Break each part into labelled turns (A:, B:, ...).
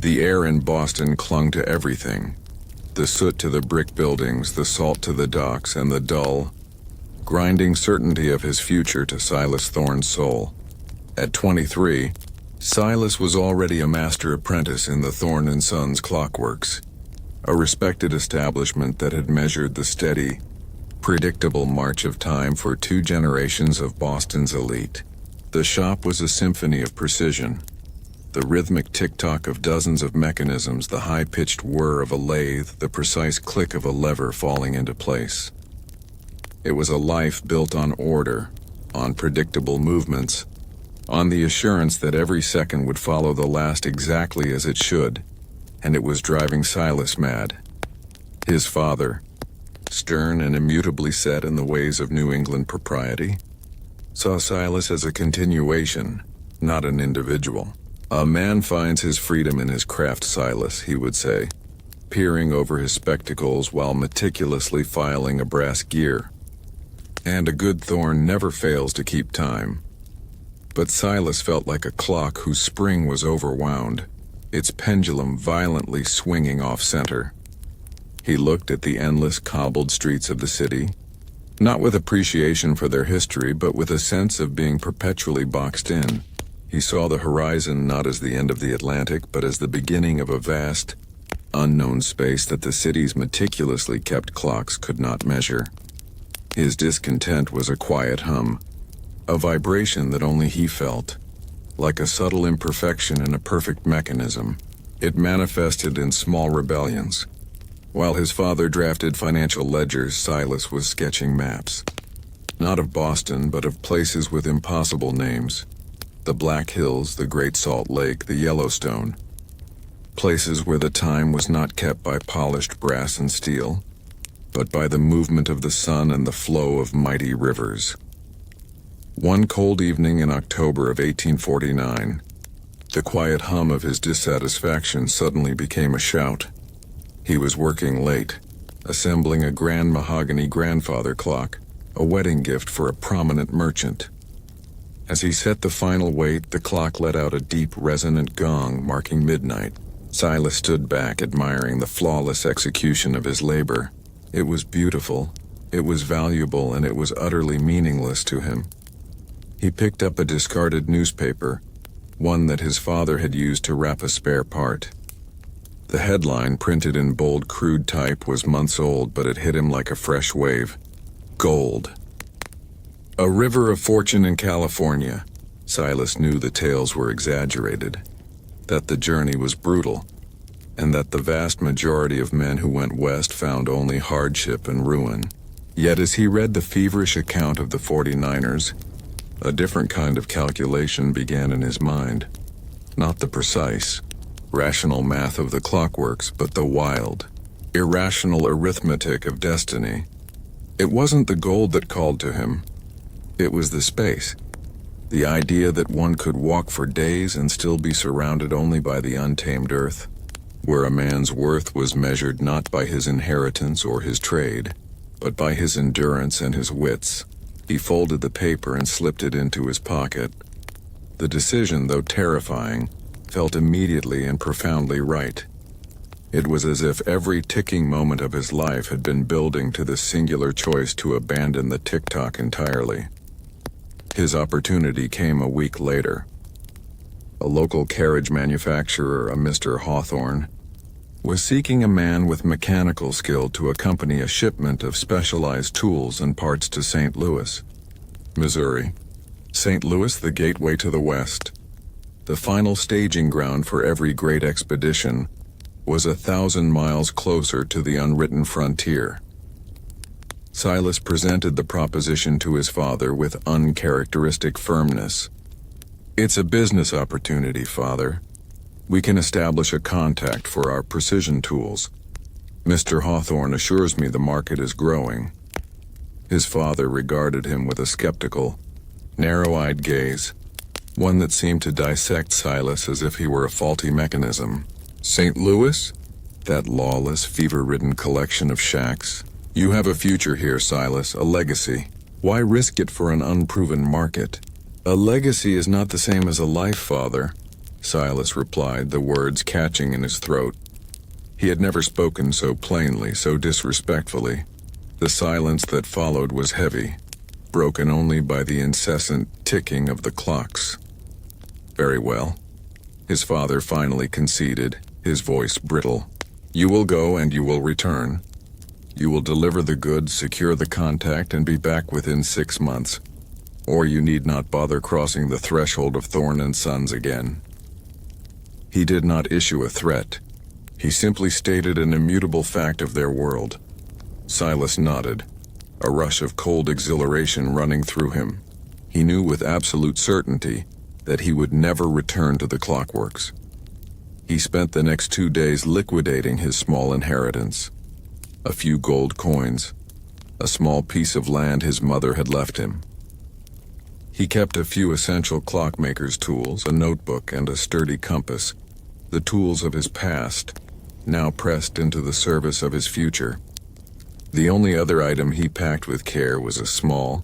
A: The air in Boston clung to everything. The soot to the brick buildings, the salt to the docks, and the dull, grinding certainty of his future to Silas Thorne's soul. At 23, Silas was already a master apprentice in the Thorne & Sons Clockworks, a respected establishment that had measured the steady, predictable march of time for 2 generations of Boston's elite. The shop was a symphony of precision. The rhythmic tick-tock of dozens of mechanisms, the high-pitched whir of a lathe, the precise click of a lever falling into place. It was a life built on order, on predictable movements, on the assurance that every second would follow the last exactly as it should, and it was driving Silas mad. His father, stern and immutably set in the ways of New England propriety, saw Silas as a continuation, not an individual. "A man finds his freedom in his craft, Silas," he would say, peering over his spectacles while meticulously filing a brass gear. "And a good Thorne never fails to keep time." But Silas felt like a clock whose spring was overwound, its pendulum violently swinging off-center. He looked at the endless cobbled streets of the city, not with appreciation for their history, but with a sense of being perpetually boxed in. He saw the horizon not as the end of the Atlantic, but as the beginning of a vast, unknown space that the city's meticulously kept clocks could not measure. His discontent was a quiet hum, a vibration that only he felt, like a subtle imperfection in a perfect mechanism. It manifested in small rebellions. While his father drafted financial ledgers, Silas was sketching maps. Not of Boston, but of places with impossible names. The Black Hills, the Great Salt Lake, the Yellowstone. Places where the time was not kept by polished brass and steel, but by the movement of the sun and the flow of mighty rivers. One cold evening in October of 1849, the quiet hum of his dissatisfaction suddenly became a shout. He was working late, assembling a grand mahogany grandfather clock, a wedding gift for a prominent merchant. As he set the final weight, the clock let out a deep, resonant gong marking midnight. Silas stood back, admiring the flawless execution of his labor. It was beautiful, it was valuable, and it was utterly meaningless to him. He picked up a discarded newspaper, one that his father had used to wrap a spare part. The headline, printed in bold, crude type, was months old, but it hit him like a fresh wave. Gold. A river of fortune in California. Silas knew the tales were exaggerated, that the journey was brutal, and that the vast majority of men who went west found only hardship and ruin. Yet as he read the feverish account of the 49ers, a different kind of calculation began in his mind. Not the precise, rational math of the clockworks, but the wild, irrational arithmetic of destiny. It wasn't the gold that called to him. It was the space. The idea that one could walk for days and still be surrounded only by the untamed earth, where a man's worth was measured not by his inheritance or his trade, but by his endurance and his wits. He folded the paper and slipped it into his pocket. The decision, though terrifying, felt immediately and profoundly right. It was as if every ticking moment of his life had been building to the singular choice to abandon the tick-tock entirely. His opportunity came a week later. A local carriage manufacturer, a Mr. Hawthorne, was seeking a man with mechanical skill to accompany a shipment of specialized tools and parts to St. Louis, Missouri. St. Louis, the gateway to the West, the final staging ground for every great expedition, was 1,000 miles closer to the unwritten frontier. Silas presented the proposition to his father with uncharacteristic firmness. "It's a business opportunity, Father. We can establish a contact for our precision tools. Mr. Hawthorne assures me the market is growing." His father regarded him with a skeptical, narrow-eyed gaze, one that seemed to dissect Silas as if he were a faulty mechanism. "St. Louis? That lawless, fever-ridden collection of shacks? You have a future here, Silas, a legacy. Why risk it for an unproven market?" "A legacy is not the same as a life, Father," Silas replied, the words catching in his throat. He had never spoken so plainly, so disrespectfully. The silence that followed was heavy, broken only by the incessant ticking of the clocks. Very well. His father finally conceded, his voice brittle. You will go and you will return. You will deliver the goods, secure the contact, and be back within 6 months. Or you need not bother crossing the threshold of Thorne and Sons again. He did not issue a threat. He simply stated an immutable fact of their world. Silas nodded, a rush of cold exhilaration running through him. He knew with absolute certainty that he would never return to the clockworks. He spent the next 2 days liquidating his small inheritance. A few gold coins, a small piece of land his mother had left him. He kept a few essential clockmaker's tools, a notebook and a sturdy compass, the tools of his past, now pressed into the service of his future. The only other item he packed with care was a small,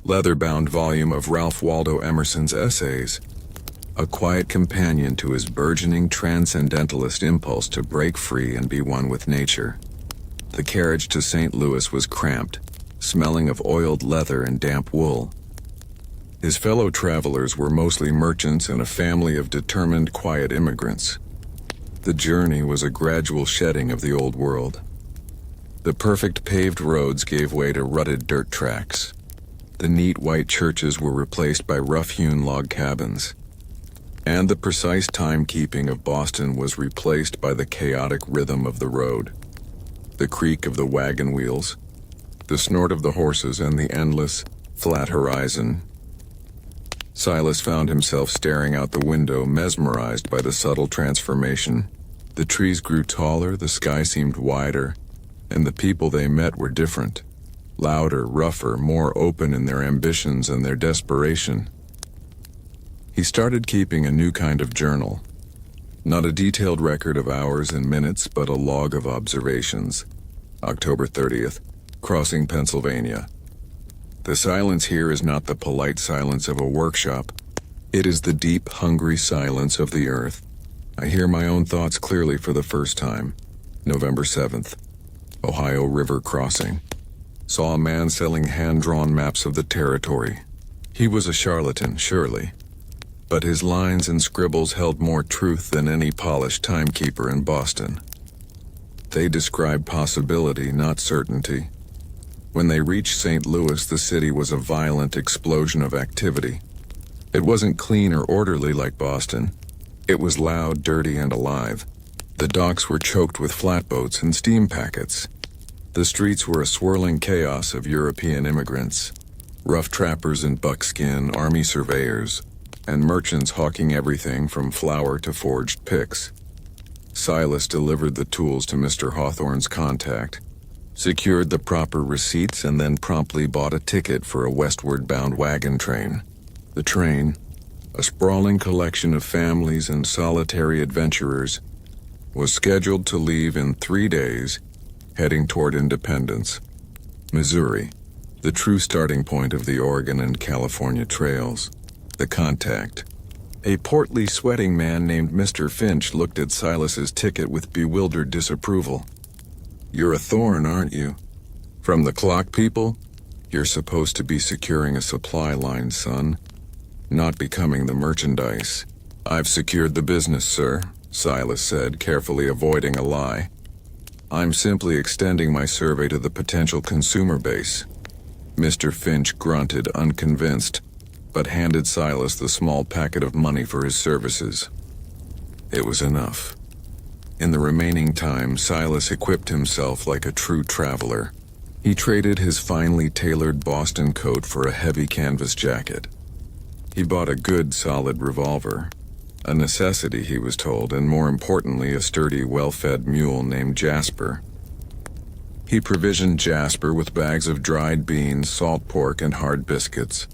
A: leather-bound volume of Ralph Waldo Emerson's essays, a quiet companion to his burgeoning transcendentalist impulse to break free and be one with nature. The carriage to St. Louis was cramped, smelling of oiled leather and damp wool. His fellow travelers were mostly merchants and a family of determined, quiet immigrants. The journey was a gradual shedding of the old world. The perfect paved roads gave way to rutted dirt tracks. The neat white churches were replaced by rough-hewn log cabins. And the precise timekeeping of Boston was replaced by the chaotic rhythm of the road. The creak of the wagon wheels, the snort of the horses, and the endless, flat horizon. Silas found himself staring out the window, mesmerized by the subtle transformation. The trees grew taller, the sky seemed wider, and the people they met were different. Louder, rougher, more open in their ambitions and their desperation. He started keeping a new kind of journal. Not a detailed record of hours and minutes, but a log of observations. October 30th, crossing Pennsylvania. The silence here is not the polite silence of a workshop. It is the deep, hungry silence of the earth. I hear my own thoughts clearly for the first time. November 7th, Ohio River crossing. Saw a man selling hand-drawn maps of the territory. He was a charlatan, surely. But his lines and scribbles held more truth than any polished timekeeper in Boston. They described possibility, not certainty. When they reached St. Louis, the city was a violent explosion of activity. It wasn't clean or orderly like Boston. It was loud, dirty, and alive. The docks were choked with flatboats and steam packets. The streets were a swirling chaos of European immigrants, rough trappers in buckskin, army surveyors, and merchants hawking everything from flour to forged picks. Silas delivered the tools to Mr. Hawthorne's contact, secured the proper receipts, and then promptly bought a ticket for a westward-bound wagon train. The train, a sprawling collection of families and solitary adventurers, was scheduled to leave in 3 days, heading toward Independence, Missouri, the true starting point of the Oregon and California trails. The contact. A portly, sweating man named Mr. Finch looked at Silas's ticket with bewildered disapproval. "You're a Thorne, aren't you? From the clock people? You're supposed to be securing a supply line, son, not becoming the merchandise." "I've secured the business, sir," Silas said, carefully avoiding a lie. "I'm simply extending my survey to the potential consumer base." Mr. Finch grunted, unconvinced, but handed Silas the small packet of money for his services. It was enough. In the remaining time, Silas equipped himself like a true traveler. He traded his finely tailored Boston coat for a heavy canvas jacket. He bought a good, solid revolver, a necessity, he was told, and more importantly, a sturdy, well-fed mule named Jasper. He provisioned Jasper with bags of dried beans, salt pork, and hard biscuits.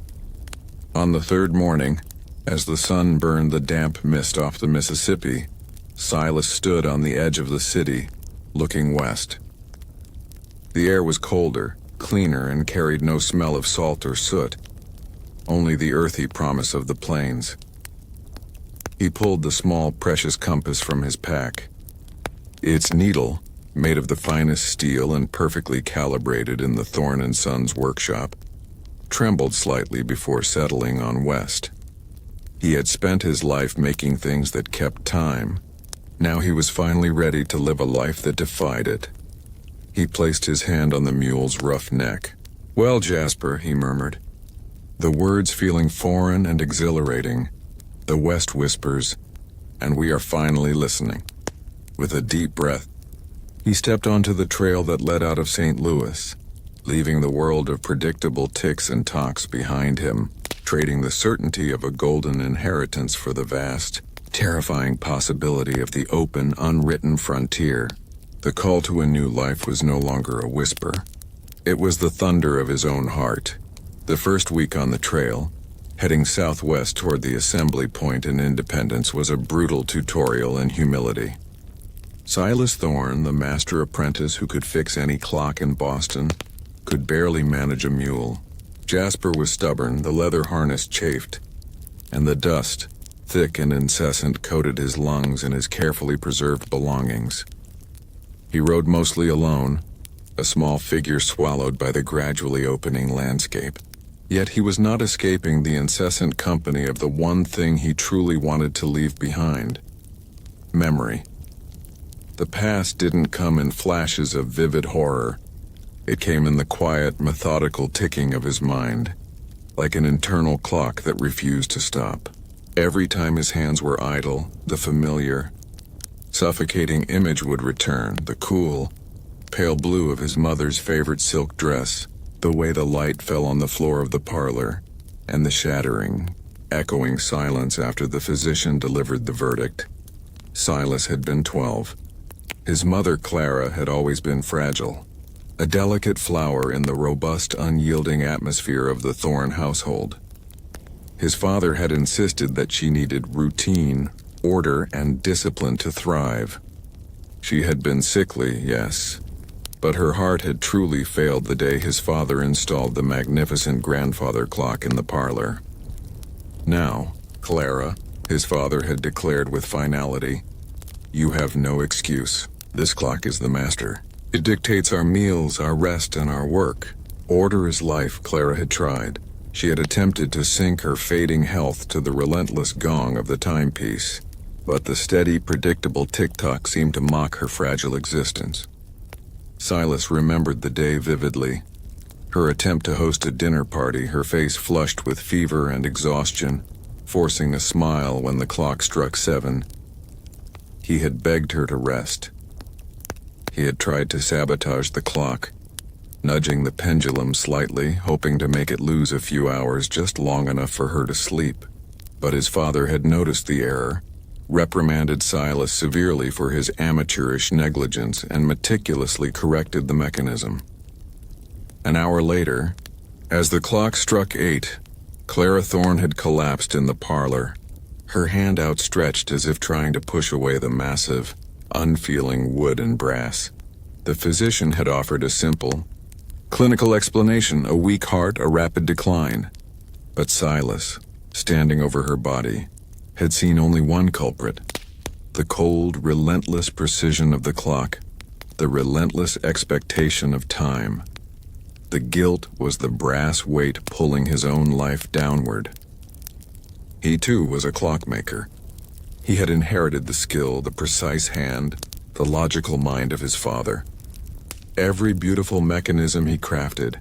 A: On the third morning, as the sun burned the damp mist off the Mississippi, Silas stood on the edge of the city, looking west. The air was colder, cleaner, and carried no smell of salt or soot, only the earthy promise of the plains. He pulled the small, precious compass from his pack. Its needle, made of the finest steel and perfectly calibrated in the Thorn and Sons workshop, trembled slightly before settling on west. He had spent his life making things that kept time. Now he was finally ready to live a life that defied it. He placed his hand on the mule's rough neck. "Well, Jasper," he murmured, the words feeling foreign and exhilarating. The west whispers, and we are finally listening. With a deep breath, he stepped onto the trail that led out of St. Louis, leaving the world of predictable ticks and tocks behind him, trading the certainty of a golden inheritance for the vast, terrifying possibility of the open, unwritten frontier. The call to a new life was no longer a whisper. It was the thunder of his own heart. The first week on the trail, heading southwest toward the assembly point in Independence, was a brutal tutorial in humility. Silas Thorne, the master apprentice who could fix any clock in Boston, could barely manage a mule. Jasper was stubborn, the leather harness chafed, and the dust, thick and incessant, coated his lungs and his carefully preserved belongings. He rode mostly alone, a small figure swallowed by the gradually opening landscape. Yet he was not escaping the incessant company of the one thing he truly wanted to leave behind: memory. The past didn't come in flashes of vivid horror. It came in the quiet, methodical ticking of his mind, like an internal clock that refused to stop. Every time his hands were idle, the familiar, suffocating image would return: the cool, pale blue of his mother's favorite silk dress, the way the light fell on the floor of the parlor, and the shattering, echoing silence after the physician delivered the verdict. Silas had been 12. His mother, Clara, had always been fragile, a delicate flower in the robust, unyielding atmosphere of the Thorne household. His father had insisted that she needed routine, order, and discipline to thrive. She had been sickly, yes, but her heart had truly failed the day his father installed the magnificent grandfather clock in the parlor. Now, Clara, his father had declared with finality, "You have no excuse. This clock is the master. It dictates our meals, our rest, and our work. Order is life." Clara had tried. She had attempted to sync her fading health to the relentless gong of the timepiece, but the steady, predictable tick-tock seemed to mock her fragile existence. Silas remembered the day vividly. Her attempt to host a dinner party, her face flushed with fever and exhaustion, forcing a smile when the clock struck 7. He had begged her to rest. He had tried to sabotage the clock, nudging the pendulum slightly, hoping to make it lose a few hours, just long enough for her to sleep. But his father had noticed the error, reprimanded Silas severely for his amateurish negligence, and meticulously corrected the mechanism. An hour later, as the clock struck 8, Clara Thorne had collapsed in the parlor, her hand outstretched as if trying to push away the massive, unfeeling wood and brass. The physician had offered a simple, clinical explanation: a weak heart, a rapid decline. But Silas, standing over her body, had seen only one culprit: the cold, relentless precision of the clock, the relentless expectation of time. The guilt was the brass weight pulling his own life downward. He too was a clockmaker. He had inherited the skill, the precise hand, the logical mind of his father. Every beautiful mechanism he crafted,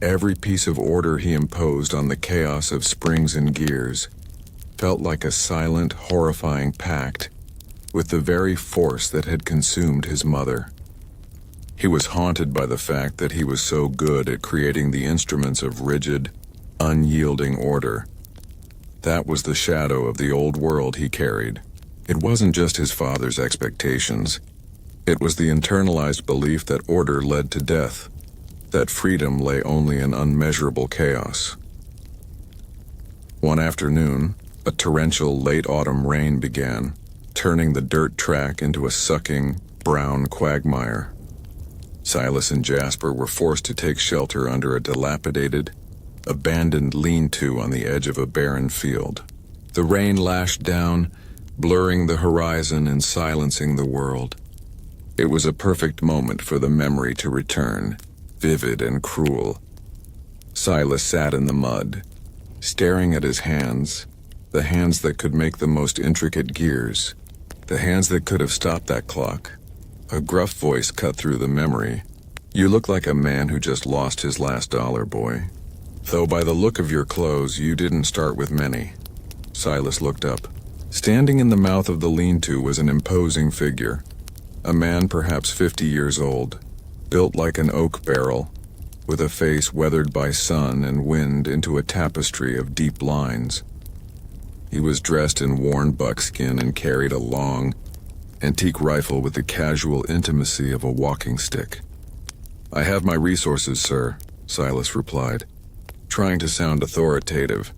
A: every piece of order he imposed on the chaos of springs and gears, felt like a silent, horrifying pact with the very force that had consumed his mother. He was haunted by the fact that he was so good at creating the instruments of rigid, unyielding order. That was the shadow of the old world he carried. It wasn't just his father's expectations. It was the internalized belief that order led to death, that freedom lay only in unmeasurable chaos. One afternoon, a torrential late autumn rain began, turning the dirt track into a sucking, brown quagmire. Silas and Jasper were forced to take shelter under a dilapidated, abandoned lean-to on the edge of a barren field. The rain lashed down, blurring the horizon and silencing the world. It was a perfect moment for the memory to return, vivid and cruel. Silas sat in the mud, staring at his hands, the hands that could make the most intricate gears, the hands that could have stopped that clock. A gruff voice cut through the memory. "You look like a man who just lost his last dollar, boy. Though by the look of your clothes, you didn't start with many." Silas looked up. Standing in the mouth of the lean-to was an imposing figure. A man perhaps 50 years old, built like an oak barrel, with a face weathered by sun and wind into a tapestry of deep lines. He was dressed in worn buckskin and carried a long, antique rifle with the casual intimacy of a walking stick. "I have my resources, sir," Silas replied, trying to sound authoritative.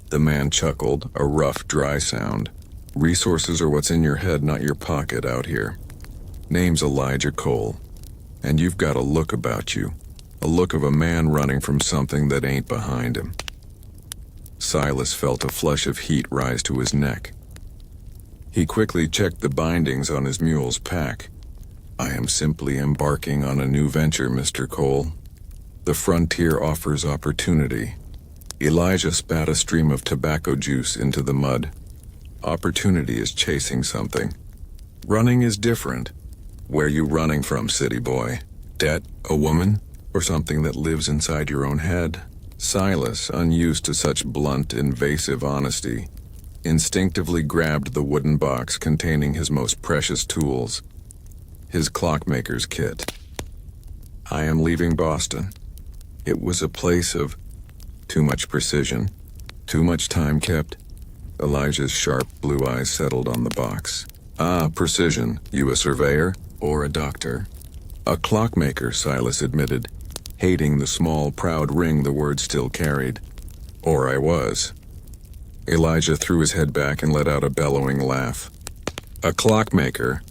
A: The man chuckled, a rough, dry sound. "Resources are what's in your head, not your pocket out here. Name's Elijah Cole, and you've got a look about you, a look of a man running from something that ain't behind him." Silas felt a flush of heat rise to his neck. He quickly checked the bindings on his mule's pack. "I am simply embarking on a new venture, Mr. Cole. The frontier offers opportunity." Elijah spat a stream of tobacco juice into the mud. "Opportunity is chasing something. Running is different. Where you running from, city boy? Debt, a woman, or something that lives inside your own head?" Silas, unused to such blunt, invasive honesty, instinctively grabbed the wooden box containing his most precious tools, his clockmaker's kit. "I am leaving Boston." It was a place of too much precision, too much time kept. Elijah's sharp blue eyes settled on the box. "Ah, precision. You a surveyor or a doctor?" "A clockmaker," Silas admitted, hating the small, proud ring the word still carried. "Or I was." Elijah threw his head back and let out a bellowing laugh. "A clockmaker?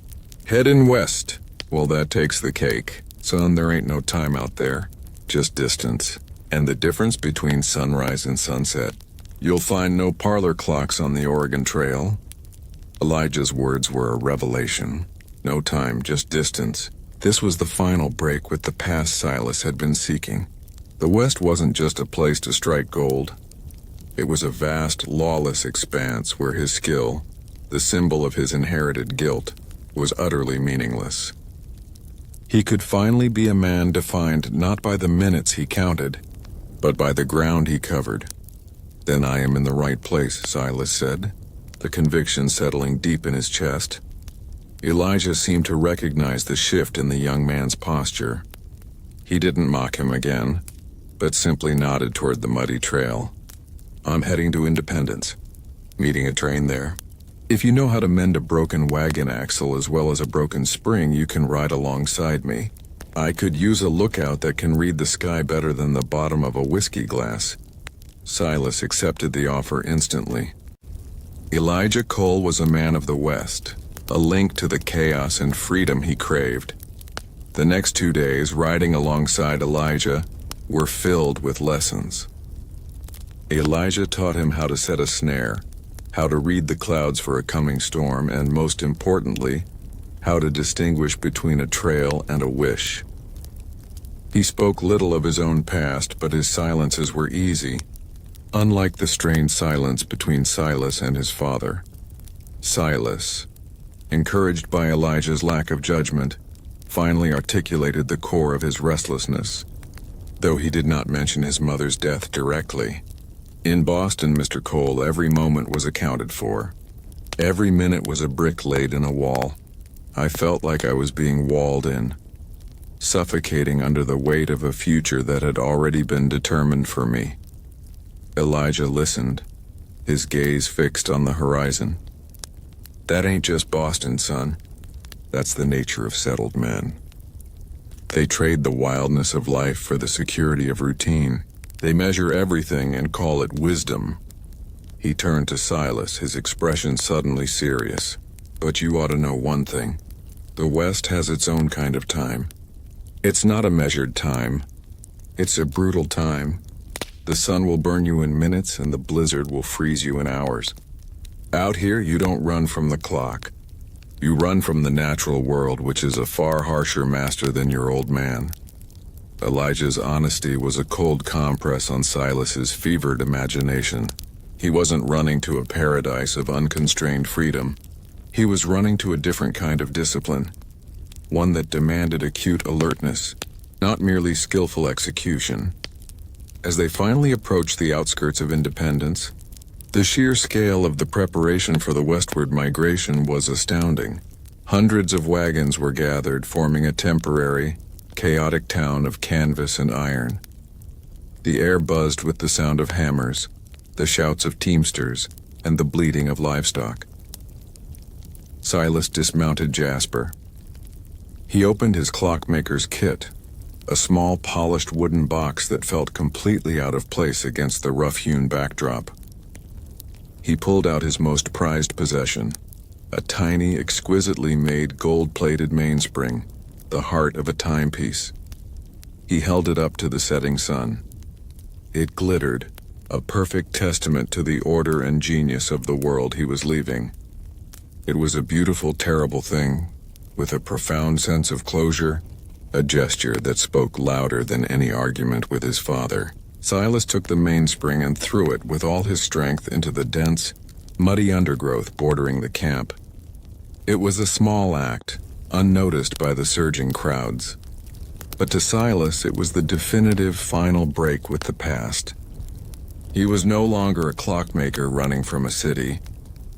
A: Headin' west. Well, that takes the cake. Son, there ain't no time out there, just distance. And the difference between sunrise and sunset. You'll find no parlor clocks on the Oregon Trail." Elijah's words were a revelation. No time, just distance. This was the final break with the past Silas had been seeking. The West wasn't just a place to strike gold. It was a vast, lawless expanse where his skill, the symbol of his inherited guilt, was utterly meaningless. He could finally be a man defined not by the minutes he counted, but by the ground he covered. "Then I am in the right place," Silas said, the conviction settling deep in his chest. Elijah seemed to recognize the shift in the young man's posture. He didn't mock him again, but simply nodded toward the muddy trail. "I'm heading to Independence, meeting a train there. If you know how to mend a broken wagon axle as well as a broken spring, you can ride alongside me. I could use a lookout that can read the sky better than the bottom of a whiskey glass." Silas accepted the offer instantly. Elijah Cole was a man of the West, a link to the chaos and freedom he craved. The next 2 days, riding alongside Elijah, were filled with lessons. Elijah taught him how to set a snare, how to read the clouds for a coming storm, and most importantly, how to distinguish between a trail and a wish. He spoke little of his own past, but his silences were easy, unlike the strained silence between Silas and his father. Silas, encouraged by Elijah's lack of judgment, finally articulated the core of his restlessness, though he did not mention his mother's death directly. "In Boston, Mr. Cole, every moment was accounted for. Every minute was a brick laid in a wall. I felt like I was being walled in, suffocating under the weight of a future that had already been determined for me." Elijah listened, his gaze fixed on the horizon. "That ain't just Boston, son. That's the nature of settled men. They trade the wildness of life for the security of routine. They measure everything and call it wisdom." He turned to Silas, his expression suddenly serious. "But you ought to know one thing. The West has its own kind of time. It's not a measured time. It's a brutal time. The sun will burn you in minutes and the blizzard will freeze you in hours. Out here, you don't run from the clock. You run from the natural world, which is a far harsher master than your old man. Elijah's honesty was a cold compress on Silas's fevered imagination. He wasn't running to a paradise of unconstrained freedom. He was running to a different kind of discipline, one that demanded acute alertness, not merely skillful execution. As they finally approached the outskirts of Independence, the sheer scale of the preparation for the westward migration was astounding. Hundreds of wagons were gathered, forming a temporary, chaotic town of canvas and iron. The air buzzed with the sound of hammers, the shouts of teamsters, and the bleating of livestock. Silas dismounted Jasper. He opened his clockmaker's kit, a small polished wooden box that felt completely out of place against the rough-hewn backdrop. He pulled out his most prized possession, a tiny, exquisitely made gold-plated mainspring, the heart of a timepiece. He held it up to the setting sun. It glittered, a perfect testament to the order and genius of the world he was leaving. It was a beautiful, terrible thing, with a profound sense of closure, a gesture that spoke louder than any argument with his father. Silas took the mainspring and threw it with all his strength into the dense, muddy undergrowth bordering the camp. It was a small act, unnoticed by the surging crowds. But to Silas, it was the definitive final break with the past. He was no longer a clockmaker running from a city.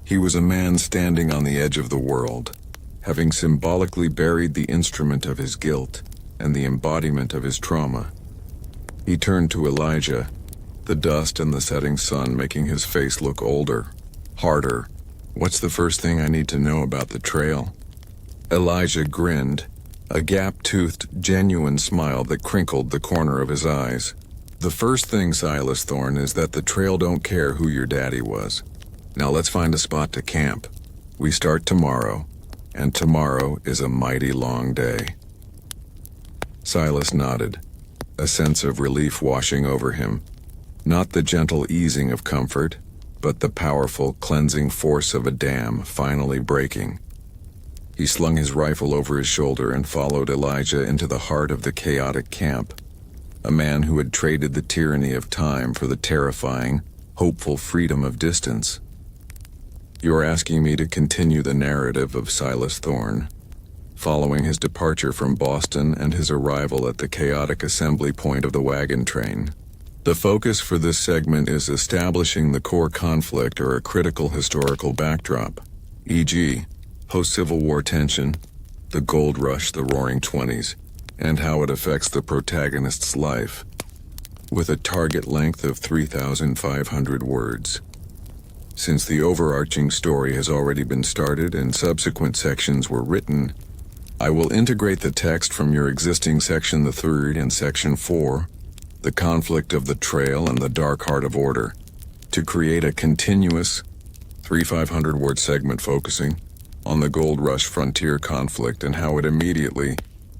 A: He was a man standing on the edge of the world, having symbolically buried the instrument of his guilt and the embodiment of his trauma. He turned to Elijah, the dust and the setting sun making his face look older, harder. "What's the first thing I need to know about the trail?" Elijah grinned, a gap-toothed, genuine smile that crinkled the corner of his eyes. "The first thing, Silas Thorne, is that the trail don't care who your daddy was. Now let's find a spot to camp. We start tomorrow, and tomorrow is a mighty long day." Silas nodded, a sense of relief washing over him. Not the gentle easing of comfort, but the powerful, cleansing force of a dam finally breaking. He slung his rifle over his shoulder and followed Elijah into the heart of the chaotic camp, a man who had traded the tyranny of time for the terrifying, hopeful freedom of distance. "You're asking me to continue the narrative of Silas Thorne, following his departure from Boston and his arrival at the chaotic assembly point of the wagon train. The focus for this segment is establishing the core conflict or a critical historical backdrop, e.g., post-Civil War tension, the gold rush, the Roaring Twenties, and how it affects the protagonist's life, with a target length of 3,500 words. Since the overarching story has already been started and subsequent sections were written, I will integrate the text from your existing Section the Third and Section 4, the conflict of the trail and the dark heart of order, to create a continuous 3,500-word segment focusing on the gold rush frontier conflict and how it immediately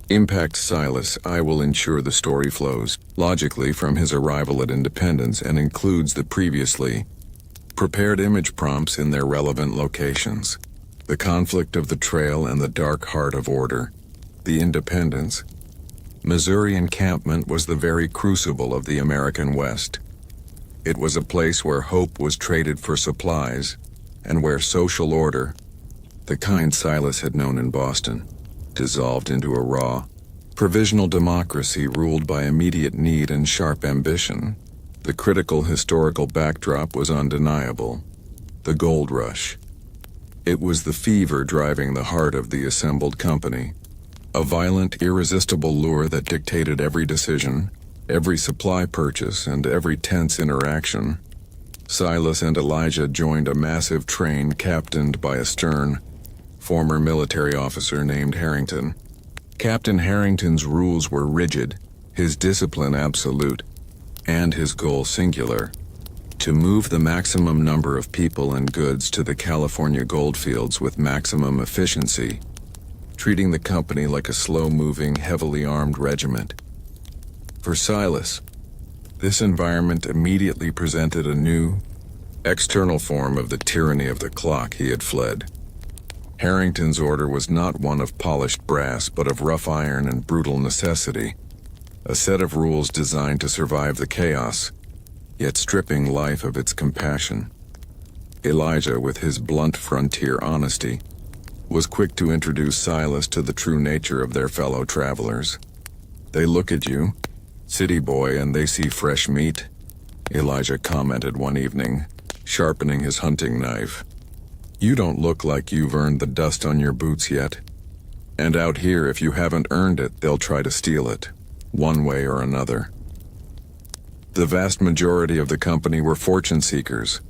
A: impacts Silas. I will ensure the story flows logically from his arrival at Independence and includes the previously prepared image prompts in their relevant locations. The conflict of the trail and the dark heart of order. The Independence, Missouri encampment was the very crucible of the American West. It was a place where hope was traded for supplies, and where social order, the kind Silas had known in Boston, dissolved into a raw, provisional democracy ruled by immediate need and sharp ambition. The critical historical backdrop was undeniable: the gold rush. It was the fever driving the heart of the assembled company, a violent, irresistible lure that dictated every decision, every supply purchase, and every tense interaction. Silas and Elijah joined a massive train captained by a stern, former military officer named Harrington. Captain Harrington's rules were rigid, his discipline absolute, and his goal singular: to move the maximum number of people and goods to the California goldfields with maximum efficiency, treating the company like a slow-moving, heavily armed regiment. For Silas, this environment immediately presented a new, external form of the tyranny of the clock, he had fled. Harrington's order was not one of polished brass, but of rough iron and brutal necessity, a set of rules designed to survive the chaos, yet stripping life of its compassion. Elijah, with his blunt frontier honesty, was quick to introduce Silas to the true nature of their fellow travelers. "They look at you, city boy, and they see fresh meat," Elijah commented one evening, sharpening his hunting knife. "You don't look like you've earned the dust on your boots yet. And out here, if you haven't earned it, they'll try to steal it, one way or another." The vast majority of the company were fortune seekers,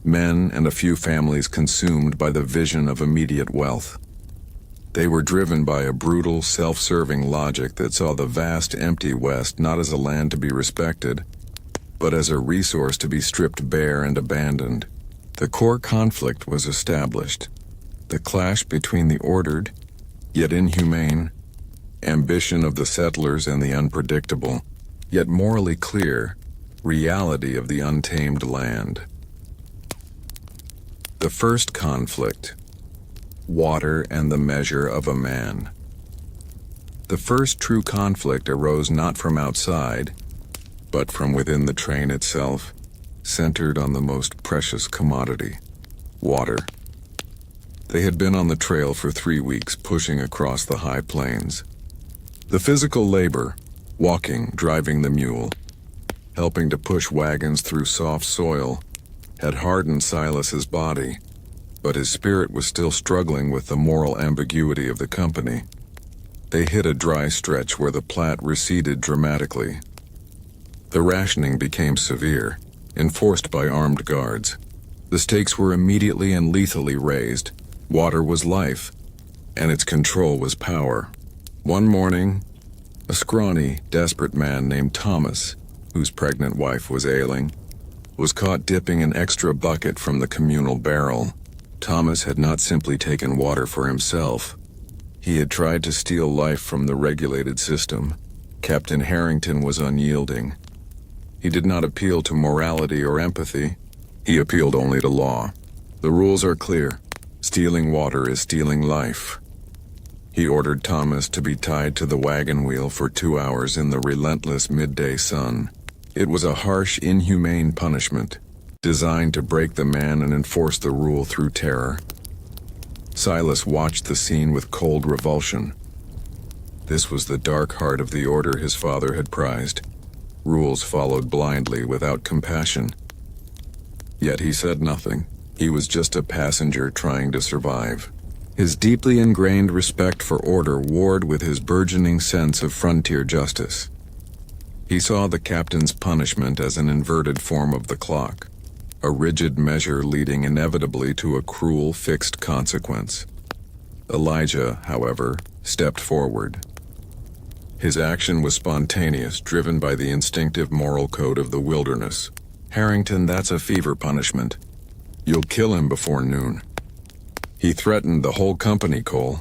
A: men and a few families consumed by the vision of immediate wealth. They were driven by a brutal, self-serving logic that saw the vast, empty West not as a land to be respected, but as a resource to be stripped bare and abandoned. The core conflict was established: the clash between the ordered, yet inhumane, ambition of the settlers and the unpredictable, yet morally clear, reality of the untamed land. The first conflict: water and the measure of a man. The first true conflict arose not from outside, but from within the train itself, centered on the most precious commodity: water. They had been on the trail for 3 weeks, pushing across the high plains. The physical labor, walking, driving the mule, helping to push wagons through soft soil, had hardened Silas's body, but his spirit was still struggling with the moral ambiguity of the company. They hit a dry stretch where the Platte receded dramatically. The rationing became severe, enforced by armed guards. The stakes were immediately and lethally raised. Water was life, and its control was power. One morning, a scrawny, desperate man named Thomas, whose pregnant wife was ailing, was caught dipping an extra bucket from the communal barrel. Thomas had not simply taken water for himself. He had tried to steal life from the regulated system. Captain Harrington was unyielding. He did not appeal to morality or empathy. He appealed only to law. The rules are clear. Stealing water is stealing life. He ordered Thomas to be tied to the wagon wheel for 2 hours in the relentless midday sun. It was a harsh, inhumane punishment, designed to break the man and enforce the rule through terror. Silas watched the scene with cold revulsion. This was the dark heart of the order his father had prized. Rules followed blindly, without compassion. Yet he said nothing. He was just a passenger trying to survive. His deeply ingrained respect for order warred with his burgeoning sense of frontier justice. He saw the captain's punishment as an inverted form of the clock, a rigid measure leading inevitably to a cruel, fixed consequence. Elijah, however, stepped forward. His action was spontaneous, driven by the instinctive moral code of the wilderness. "Harrington, that's a fever punishment. You'll kill him before noon." "He threatened the whole company, Cole,"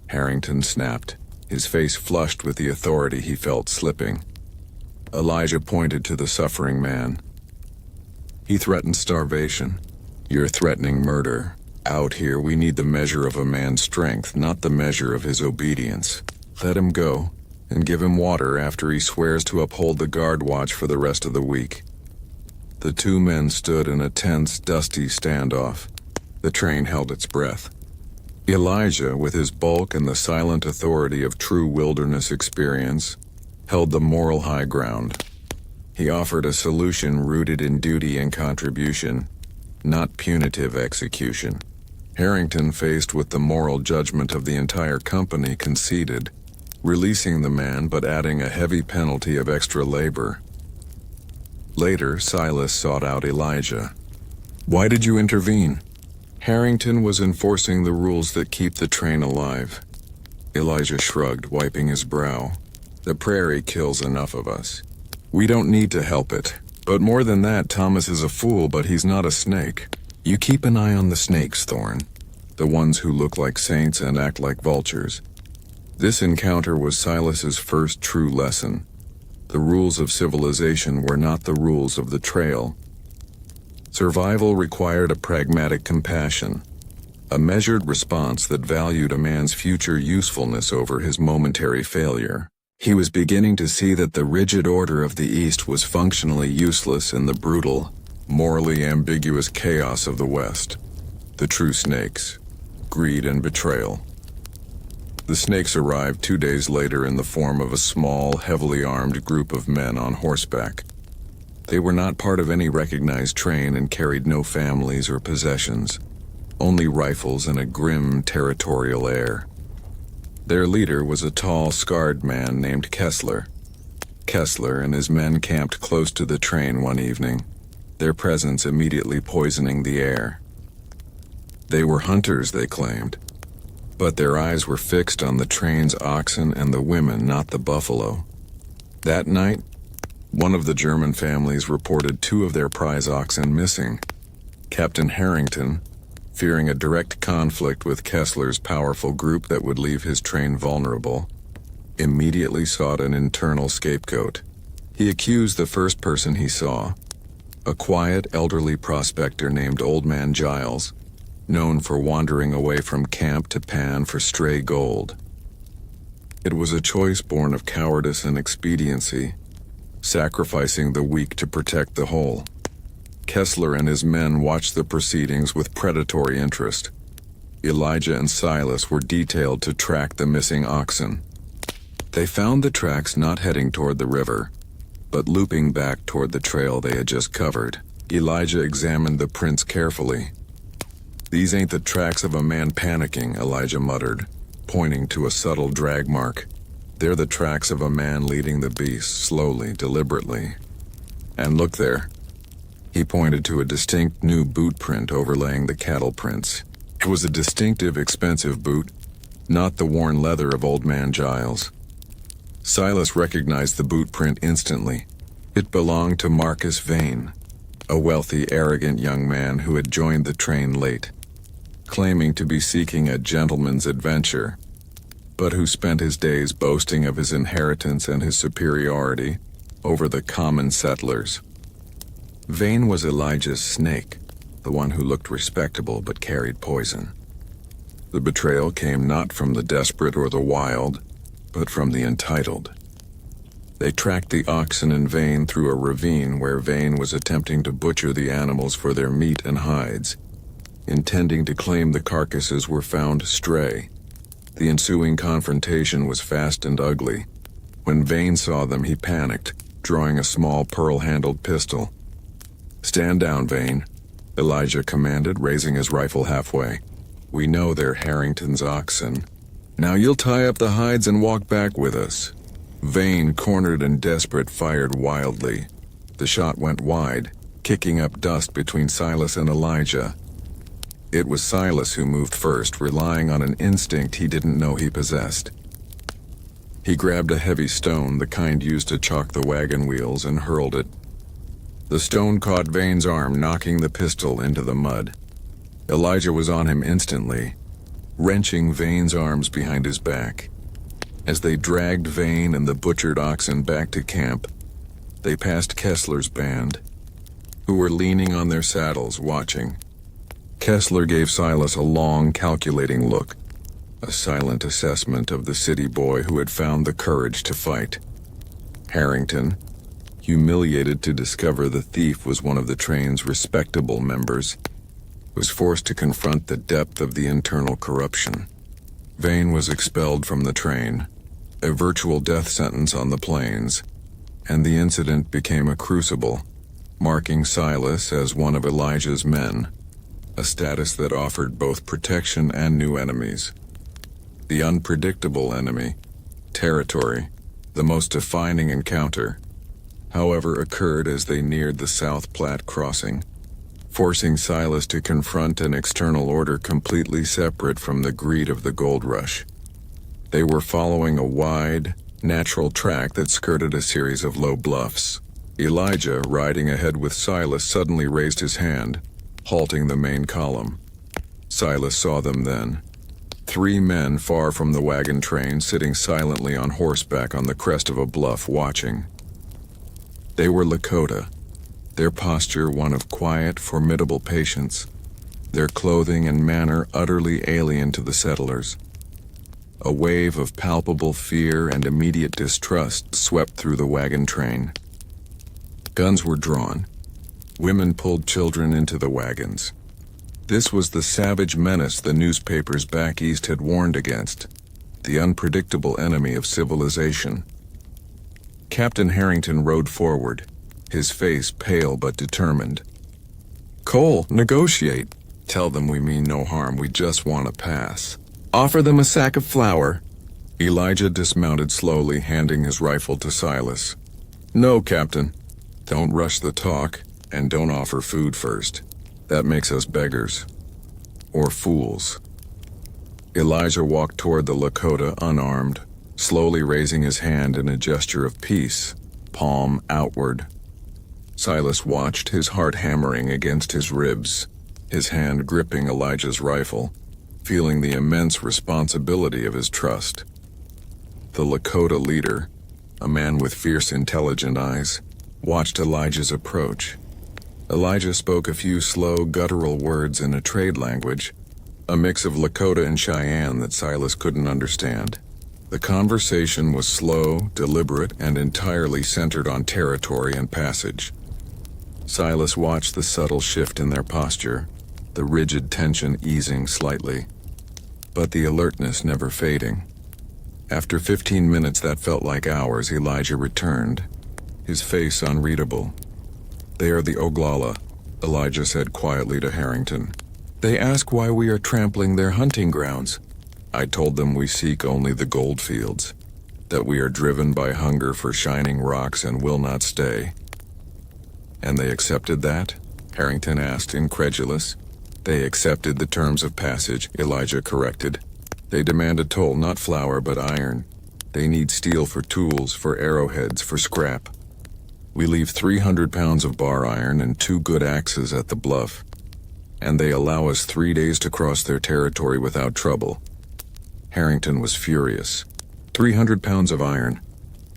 A: Harrington snapped, his face flushed with the authority he felt slipping. Elijah pointed to the suffering man. "He threatened starvation. You're threatening murder. Out here, we need the measure of a man's strength, not the measure of his obedience. Let him go, and give him water after he swears to uphold the guard watch for the rest of the week." The two men stood in a tense, dusty standoff. The train held its breath. Elijah, with his bulk and the silent authority of true wilderness experience, held the moral high ground. He offered a solution rooted in duty and contribution, not punitive execution. Harrington, faced with the moral judgment of the entire company, conceded, releasing the man but adding a heavy penalty of extra labor. Later, Silas sought out Elijah. "Why did you intervene?" Harrington was enforcing the rules that keep the train alive. Elijah shrugged, wiping his brow. "The prairie kills enough of us. We don't need to help it. But more than that, Thomas is a fool, but he's not a snake. You keep an eye on the snakes, Thorne. The ones who look like saints and act like vultures." This encounter was Silas's first true lesson. The rules of civilization were not the rules of the trail. Survival required a pragmatic compassion, a measured response that valued a man's future usefulness over his momentary failure. He was beginning to see that the rigid order of the East was functionally useless in the brutal, morally ambiguous chaos of the West. The true snakes: greed and betrayal. The snakes arrived 2 days later in the form of a small, heavily armed group of men on horseback. They were not part of any recognized train and carried no families or possessions, only rifles and a grim, territorial air. Their leader was a tall, scarred man named Kessler. Kessler and his men camped close to the train one evening, their presence immediately poisoning the air. They were hunters, they claimed, but their eyes were fixed on the train's oxen and the women, not the buffalo. That night, one of the German families reported 2 of their prize oxen missing. Captain Harrington, fearing a direct conflict with Kessler's powerful group that would leave his train vulnerable, immediately sought an internal scapegoat. He accused the first person he saw, a quiet, elderly prospector named Old Man Giles, known for wandering away from camp to pan for stray gold. It was a choice born of cowardice and expediency, sacrificing the weak to protect the whole. Kessler and his men watched the proceedings with predatory interest. Elijah and Silas were detailed to track the missing oxen. They found the tracks not heading toward the river, but looping back toward the trail they had just covered. Elijah examined the prints carefully. "These ain't the tracks of a man panicking," Elijah muttered, pointing to a subtle drag mark. "They're the tracks of a man leading the beast, slowly, deliberately. And look there." He pointed to a distinct new boot print overlaying the cattle prints. It was a distinctive, expensive boot, not the worn leather of Old Man Giles. Silas recognized the boot print instantly. It belonged to Marcus Vane, a wealthy, arrogant young man who had joined the train late, claiming to be seeking a gentleman's adventure, but who spent his days boasting of his inheritance and his superiority over the common settlers. Vane was Elijah's snake, the one who looked respectable but carried poison. The betrayal came not from the desperate or the wild, but from the entitled. They tracked the oxen and Vane through a ravine where Vane was attempting to butcher the animals for their meat and hides, intending to claim the carcasses were found stray. The ensuing confrontation was fast and ugly. When Vane saw them, he panicked, drawing a small pearl-handled pistol. "Stand down, Vane," Elijah commanded, raising his rifle halfway. "We know they're Harrington's oxen. Now you'll tie up the hides and walk back with us." Vane, cornered and desperate, fired wildly. The shot went wide, kicking up dust between Silas and Elijah. It was Silas who moved first, relying on an instinct he didn't know he possessed. He grabbed a heavy stone, the kind used to chalk the wagon wheels, and hurled it. The stone caught Vane's arm, knocking the pistol into the mud. Elijah was on him instantly, wrenching Vane's arms behind his back. As they dragged Vane and the butchered oxen back to camp, they passed Kessler's band, who were leaning on their saddles, watching. Kessler gave Silas a long, calculating look, a silent assessment of the city boy who had found the courage to fight. Harrington, humiliated to discover the thief was one of the train's respectable members, was forced to confront the depth of the internal corruption. Vane was expelled from the train, a virtual death sentence on the plains, and the incident became a crucible, marking Silas as one of Elijah's men, a status that offered both protection and new enemies. The unpredictable enemy, territory, the most defining encounter, however, occurred as they neared the South Platte crossing, forcing Silas to confront an external order completely separate from the greed of the gold rush. They were following a wide, natural track that skirted a series of low bluffs. Elijah, riding ahead with Silas, suddenly raised his hand, halting the main column. Silas saw them then. 3 men far from the wagon train, sitting silently on horseback on the crest of a bluff, watching. They were Lakota, their posture one of quiet, formidable patience, their clothing and manner utterly alien to the settlers. A wave of palpable fear and immediate distrust swept through the wagon train. Guns were drawn. Women pulled children into the wagons. This was the savage menace the newspapers back east had warned against, the unpredictable enemy of civilization. Captain Harrington rode forward, his face pale but determined. "Cole, negotiate. Tell them we mean no harm, we just want to pass. Offer them a sack of flour." Elijah dismounted slowly, handing his rifle to Silas. "No, Captain. Don't rush the talk, and don't offer food first. That makes us beggars. Or fools." Elijah walked toward the Lakota unarmed, slowly raising his hand in a gesture of peace, palm outward. Silas watched, his heart hammering against his ribs, his hand gripping Elijah's rifle, feeling the immense responsibility of his trust. The Lakota leader, a man with fierce, intelligent eyes, watched Elijah's approach. Elijah spoke a few slow, guttural words in a trade language, a mix of Lakota and Cheyenne that Silas couldn't understand. The conversation was slow, deliberate, and entirely centered on territory and passage. Silas watched the subtle shift in their posture, the rigid tension easing slightly, but the alertness never fading. After 15 minutes that felt like hours, Elijah returned, his face unreadable. "They are the Oglala," Elijah said quietly to Harrington. "They ask why we are trampling their hunting grounds." I told them we seek only the gold fields, that we are driven by hunger for shining rocks and will not stay. "And they accepted that?" Harrington asked, incredulous. "They accepted the terms of passage," Elijah corrected. "They demand a toll, not flour, but iron. They need steel for tools, for arrowheads, for scrap. We leave 300 pounds of bar iron and 2 good axes at the bluff, and they allow us 3 days to cross their territory without trouble." Harrington was furious. 300 pounds of iron.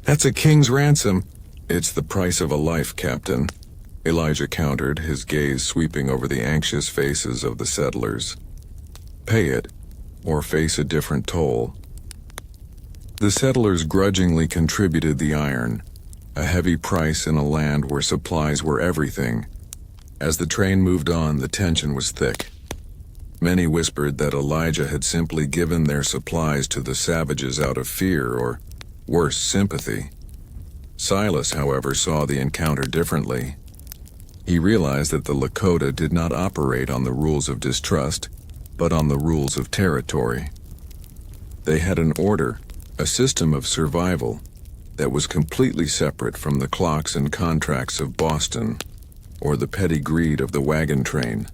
A: "That's a king's ransom." "It's the price of a life, Captain," Elijah countered, his gaze sweeping over the anxious faces of the settlers. "Pay it, or face a different toll." The settlers grudgingly contributed the iron, a heavy price in a land where supplies were everything. As the train moved on, the tension was thick. Many whispered that Elijah had simply given their supplies to the savages out of fear or, worse, sympathy. Silas, however, saw the encounter differently. He realized that the Lakota did not operate on the rules of distrust, but on the rules of territory. They had an order, a system of survival, that was completely separate from the clocks and contracts of Boston, or the petty greed of the wagon train.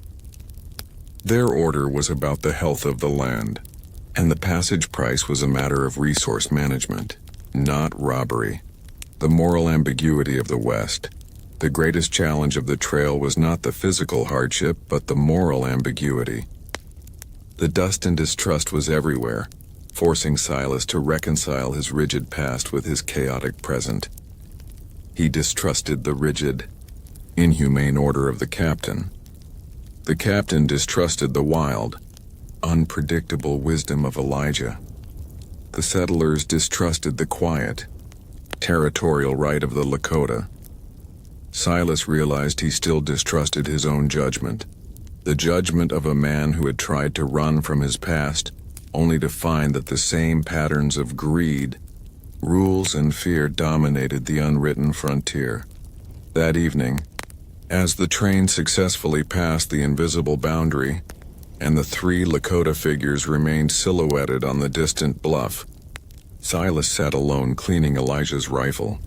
A: Their order was about the health of the land, and the passage price was a matter of resource management, not robbery. The moral ambiguity of the West. The greatest challenge of the trail was not the physical hardship, but the moral ambiguity. The dust and distrust was everywhere, forcing Silas to reconcile his rigid past with his chaotic present. He distrusted the rigid, inhumane order of the captain. The captain distrusted the wild, unpredictable wisdom of Elijah. The settlers distrusted the quiet, territorial right of the Lakota. Silas realized he still distrusted his own judgment, the judgment of a man who had tried to run from his past, only to find that the same patterns of greed, rules, and fear dominated the unwritten frontier. That evening, as the train successfully passed the invisible boundary, and the 3 Lakota figures remained silhouetted on the distant bluff, Silas sat alone cleaning Elijah's rifle.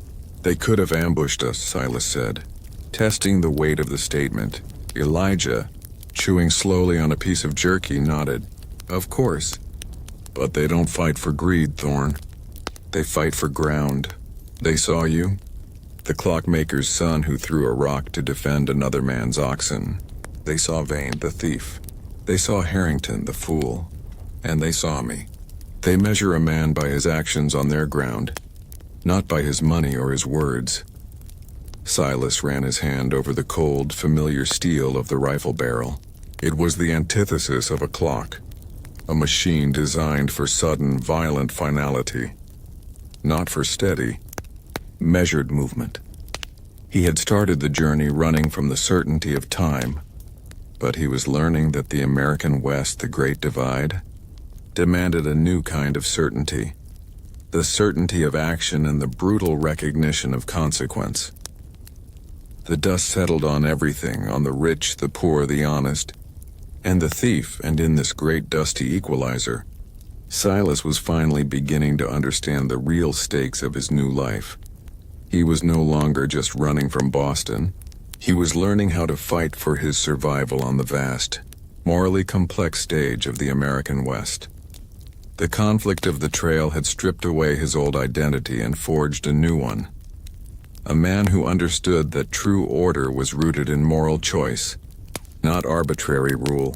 A: "They could have ambushed us," Silas said, testing the weight of the statement. Elijah, chewing slowly on a piece of jerky, nodded. "Of course. But they don't fight for greed, Thorne. They fight for ground. They saw you, the clockmaker's son who threw a rock to defend another man's oxen. They saw Vane, the thief. They saw Harrington, the fool. And they saw me. They measure a man by his actions on their ground, not by his money or his words. Silas ran his hand over the cold, familiar steel of the rifle barrel. It was the antithesis of a clock, a machine designed for sudden, violent finality, not for steady, measured movement. He had started the journey running from the certainty of time, but he was learning that the American West, the Great Divide, demanded a new kind of certainty, the certainty of action and the brutal recognition of consequence. The dust settled on everything, on the rich, the poor, the honest, and the thief, and in this great dusty equalizer, Silas was finally beginning to understand the real stakes of his new life. He was no longer just running from Boston. He was learning how to fight for his survival on the vast, morally complex stage of the American West. The conflict of the trail had stripped away his old identity and forged a new one. A man who understood that true order was rooted in moral choice, not arbitrary rule.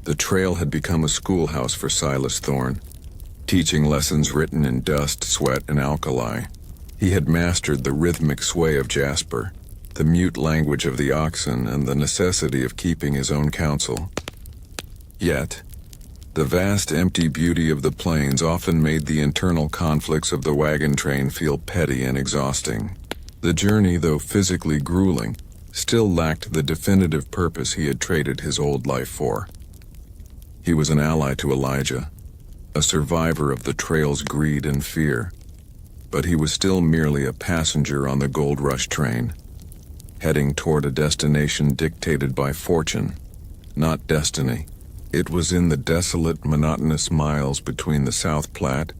A: The trail had become a schoolhouse for Silas Thorne, teaching lessons written in dust, sweat, and alkali. He had mastered the rhythmic sway of Jasper, the mute language of the oxen, and the necessity of keeping his own counsel. Yet, the vast empty beauty of the plains often made the internal conflicts of the wagon train feel petty and exhausting. The journey, though physically grueling, still lacked the definitive purpose he had traded his old life for. He was an ally to Elijah, a survivor of the trail's greed and fear, but he was still merely a passenger on the gold rush train, heading toward a destination dictated by fortune, not destiny. It was in the desolate, monotonous miles between the South Platte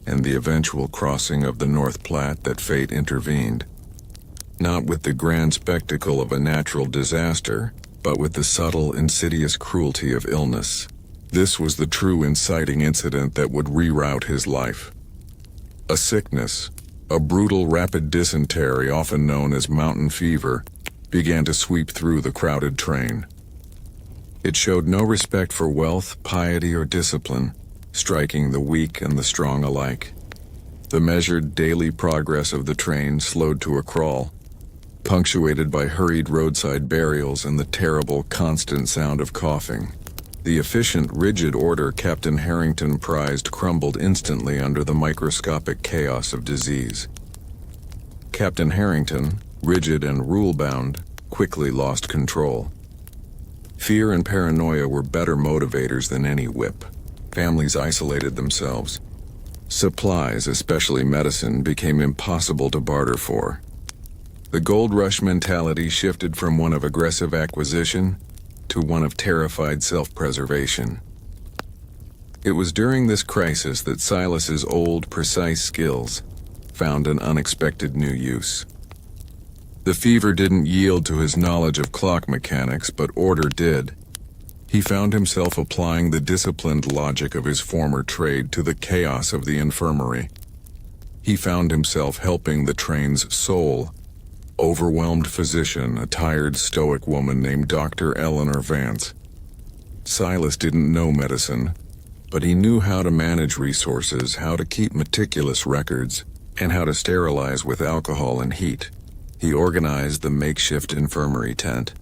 A: and the eventual crossing of the North Platte that fate intervened. Not with the grand spectacle of a natural disaster, but with the subtle, insidious cruelty of illness. This was the true inciting incident that would reroute his life. A sickness, a brutal rapid dysentery often known as mountain fever, began to sweep through the crowded train. It showed no respect for wealth, piety, or discipline, striking the weak and the strong alike. The measured daily progress of the train slowed to a crawl, punctuated by hurried roadside burials and the terrible, constant sound of coughing. The efficient, rigid order Captain Harrington prized crumbled instantly under the microscopic chaos of disease. Captain Harrington, rigid and rule-bound, quickly lost control. Fear and paranoia were better motivators than any whip. Families isolated themselves. Supplies, especially medicine, became impossible to barter for. The gold rush mentality shifted from one of aggressive acquisition to one of terrified self-preservation. It was during this crisis that Silas's old, precise skills found an unexpected new use. The fever didn't yield to his knowledge of clock mechanics, but order did. He found himself applying the disciplined logic of his former trade to the chaos of the infirmary. He found himself helping the train's sole, overwhelmed physician, a tired, stoic woman named Dr. Eleanor Vance. Silas didn't know medicine, but he knew how to manage resources, how to keep meticulous records, and how to sterilize with alcohol and heat. He organized the makeshift infirmary tent,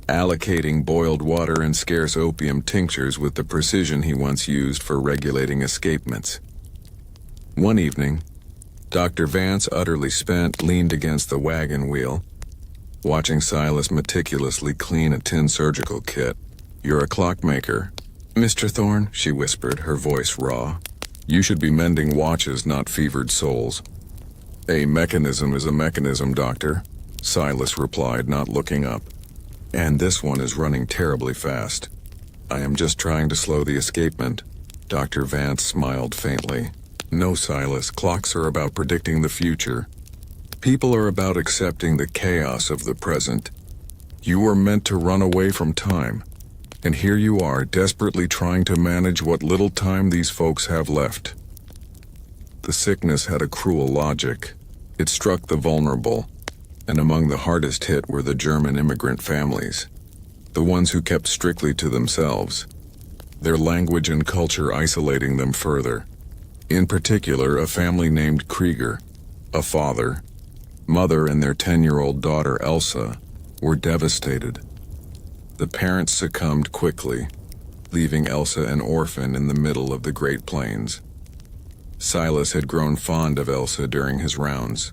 A: allocating boiled water and scarce opium tinctures with the precision he once used for regulating escapements. One evening, Dr. Vance, utterly spent, leaned against the wagon wheel, watching Silas meticulously clean a tin surgical kit. "You're a clockmaker, Mr. Thorne," she whispered, her voice raw. "You should be mending watches, not fevered souls." "A mechanism is a mechanism, Doctor," Silas replied, not looking up. "And this one is running terribly fast. I am just trying to slow the escapement." Dr. Vance smiled faintly. "No, Silas, clocks are about predicting the future. People are about accepting the chaos of the present. You were meant to run away from time, and here you are desperately trying to manage what little time these folks have left." The sickness had a cruel logic. It struck the vulnerable, and among the hardest hit were the German immigrant families, the ones who kept strictly to themselves, their language and culture isolating them further. In particular, a family named Krieger, a father, Mother and their 10-year-old daughter Elsa were devastated. The parents succumbed quickly, leaving Elsa an orphan in the middle of the Great Plains. Silas had grown fond of Elsa during his rounds.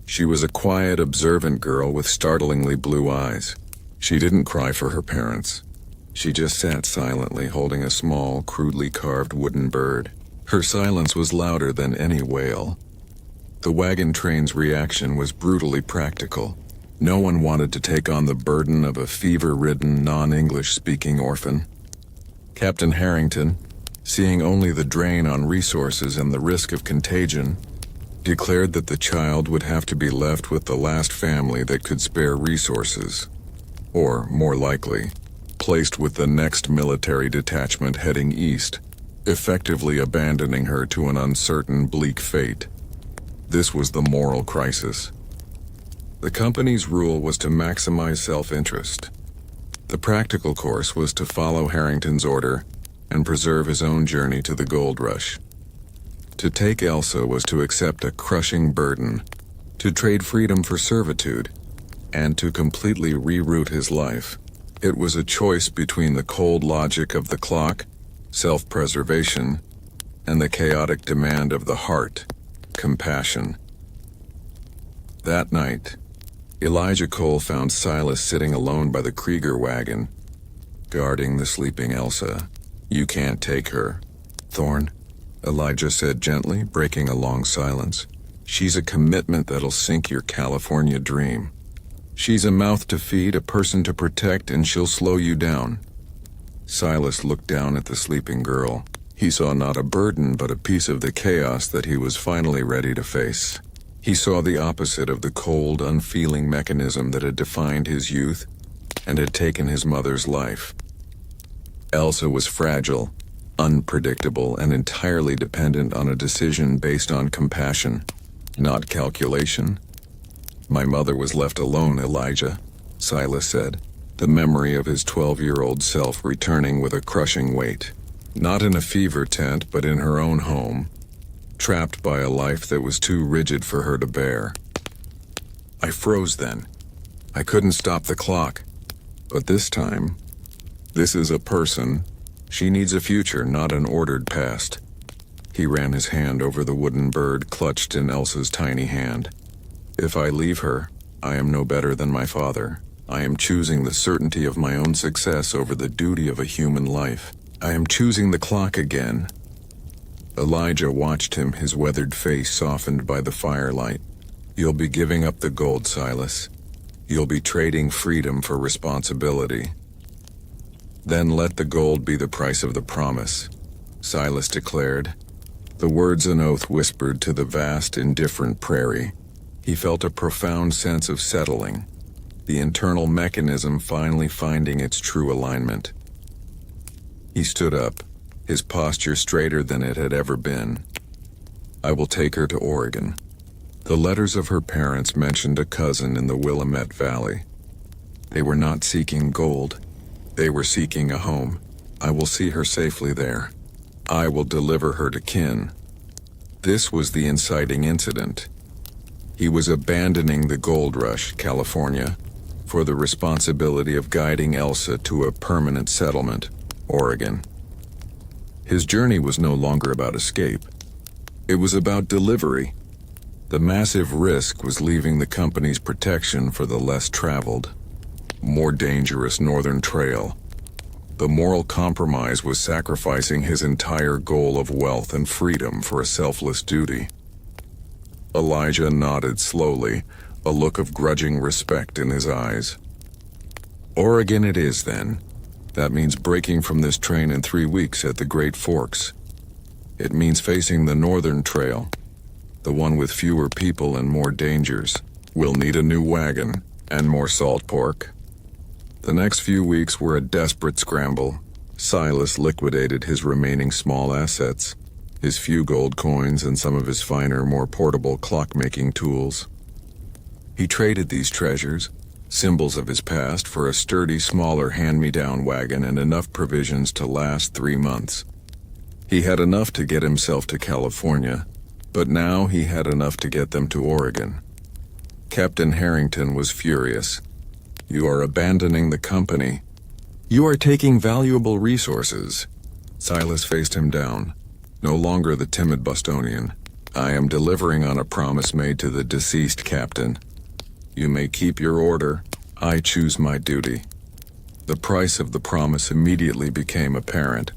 A: She was a quiet, observant girl with startlingly blue eyes. She didn't cry for her parents. She just sat silently holding a small, crudely carved wooden bird. Her silence was louder than any wail. The wagon train's reaction was brutally practical. No one wanted to take on the burden of a fever-ridden, non-English-speaking orphan. Captain Harrington, seeing only the drain on resources and the risk of contagion, declared that the child would have to be left with the last family that could spare resources, or, more likely, placed with the next military detachment heading east, effectively abandoning her to an uncertain, bleak fate. This was the moral crisis. The company's rule was to maximize self-interest. The practical course was to follow Harrington's order and preserve his own journey to the gold rush. To take Elsa was to accept a crushing burden, to trade freedom for servitude, and to completely reroute his life. It was a choice between the cold logic of the clock, self-preservation, and the chaotic demand of the heart, compassion. That night, Elijah Cole found Silas sitting alone by the Krieger wagon, guarding the sleeping Elsa. "You can't take her, Thorne," Elijah said gently, breaking a long silence. "She's a commitment that'll sink your California dream. She's a mouth to feed, a person to protect, and she'll slow you down." Silas looked down at the sleeping girl. He saw not a burden but a piece of the chaos that he was finally ready to face. He saw the opposite of the cold, unfeeling mechanism that had defined his youth and had taken his mother's life. Elsa was fragile, unpredictable, and entirely dependent on a decision based on compassion, not calculation. "My mother was left alone, Elijah," Silas said, the memory of his 12-year-old self returning with a crushing weight. Not in a fever tent, but in her own home, trapped by a life that was too rigid for her to bear. I froze then. I couldn't stop the clock. But this time, this is a person. She needs a future, not an ordered past. He ran his hand over the wooden bird clutched in Elsa's tiny hand. "If I leave her, I am no better than my father. I am choosing the certainty of my own success over the duty of a human life. I am choosing the clock again." Elijah watched him, his weathered face softened by the firelight. "You'll be giving up the gold, Silas. You'll be trading freedom for responsibility. Then let the gold be the price of the promise," Silas declared, the words an oath whispered to the vast, indifferent prairie. He felt a profound sense of settling, the internal mechanism finally finding its true alignment. He stood up, his posture straighter than it had ever been. "I will take her to Oregon." The letters of her parents mentioned a cousin in the Willamette Valley. They were not seeking gold. They were seeking a home. "I will see her safely there. I will deliver her to kin." This was the inciting incident. He was abandoning the gold rush, California, for the responsibility of guiding Elsa to a permanent settlement, Oregon. His journey was no longer about escape. It was about delivery. The massive risk was leaving the company's protection for the less traveled, more dangerous northern trail. The moral compromise was sacrificing his entire goal of wealth and freedom for a selfless duty. Elijah nodded slowly, a look of grudging respect in his eyes. "Oregon it is, then. That means breaking from this train in 3 weeks at the Great Forks. It means facing the northern trail, the one with fewer people and more dangers. We'll need a new wagon and more salt pork." The next few weeks were a desperate scramble. Silas liquidated his remaining small assets, his few gold coins and some of his finer, more portable clock-making tools. He traded these treasures, symbols of his past, for a sturdy, smaller hand-me-down wagon and enough provisions to last 3 months. He had enough to get himself to California, but now he had enough to get them to Oregon. Captain Harrington was furious. "You are abandoning the company. You are taking valuable resources." Silas faced him down, no longer the timid Bostonian. "I am delivering on a promise made to the deceased captain. You may keep your order. I choose my duty." The price of the promise immediately became apparent.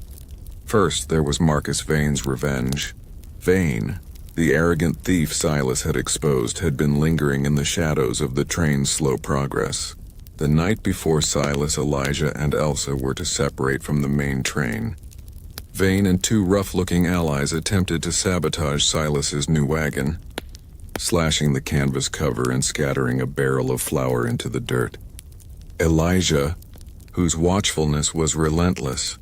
A: First, there was Marcus Vane's revenge. Vane, the arrogant thief Silas had exposed, had been lingering in the shadows of the train's slow progress. The night before Silas, Elijah, and Elsa were to separate from the main train, Vane and two rough-looking allies attempted to sabotage Silas's new wagon, slashing the canvas cover and scattering a barrel of flour into the dirt. Elijah, whose watchfulness was relentless,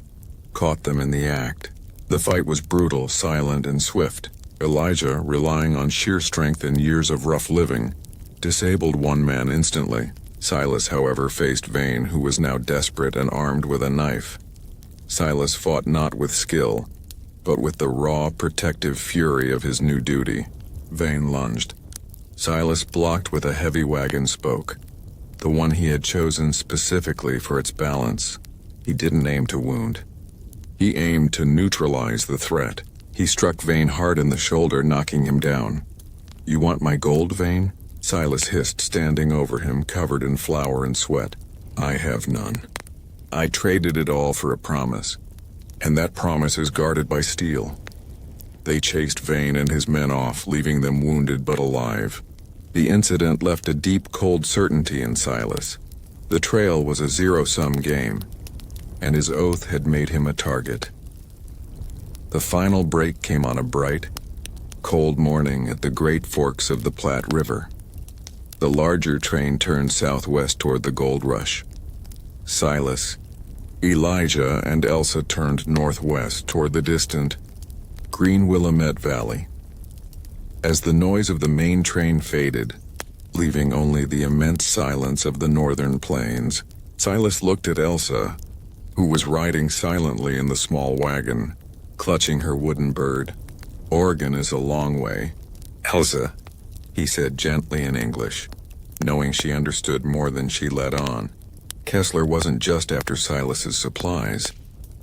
A: caught them in the act. The fight was brutal, silent, and swift. Elijah, relying on sheer strength and years of rough living, disabled one man instantly. Silas, however, faced Vane, who was now desperate and armed with a knife. Silas fought not with skill, but with the raw, protective fury of his new duty. Vane lunged. Silas blocked with a heavy wagon spoke, the one he had chosen specifically for its balance. He didn't aim to wound. He aimed to neutralize the threat. He struck Vane hard in the shoulder, knocking him down. "You want my gold, Vane?" Silas hissed, standing over him, covered in flour and sweat. "I have none. I traded it all for a promise, and that promise is guarded by steel." They chased Vane and his men off, leaving them wounded but alive. The incident left a deep, cold certainty in Silas. The trail was a zero-sum game, and his oath had made him a target. The final break came on a bright, cold morning at the Great Forks of the Platte River. The larger train turned southwest toward the gold rush. Silas, Elijah, and Elsa turned northwest toward the distant Green Willamette Valley. As the noise of the main train faded, leaving only the immense silence of the northern plains, Silas looked at Elsa, who was riding silently in the small wagon, clutching her wooden bird. "Oregon is a long way, Elsa," he said gently in English, knowing she understood more than she let on. Kessler wasn't just after Silas's supplies.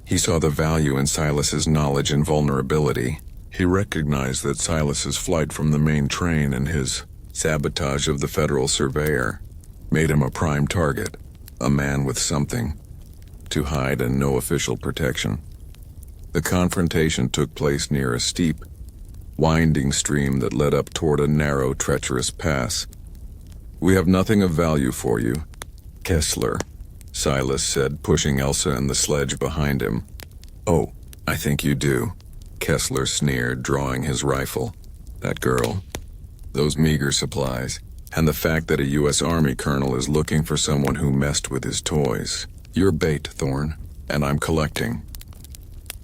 A: He saw the value in Silas's knowledge and vulnerability. He recognized that Silas's flight from the main train and his sabotage of the federal surveyor made him a prime target, a man with something to hide and no official protection. The confrontation took place near a steep, winding stream that led up toward a narrow, treacherous pass. "We have nothing of value for you, Kessler," Silas said, pushing Elsa and the sledge behind him. "Oh, I think you do," Kessler sneered, drawing his rifle. "That girl, those meager supplies, and the fact that a U.S. Army colonel is looking for someone who messed with his toys. You're bait, Thorne, and I'm collecting."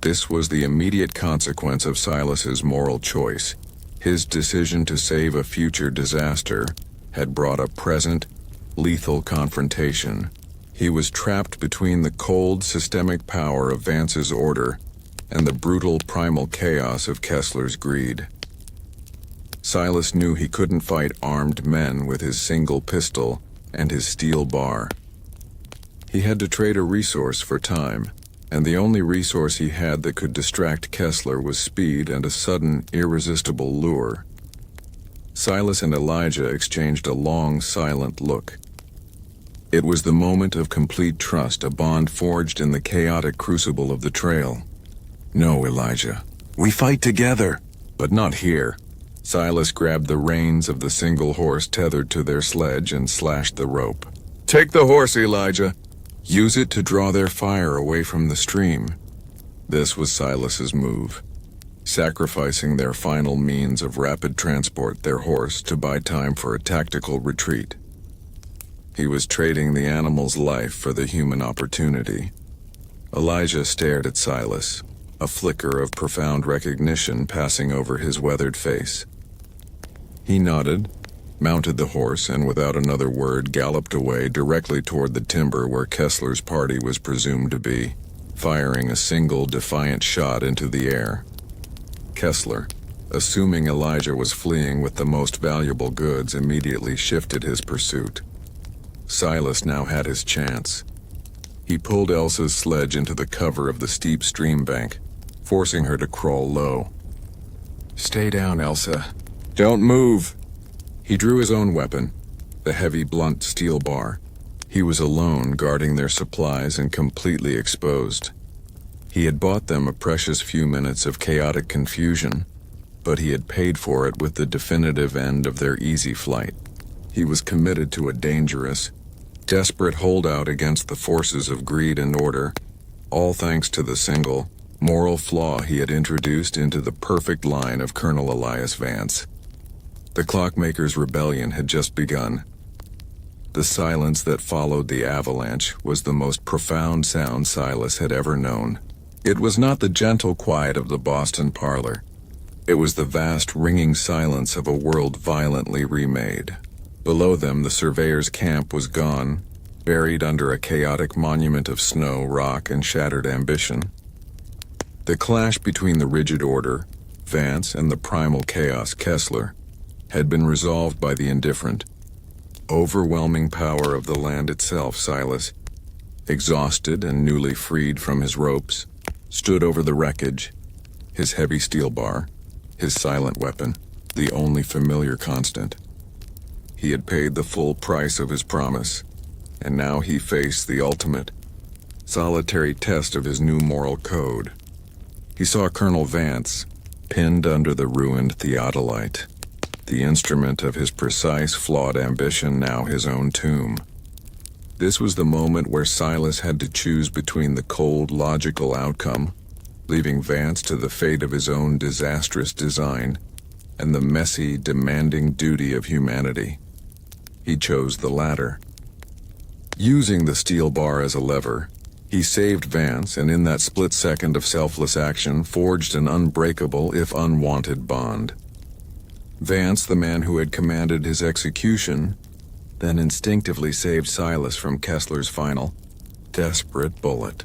A: This was the immediate consequence of Silas's moral choice. His decision to save a future disaster had brought a present, lethal confrontation. He was trapped between the cold, systemic power of Vance's order and the brutal, primal chaos of Kessler's greed. Silas knew he couldn't fight armed men with his single pistol and his steel bar. He had to trade a resource for time, and the only resource he had that could distract Kessler was speed and a sudden, irresistible lure. Silas and Elijah exchanged a long, silent look. It was the moment of complete trust, a bond forged in the chaotic crucible of the trail. "No, Elijah. We fight together, but not here." Silas grabbed the reins of the single horse tethered to their sledge and slashed the rope. "Take the horse, Elijah. Use it to draw their fire away from the stream." This was Silas's move, sacrificing their final means of rapid transport, their horse, to buy time for a tactical retreat. He was trading the animal's life for the human opportunity. Elijah stared at Silas, a flicker of profound recognition passing over his weathered face. He nodded, mounted the horse, and without another word galloped away directly toward the timber where Kessler's party was presumed to be, firing a single defiant shot into the air. Kessler, assuming Elijah was fleeing with the most valuable goods, immediately shifted his pursuit. Silas now had his chance. He pulled Elsa's sledge into the cover of the steep stream bank, forcing her to crawl low. "Stay down, Elsa. Don't move." He drew his own weapon, the heavy blunt steel bar. He was alone, guarding their supplies and completely exposed. He had bought them a precious few minutes of chaotic confusion, but he had paid for it with the definitive end of their easy flight. He was committed to a dangerous, desperate holdout against the forces of greed and order, all thanks to the single, moral flaw he had introduced into the perfect line of Colonel Elias Vance. The clockmaker's rebellion had just begun. The silence that followed the avalanche was the most profound sound Silas had ever known. It was not the gentle quiet of the Boston parlor. It was the vast, ringing silence of a world violently remade. Below them, the surveyor's camp was gone, buried under a chaotic monument of snow, rock, and shattered ambition. The clash between the rigid order, Vance, and the primal chaos, Kessler, had been resolved by the indifferent, overwhelming power of the land itself. Silas, exhausted and newly freed from his ropes, stood over the wreckage, his heavy steel bar, his silent weapon, the only familiar constant. He had paid the full price of his promise, and now he faced the ultimate, solitary test of his new moral code. He saw Colonel Vance, pinned under the ruined theodolite, the instrument of his precise, flawed ambition, now his own tomb. This was the moment where Silas had to choose between the cold, logical outcome, leaving Vance to the fate of his own disastrous design, and the messy, demanding duty of humanity. He chose the latter. Using the steel bar as a lever, he saved Vance, and in that split second of selfless action forged an unbreakable, if unwanted, bond. Vance, the man who had commanded his execution, then instinctively saved Silas from Kessler's final, desperate bullet.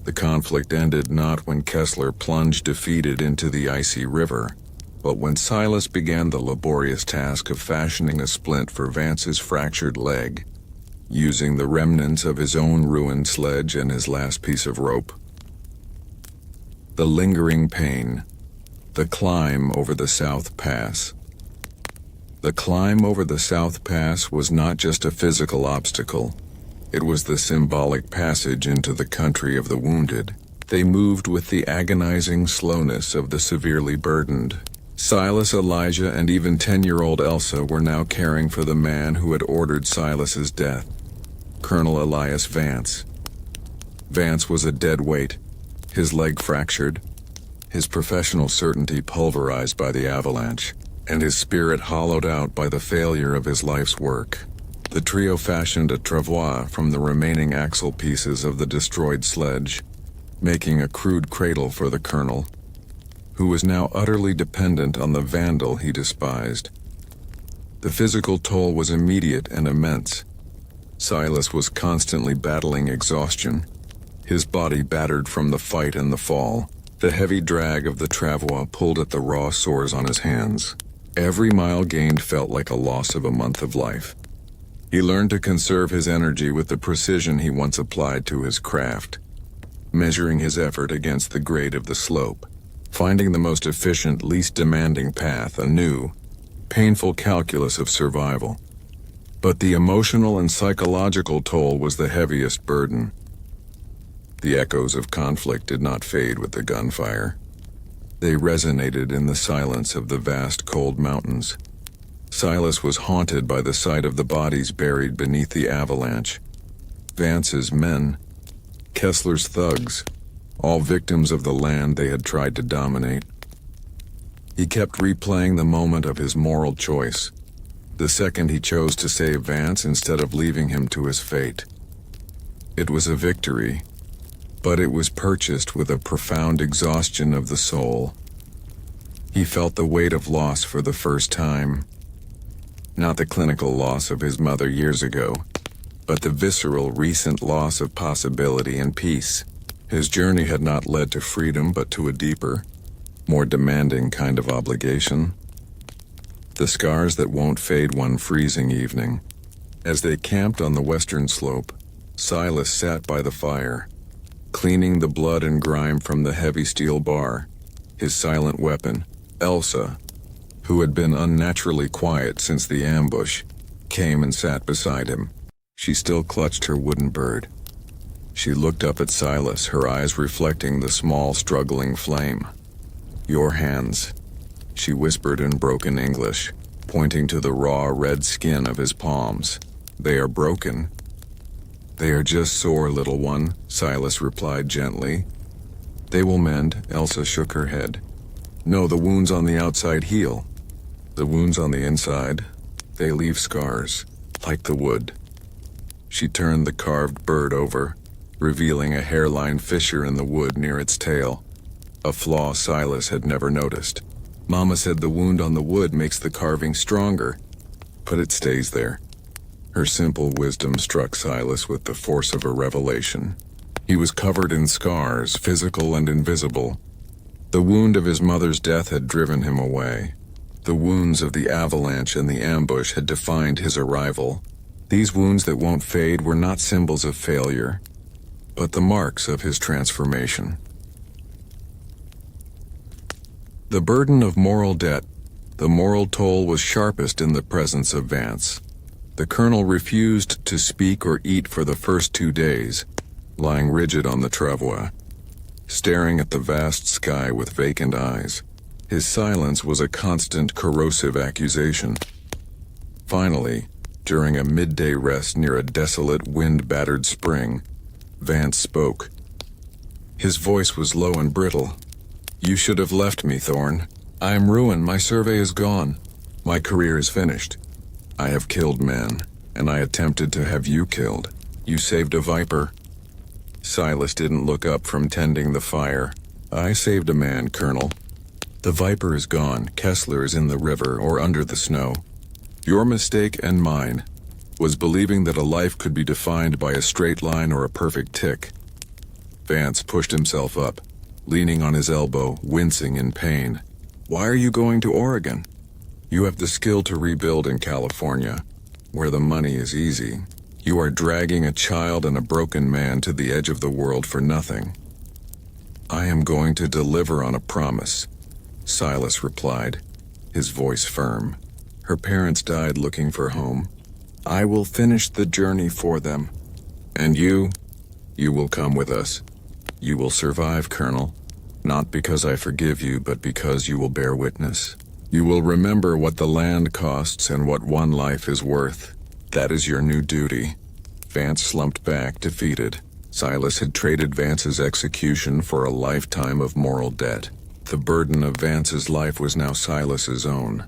A: The conflict ended not when Kessler plunged defeated into the icy river, but when Silas began the laborious task of fashioning a splint for Vance's fractured leg, using the remnants of his own ruined sledge and his last piece of rope. The lingering pain, the climb over the South Pass. The climb over the South Pass was not just a physical obstacle. It was the symbolic passage into the country of the wounded. They moved with the agonizing slowness of the severely burdened. Silas, Elijah, and even 10-year-old Elsa were now caring for the man who had ordered Silas's death, Colonel Elias Vance. Vance was a dead weight, his leg fractured, his professional certainty pulverized by the avalanche, and his spirit hollowed out by the failure of his life's work. The trio fashioned a travois from the remaining axle pieces of the destroyed sledge, making a crude cradle for the colonel, who was now utterly dependent on the vandal he despised. The physical toll was immediate and immense. Silas was constantly battling exhaustion, his body battered from the fight and the fall. The heavy drag of the travois pulled at the raw sores on his hands. Every mile gained felt like a loss of a month of life. He learned to conserve his energy with the precision he once applied to his craft, measuring his effort against the grade of the slope, finding the most efficient, least demanding path, a new, painful calculus of survival. But the emotional and psychological toll was the heaviest burden. The echoes of conflict did not fade with the gunfire. They resonated in the silence of the vast cold mountains. Silas was haunted by the sight of the bodies buried beneath the avalanche. Vance's men, Kessler's thugs, all victims of the land they had tried to dominate. He kept replaying the moment of his moral choice, the second he chose to save Vance instead of leaving him to his fate. It was a victory, but it was purchased with a profound exhaustion of the soul. He felt the weight of loss for the first time. Not the clinical loss of his mother years ago, but the visceral recent loss of possibility and peace. His journey had not led to freedom, but to a deeper, more demanding kind of obligation. The scars that won't fade one freezing evening. As they camped on the western slope, Silas sat by the fire, cleaning the blood and grime from the heavy steel bar. His silent weapon, Elsa, who had been unnaturally quiet since the ambush, came and sat beside him. She still clutched her wooden bird. She looked up at Silas, her eyes reflecting the small, struggling flame. "Your hands," she whispered in broken English, pointing to the raw, red skin of his palms. "They are broken." "They are just sore, little one," Silas replied gently. "They will mend," Elsa shook her head. "No, the wounds on the outside heal. The wounds on the inside, they leave scars, like the wood." She turned the carved bird over, revealing a hairline fissure in the wood near its tail, a flaw Silas had never noticed. "Mama said the wound on the wood makes the carving stronger, but it stays there." Her simple wisdom struck Silas with the force of a revelation. He was covered in scars, physical and invisible. The wound of his mother's death had driven him away. The wounds of the avalanche and the ambush had defined his arrival. These wounds that won't fade were not symbols of failure, but the marks of his transformation. The burden of moral debt, the moral toll, was sharpest in the presence of Vance. The colonel refused to speak or eat for the first 2 days, lying rigid on the travois, staring at the vast sky with vacant eyes. His silence was a constant corrosive accusation. Finally, during a midday rest near a desolate, wind-battered spring, Vance spoke. His voice was low and brittle. "You should have left me, Thorn. I am ruined. My survey is gone. My career is finished. I have killed men, and I attempted to have you killed. You saved a viper." Silas didn't look up from tending the fire. "I saved a man, Colonel. The viper is gone. Kessler is in the river or under the snow. Your mistake and mine was believing that a life could be defined by a straight line or a perfect tick." Vance pushed himself up, leaning on his elbow, wincing in pain. "Why are you going to Oregon? You have the skill to rebuild in California, where the money is easy. You are dragging a child and a broken man to the edge of the world for nothing." "I am going to deliver on a promise," Silas replied, his voice firm. "Her parents died looking for home. I will finish the journey for them. And you will come with us. You will survive, Colonel. Not because I forgive you, but because you will bear witness. You will remember what the land costs and what one life is worth. That is your new duty." Vance slumped back, defeated. Silas had traded Vance's execution for a lifetime of moral debt. The burden of Vance's life was now Silas's own,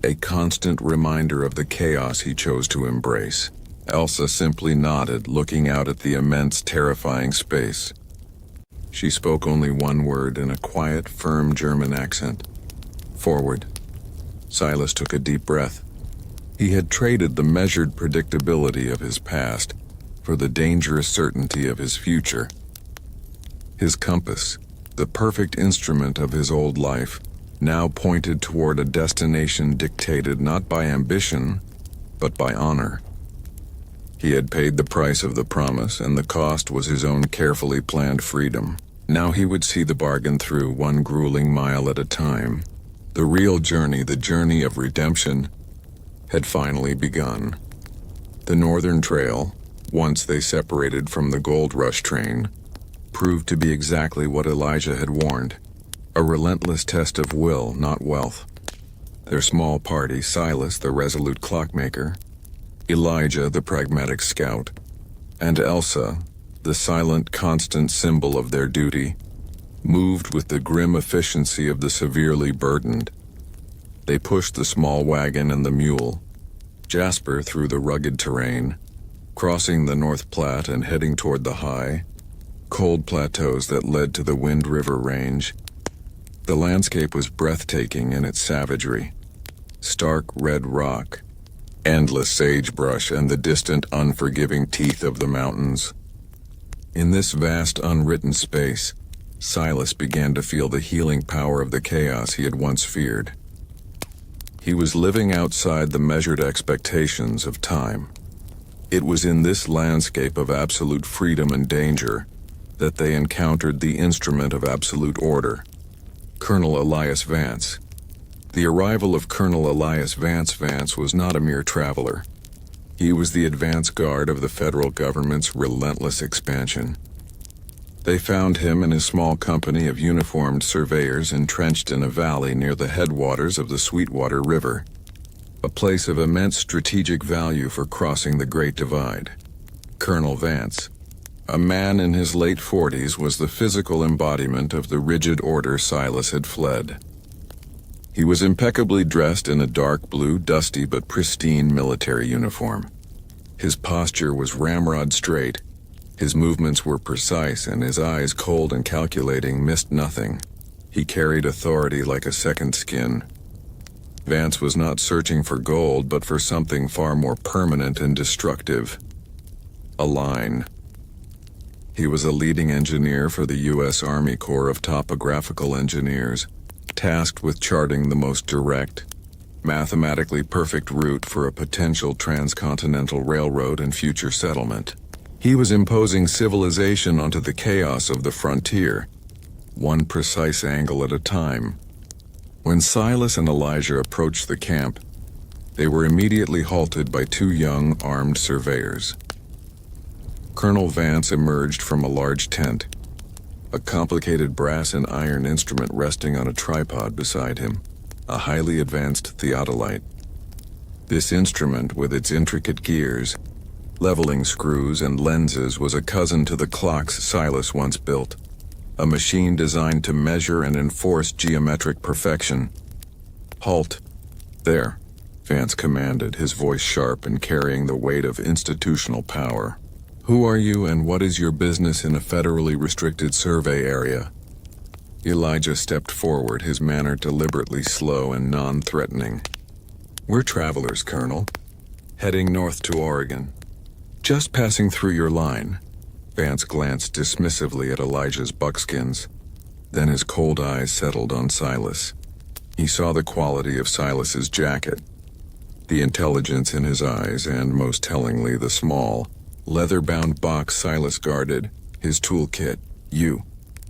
A: a constant reminder of the chaos he chose to embrace. Elsa simply nodded, looking out at the immense, terrifying space. She spoke only one word in a quiet, firm German accent. "Forward." Silas took a deep breath. He had traded the measured predictability of his past for the dangerous certainty of his future. His compass, the perfect instrument of his old life, now pointed toward a destination dictated not by ambition, but by honor. He had paid the price of the promise, and the cost was his own carefully planned freedom. Now he would see the bargain through, one grueling mile at a time. The real journey, the journey of redemption, had finally begun. The Northern Trail, once they separated from the gold rush train, proved to be exactly what Elijah had warned, a relentless test of will, not wealth. Their small party, Silas, the resolute clockmaker, Elijah, the pragmatic scout, and Elsa, the silent, constant symbol of their duty, moved with the grim efficiency of the severely burdened. They pushed the small wagon and the mule, Jasper, through the rugged terrain, crossing the North Platte and heading toward the high, cold plateaus that led to the Wind River Range. The landscape was breathtaking in its savagery. Stark red rock, endless sagebrush, and the distant, unforgiving teeth of the mountains. In this vast, unwritten space, Silas began to feel the healing power of the chaos he had once feared. He was living outside the measured expectations of time. It was in this landscape of absolute freedom and danger that they encountered the instrument of absolute order, Colonel Elias Vance. The arrival of Colonel Elias Vance was not a mere traveler. He was the advance guard of the federal government's relentless expansion. They found him in a small company of uniformed surveyors entrenched in a valley near the headwaters of the Sweetwater River, a place of immense strategic value for crossing the Great Divide. Colonel Vance, a man in his late 40s, was the physical embodiment of the rigid order Silas had fled. He was impeccably dressed in a dark blue, dusty but pristine military uniform. His posture was ramrod straight. His movements were precise, and his eyes, cold and calculating, missed nothing. He carried authority like a second skin. Vance was not searching for gold, but for something far more permanent and destructive. A line. He was a leading engineer for the U.S. Army Corps of Topographical Engineers, tasked with charting the most direct, mathematically perfect route for a potential transcontinental railroad and future settlement. He was imposing civilization onto the chaos of the frontier, one precise angle at a time. When Silas and Elijah approached the camp, they were immediately halted by two young, armed surveyors. Colonel Vance emerged from a large tent, a complicated brass and iron instrument resting on a tripod beside him, a highly advanced theodolite. This instrument, with its intricate gears, leveling screws, and lenses, was a cousin to the clocks Silas once built, a machine designed to measure and enforce geometric perfection. "Halt. There," Vance commanded, his voice sharp and carrying the weight of institutional power. "Who are you, and what is your business in a federally restricted survey area?" Elijah stepped forward, his manner deliberately slow and non-threatening. "We're travelers, Colonel, heading north to Oregon. Just passing through your line." Vance glanced dismissively at Elijah's buckskins. Then his cold eyes settled on Silas. He saw the quality of Silas's jacket, the intelligence in his eyes, and, most tellingly, the small, leather-bound box Silas guarded, his toolkit. "You,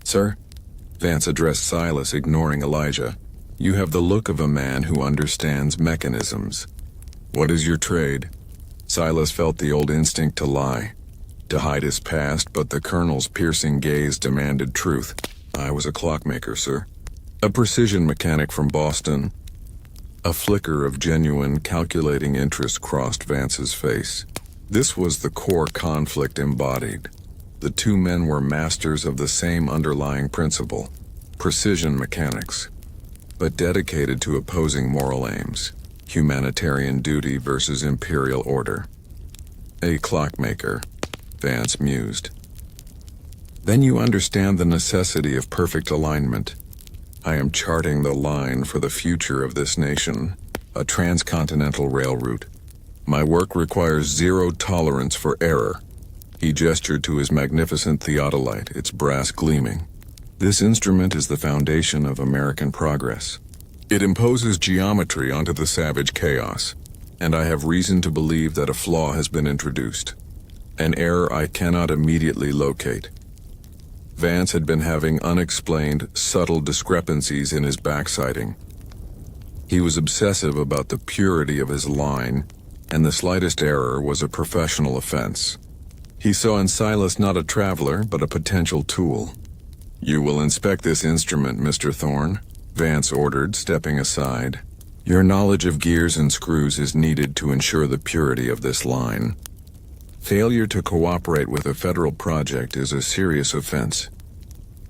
A: sir?" Vance addressed Silas, ignoring Elijah. "You have the look of a man who understands mechanisms. What is your trade?" Silas felt the old instinct to lie, to hide his past, but the colonel's piercing gaze demanded truth. "I was a clockmaker, sir. A precision mechanic from Boston." A flicker of genuine, calculating interest crossed Vance's face. This was the core conflict embodied. The two men were masters of the same underlying principle, precision mechanics, but dedicated to opposing moral aims. Humanitarian duty versus imperial order. "A clockmaker," Vance mused. "Then you understand the necessity of perfect alignment. I am charting the line for the future of this nation, a transcontinental rail route. My work requires zero tolerance for error." He gestured to his magnificent theodolite, its brass gleaming. "This instrument is the foundation of American progress. It imposes geometry onto the savage chaos, and I have reason to believe that a flaw has been introduced, an error I cannot immediately locate." Vance had been having unexplained, subtle discrepancies in his backsighting. He was obsessive about the purity of his line, and the slightest error was a professional offense. He saw in Silas not a traveler, but a potential tool. "You will inspect this instrument, Mr. Thorne," Vance ordered, stepping aside. "Your knowledge of gears and screws is needed to ensure the purity of this line. Failure to cooperate with a federal project is a serious offense."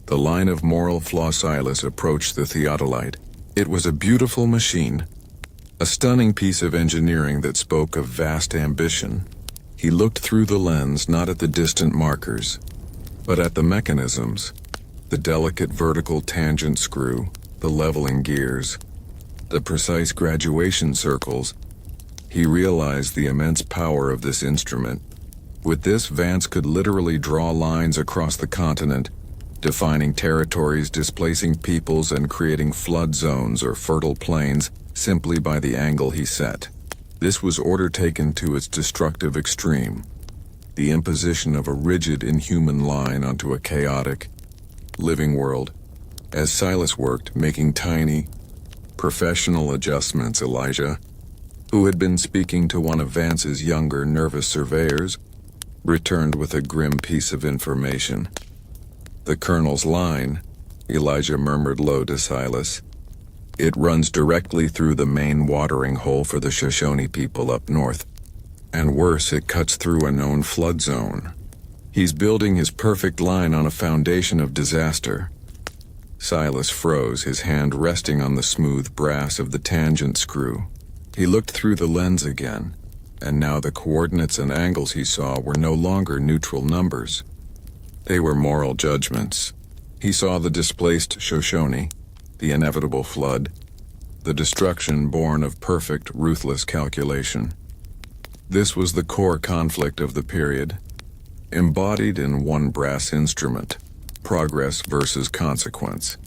A: The line of moral flaw Silas approached the theodolite. It was a beautiful machine, a stunning piece of engineering that spoke of vast ambition. He looked through the lens not at the distant markers, but at the mechanisms, the delicate vertical tangent screw, the leveling gears, the precise graduation circles. He realized the immense power of this instrument. With this, Vance could literally draw lines across the continent, defining territories, displacing peoples, and creating flood zones or fertile plains simply by the angle he set. This was order taken to its destructive extreme, the imposition of a rigid, inhuman line onto a chaotic, living world. As Silas worked, making tiny, professional adjustments, Elijah, who had been speaking to one of Vance's younger, nervous surveyors, returned with a grim piece of information. "The Colonel's line," Elijah murmured low to Silas. "It runs directly through the main watering hole for the Shoshone people up north. And worse, it cuts through a known flood zone. He's building his perfect line on a foundation of disaster." Silas froze, his hand resting on the smooth brass of the tangent screw. He looked through the lens again, and now the coordinates and angles he saw were no longer neutral numbers. They were moral judgments. He saw the displaced Shoshone, the inevitable flood, the destruction born of perfect, ruthless calculation. This was the core conflict of the period, embodied in one brass instrument: progress versus consequence.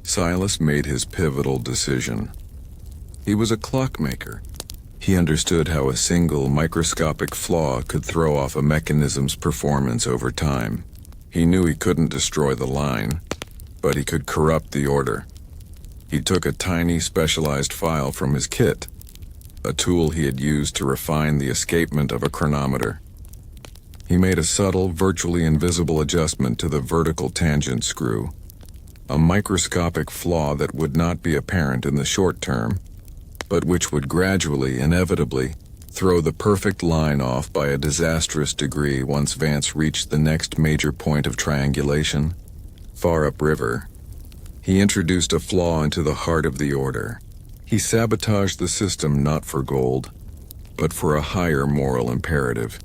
A: Silas made his pivotal decision. He was a clockmaker. He understood how a single microscopic flaw could throw off a mechanism's performance over time. He knew he couldn't destroy the line, but he could corrupt the order. He took a tiny, specialized file from his kit, a tool he had used to refine the escapement of a chronometer. He made a subtle, virtually invisible adjustment to the vertical tangent screw, a microscopic flaw that would not be apparent in the short term, but which would gradually, inevitably, throw the perfect line off by a disastrous degree once Vance reached the next major point of triangulation, far upriver. He introduced a flaw into the heart of the order. He sabotaged the system not for gold, but for a higher moral imperative: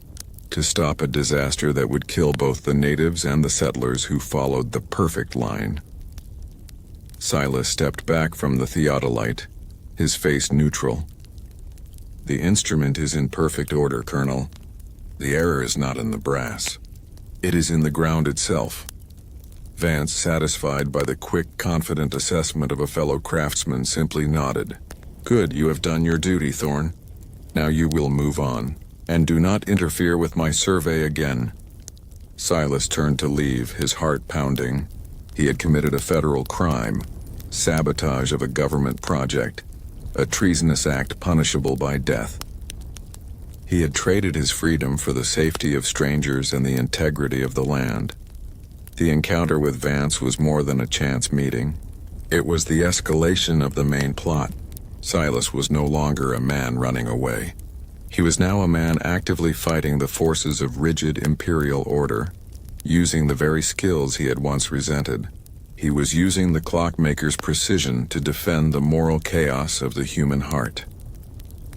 A: to stop a disaster that would kill both the natives and the settlers who followed the perfect line. Silas stepped back from the theodolite, his face neutral. "The instrument is in perfect order, Colonel. The error is not in the brass. It is in the ground itself." Vance, satisfied by the quick, confident assessment of a fellow craftsman, simply nodded. "Good, you have done your duty, Thorne. Now you will move on, and do not interfere with my survey again." Silas turned to leave, his heart pounding. He had committed a federal crime, sabotage of a government project, a treasonous act punishable by death. He had traded his freedom for the safety of strangers and the integrity of the land. The encounter with Vance was more than a chance meeting. It was the escalation of the main plot. Silas was no longer a man running away. He was now a man actively fighting the forces of rigid imperial order, using the very skills he had once resented. He was using the clockmaker's precision to defend the moral chaos of the human heart.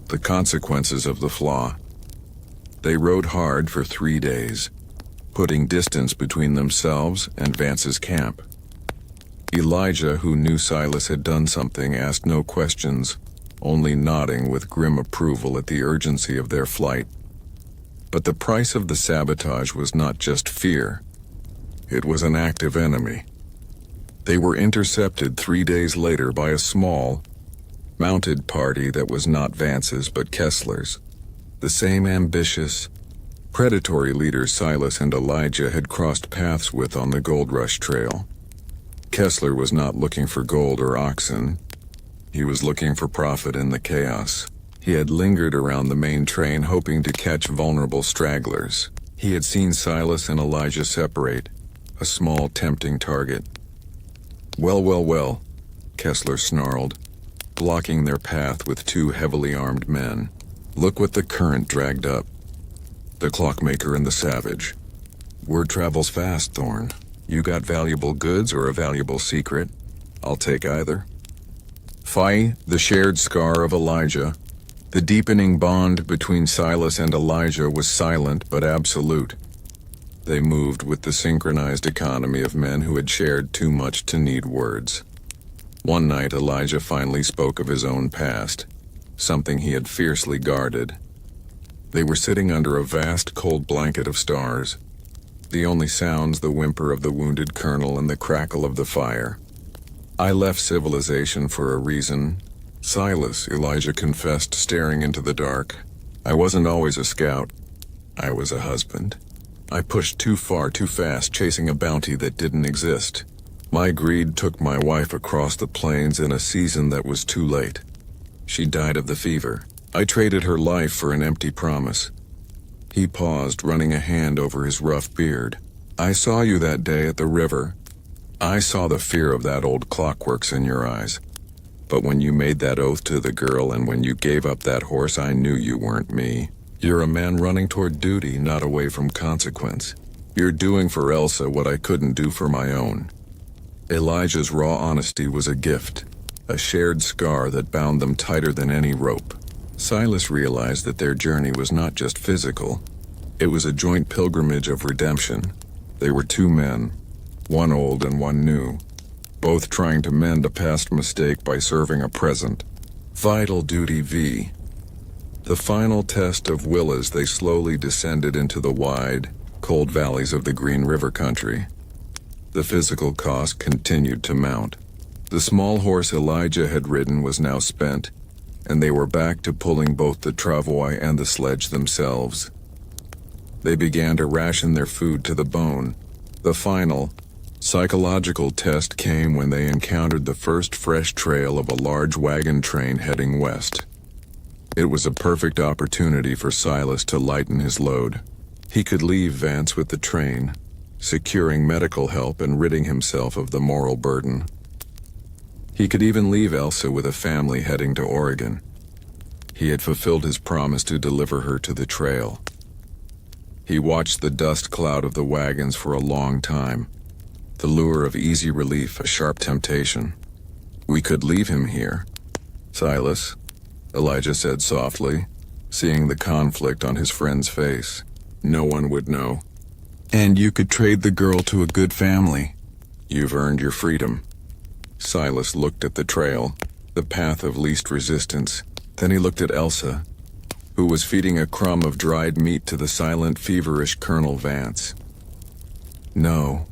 A: The consequences of the flaw. They rode hard for 3 days, putting distance between themselves and Vance's camp. Elijah, who knew Silas had done something, asked no questions, only nodding with grim approval at the urgency of their flight. But the price of the sabotage was not just fear. It was an active enemy. They were intercepted 3 days later by a small, mounted party that was not Vance's but Kessler's. The same ambitious, predatory leaders Silas and Elijah had crossed paths with on the Gold Rush Trail. Kessler was not looking for gold or oxen. He was looking for profit in the chaos. He had lingered around the main train hoping to catch vulnerable stragglers. He had seen Silas and Elijah separate, a small, tempting target. Well, Kessler snarled, blocking their path with 2 heavily armed men. "Look what the current dragged up. The clockmaker and the savage. Word travels fast, Thorne. You got valuable goods or a valuable secret? I'll take either." The shared scar of Elijah. The deepening bond between Silas and Elijah was silent but absolute. They moved with the synchronized economy of men who had shared too much to need words. One night, Elijah finally spoke of his own past, something he had fiercely guarded. They were sitting under a vast cold blanket of stars. The only sounds the whimper of the wounded colonel and the crackle of the fire. "I left civilization for a reason," Silas, Elijah confessed, staring into the dark. "I wasn't always a scout. I was a husband. I pushed too far too fast, chasing a bounty that didn't exist. My greed took my wife across the plains in a season that was too late. She died of the fever. I traded her life for an empty promise." He paused, running a hand over his rough beard. "I saw you that day at the river. I saw the fear of that old clockworks in your eyes. But when you made that oath to the girl and when you gave up that horse, I knew you weren't me. You're a man running toward duty, not away from consequence. You're doing for Elsa what I couldn't do for my own." Elijah's raw honesty was a gift, a shared scar that bound them tighter than any rope. Silas realized that their journey was not just physical. It was a joint pilgrimage of redemption. They were two men, one old and one new, both trying to mend a past mistake by serving a present. Vital duty V. The final test of will as they slowly descended into the wide, cold valleys of the Green River country. The physical cost continued to mount. The small horse Elijah had ridden was now spent, and they were back to pulling both the travois and the sledge themselves. They began to ration their food to the bone. The final, psychological test came when they encountered the first fresh trail of a large wagon train heading west. It was a perfect opportunity for Silas to lighten his load. He could leave Vance with the train, securing medical help and ridding himself of the moral burden. He could even leave Elsa with a family heading to Oregon. He had fulfilled his promise to deliver her to the trail. He watched the dust cloud of the wagons for a long time, the lure of easy relief a sharp temptation. "We could leave him here, Silas," Elijah said softly, seeing the conflict on his friend's face. "No one would know. And you could trade the girl to a good family. You've earned your freedom." Silas looked at the trail, the path of least resistance. Then he looked at Elsa, who was feeding a crumb of dried meat to the silent, feverish Colonel Vance. "No,"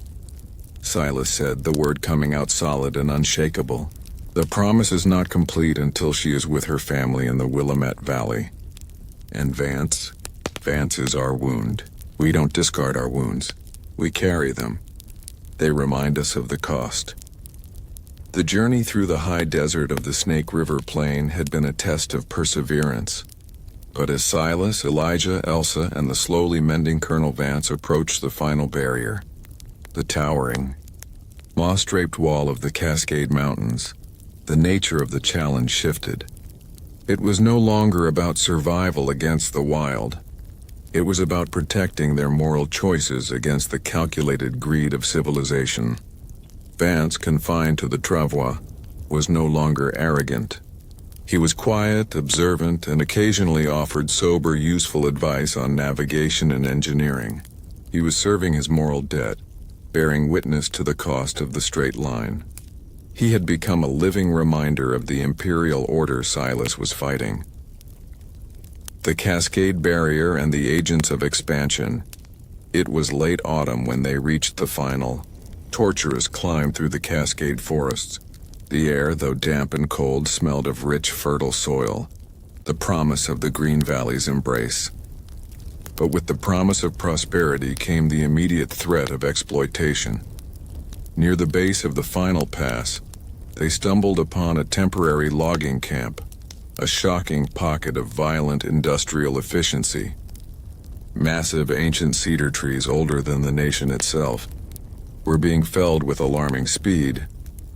A: Silas said, the word coming out solid and unshakable. "The promise is not complete until she is with her family in the Willamette Valley. And Vance is our wound. We don't discard our wounds. We carry them. They remind us of the cost." The journey through the high desert of the Snake River Plain had been a test of perseverance. But as Silas, Elijah, Elsa, and the slowly mending Colonel Vance approached the final barrier, the towering, moss-draped wall of the Cascade Mountains, the nature of the challenge shifted. It was no longer about survival against the wild. It was about protecting their moral choices against the calculated greed of civilization. Vance, confined to the travois, was no longer arrogant. He was quiet, observant, and occasionally offered sober, useful advice on navigation and engineering. He was serving his moral debt, bearing witness to the cost of the straight line. He had become a living reminder of the imperial order Silas was fighting. The Cascade Barrier and the agents of expansion. It was late autumn when they reached the final, torturous climb through the Cascade forests. The air, though damp and cold, smelled of rich, fertile soil, the promise of the Green Valley's embrace. But with the promise of prosperity came the immediate threat of exploitation. Near the base of the final pass, they stumbled upon a temporary logging camp, a shocking pocket of violent industrial efficiency. Massive ancient cedar trees older than the nation itself were being felled with alarming speed,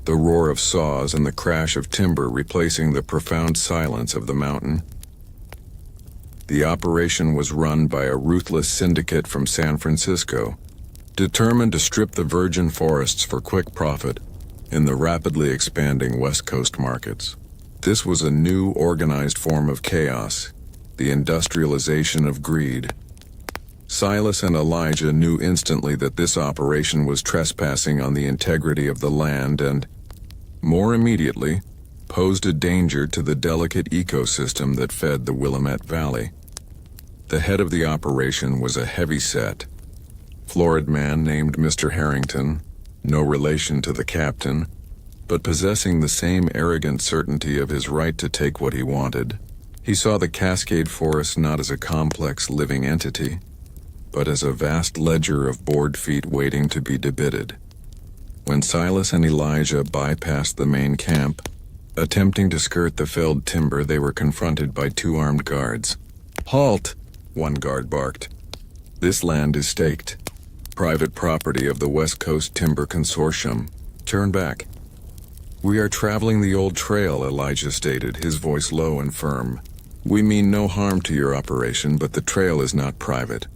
A: the roar of saws and the crash of timber replacing the profound silence of the mountain. The operation was run by a ruthless syndicate from San Francisco, determined to strip the virgin forests for quick profit in the rapidly expanding West Coast markets. This was a new, organized form of chaos, the industrialization of greed. Silas and Elijah knew instantly that this operation was trespassing on the integrity of the land and, more immediately, posed a danger to the delicate ecosystem that fed the Willamette Valley. The head of the operation was a heavy-set, Florid man named Mr. Harrington, no relation to the captain, but possessing the same arrogant certainty of his right to take what he wanted. He saw the Cascade Forest not as a complex living entity, but as a vast ledger of board feet waiting to be debited. When Silas and Elijah bypassed the main camp, attempting to skirt the felled timber, they were confronted by two armed guards. "Halt!" one guard barked. "This land is staked. Private property of the West Coast Timber Consortium. Turn back." "We are traveling the old trail," Elijah stated, his voice low and firm. "We mean no harm to your operation, but the trail is not private."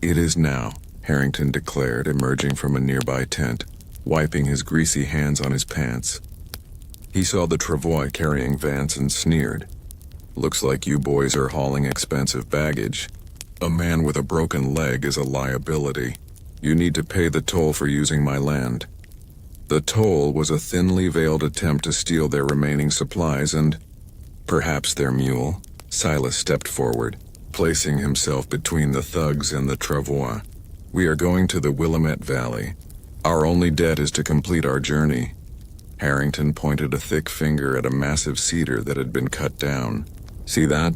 A: "It is now," Harrington declared, emerging from a nearby tent, wiping his greasy hands on his pants. He saw the travois carrying Vance and sneered. "Looks like you boys are hauling expensive baggage. A man with a broken leg is a liability. You need to pay the toll for using my land." The toll was a thinly veiled attempt to steal their remaining supplies and, perhaps their mule. Silas stepped forward, placing himself between the thugs and the travois. "We are going to the Willamette Valley. Our only debt is to complete our journey." Harrington pointed a thick finger at a massive cedar that had been cut down. "See that?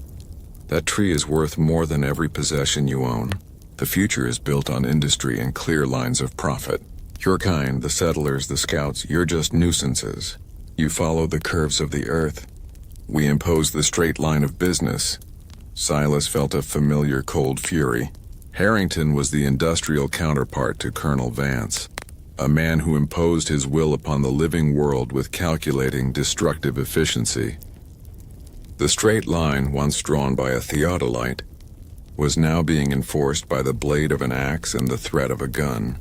A: That tree is worth more than every possession you own. The future is built on industry and clear lines of profit. Your kind, the settlers, the scouts, you're just nuisances. You follow the curves of the earth. We impose the straight line of business." Silas felt a familiar cold fury. Harrington was the industrial counterpart to Colonel Vance, a man who imposed his will upon the living world with calculating, destructive efficiency. The straight line, once drawn by a theodolite, was now being enforced by the blade of an axe and the threat of a gun.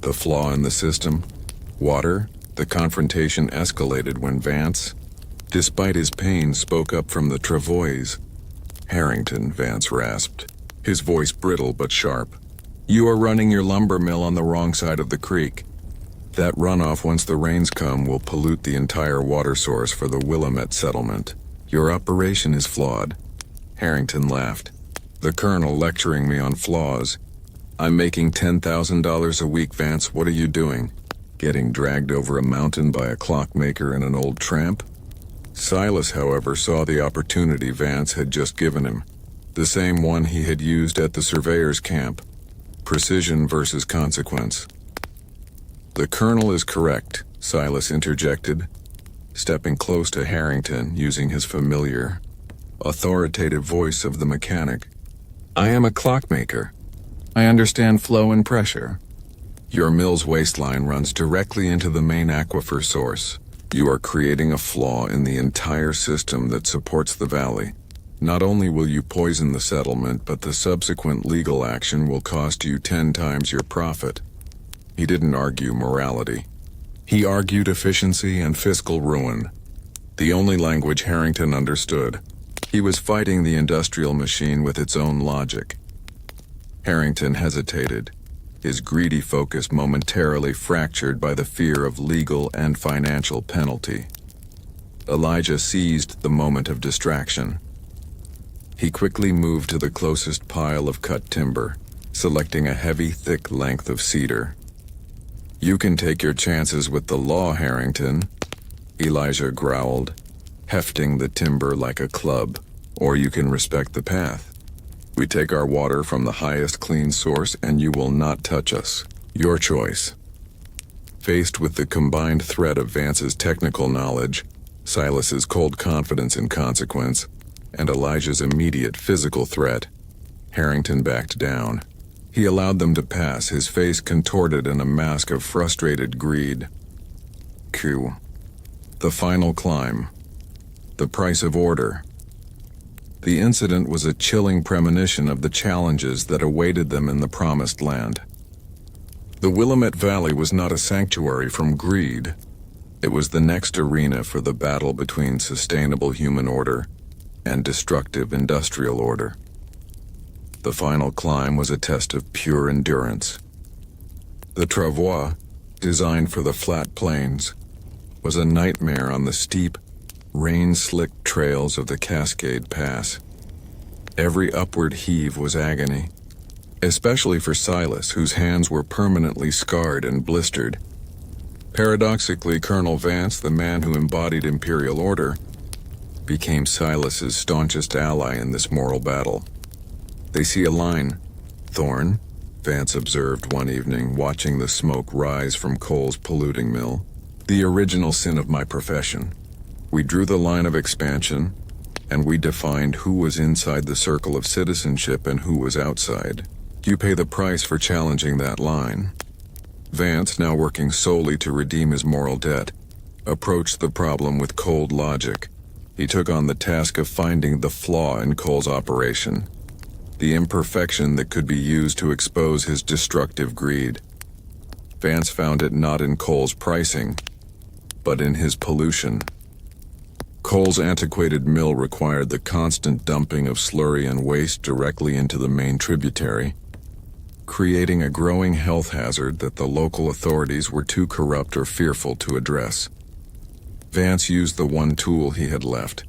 A: The flaw in the system? Water? The confrontation escalated when Vance, despite his pain, spoke up from the travois. "Harrington," Vance rasped, his voice brittle but sharp. "You are running your lumber mill on the wrong side of the creek. That runoff, once the rains come, will pollute the entire water source for the Willamette settlement. Your operation is flawed." Harrington laughed. "The colonel lecturing me on flaws. I'm making $10,000 a week, Vance. What are you doing? Getting dragged over a mountain by a clockmaker and an old tramp?" Silas, however, saw the opportunity Vance had just given him, the same one he had used at the surveyor's camp. Precision versus consequence. "The colonel is correct," Silas interjected, stepping close to Harrington, using his familiar, authoritative voice of the mechanic. "I am a clockmaker. I understand flow and pressure. Your mill's waistline runs directly into the main aquifer source. You are creating a flaw in the entire system that supports the valley. Not only will you poison the settlement, but the subsequent legal action will cost you 10 times your profit." He didn't argue morality. He argued efficiency and fiscal ruin. The only language Harrington understood. He was fighting the industrial machine with its own logic. Harrington hesitated, his greedy focus momentarily fractured by the fear of legal and financial penalty. Elijah seized the moment of distraction. He quickly moved to the closest pile of cut timber, selecting a heavy, thick length of cedar. "You can take your chances with the law, Harrington," Elijah growled, hefting the timber like a club, "or you can respect the path. We take our water from the highest clean source and you will not touch us. Your choice." Faced with the combined threat of Vance's technical knowledge, Silas's cold confidence in consequence, and Elijah's immediate physical threat, Harrington backed down. He allowed them to pass, his face contorted in a mask of frustrated greed. Q. The final climb. The price of order. The incident was a chilling premonition of the challenges that awaited them in the promised land. The Willamette Valley was not a sanctuary from greed. It was the next arena for the battle between sustainable human order and destructive industrial order. The final climb was a test of pure endurance. The travois, designed for the flat plains, was a nightmare on the steep, rain-slicked trails of the Cascade Pass. Every upward heave was agony, especially for Silas, whose hands were permanently scarred and blistered. Paradoxically, Colonel Vance, the man who embodied imperial order, became Silas's staunchest ally in this moral battle. "They see a line, Thorne," Vance observed one evening, watching the smoke rise from Cole's polluting mill. "The original sin of my profession. We drew the line of expansion, and we defined who was inside the circle of citizenship and who was outside. You pay the price for challenging that line." Vance, now working solely to redeem his moral debt, approached the problem with cold logic. He took on the task of finding the flaw in Cole's operation, the imperfection that could be used to expose his destructive greed. Vance found it not in Cole's pricing, but in his pollution. Cole's antiquated mill required the constant dumping of slurry and waste directly into the main tributary, creating a growing health hazard that the local authorities were too corrupt or fearful to address. Vance used the one tool he had left,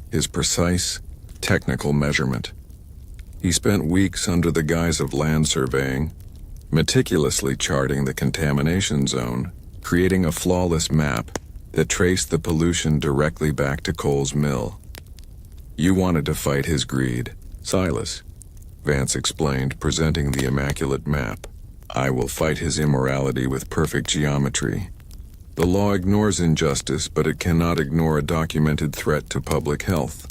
A: his precise, technical measurement. He spent weeks under the guise of land surveying, meticulously charting the contamination zone, creating a flawless map that traced the pollution directly back to Cole's mill. "You wanted to fight his greed, Silas," Vance explained, presenting the immaculate map. "I will fight his immorality with perfect geometry. The law ignores injustice, but it cannot ignore a documented threat to public health.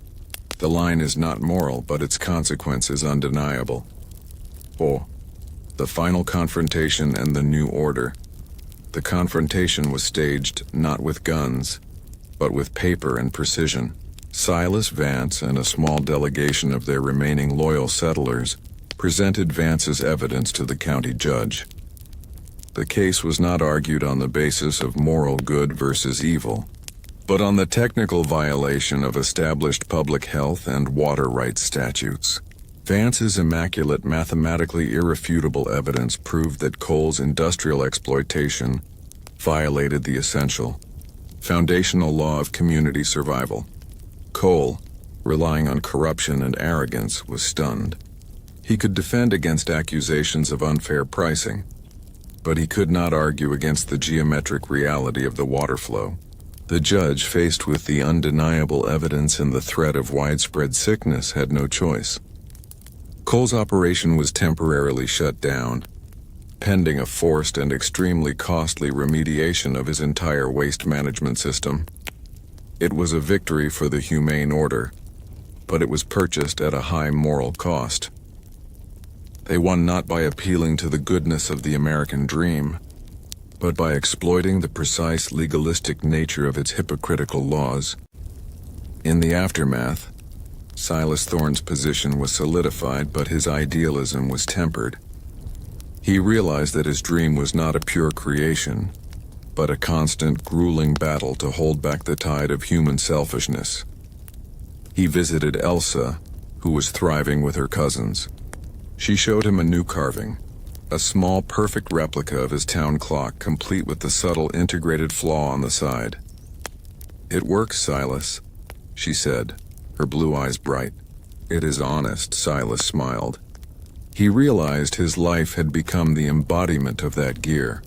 A: The line is not moral, but its consequence is undeniable." 4. The final confrontation and the new order. The confrontation was staged not with guns, but with paper and precision. Silas Vance and a small delegation of their remaining loyal settlers presented Vance's evidence to the county judge. The case was not argued on the basis of moral good versus evil, but on the technical violation of established public health and water rights statutes. Vance's immaculate, mathematically irrefutable evidence proved that Cole's industrial exploitation violated the essential, foundational law of community survival. Cole, relying on corruption and arrogance, was stunned. He could defend against accusations of unfair pricing, but he could not argue against the geometric reality of the water flow. The judge, faced with the undeniable evidence and the threat of widespread sickness, had no choice. Cole's operation was temporarily shut down, pending a forced and extremely costly remediation of his entire waste management system. It was a victory for the humane order, but it was purchased at a high moral cost. They won not by appealing to the goodness of the American dream, but by exploiting the precise legalistic nature of its hypocritical laws. In the aftermath, Silas Thorne's position was solidified, but his idealism was tempered. He realized that his dream was not a pure creation, but a constant, grueling battle to hold back the tide of human selfishness. He visited Elsa, who was thriving with her cousins. She showed him a new carving, a small, perfect replica of his town clock, complete with the subtle integrated flaw on the side. "It works, Silas," she said, her blue eyes bright. "It is honest," Silas smiled. He realized his life had become the embodiment of that gear,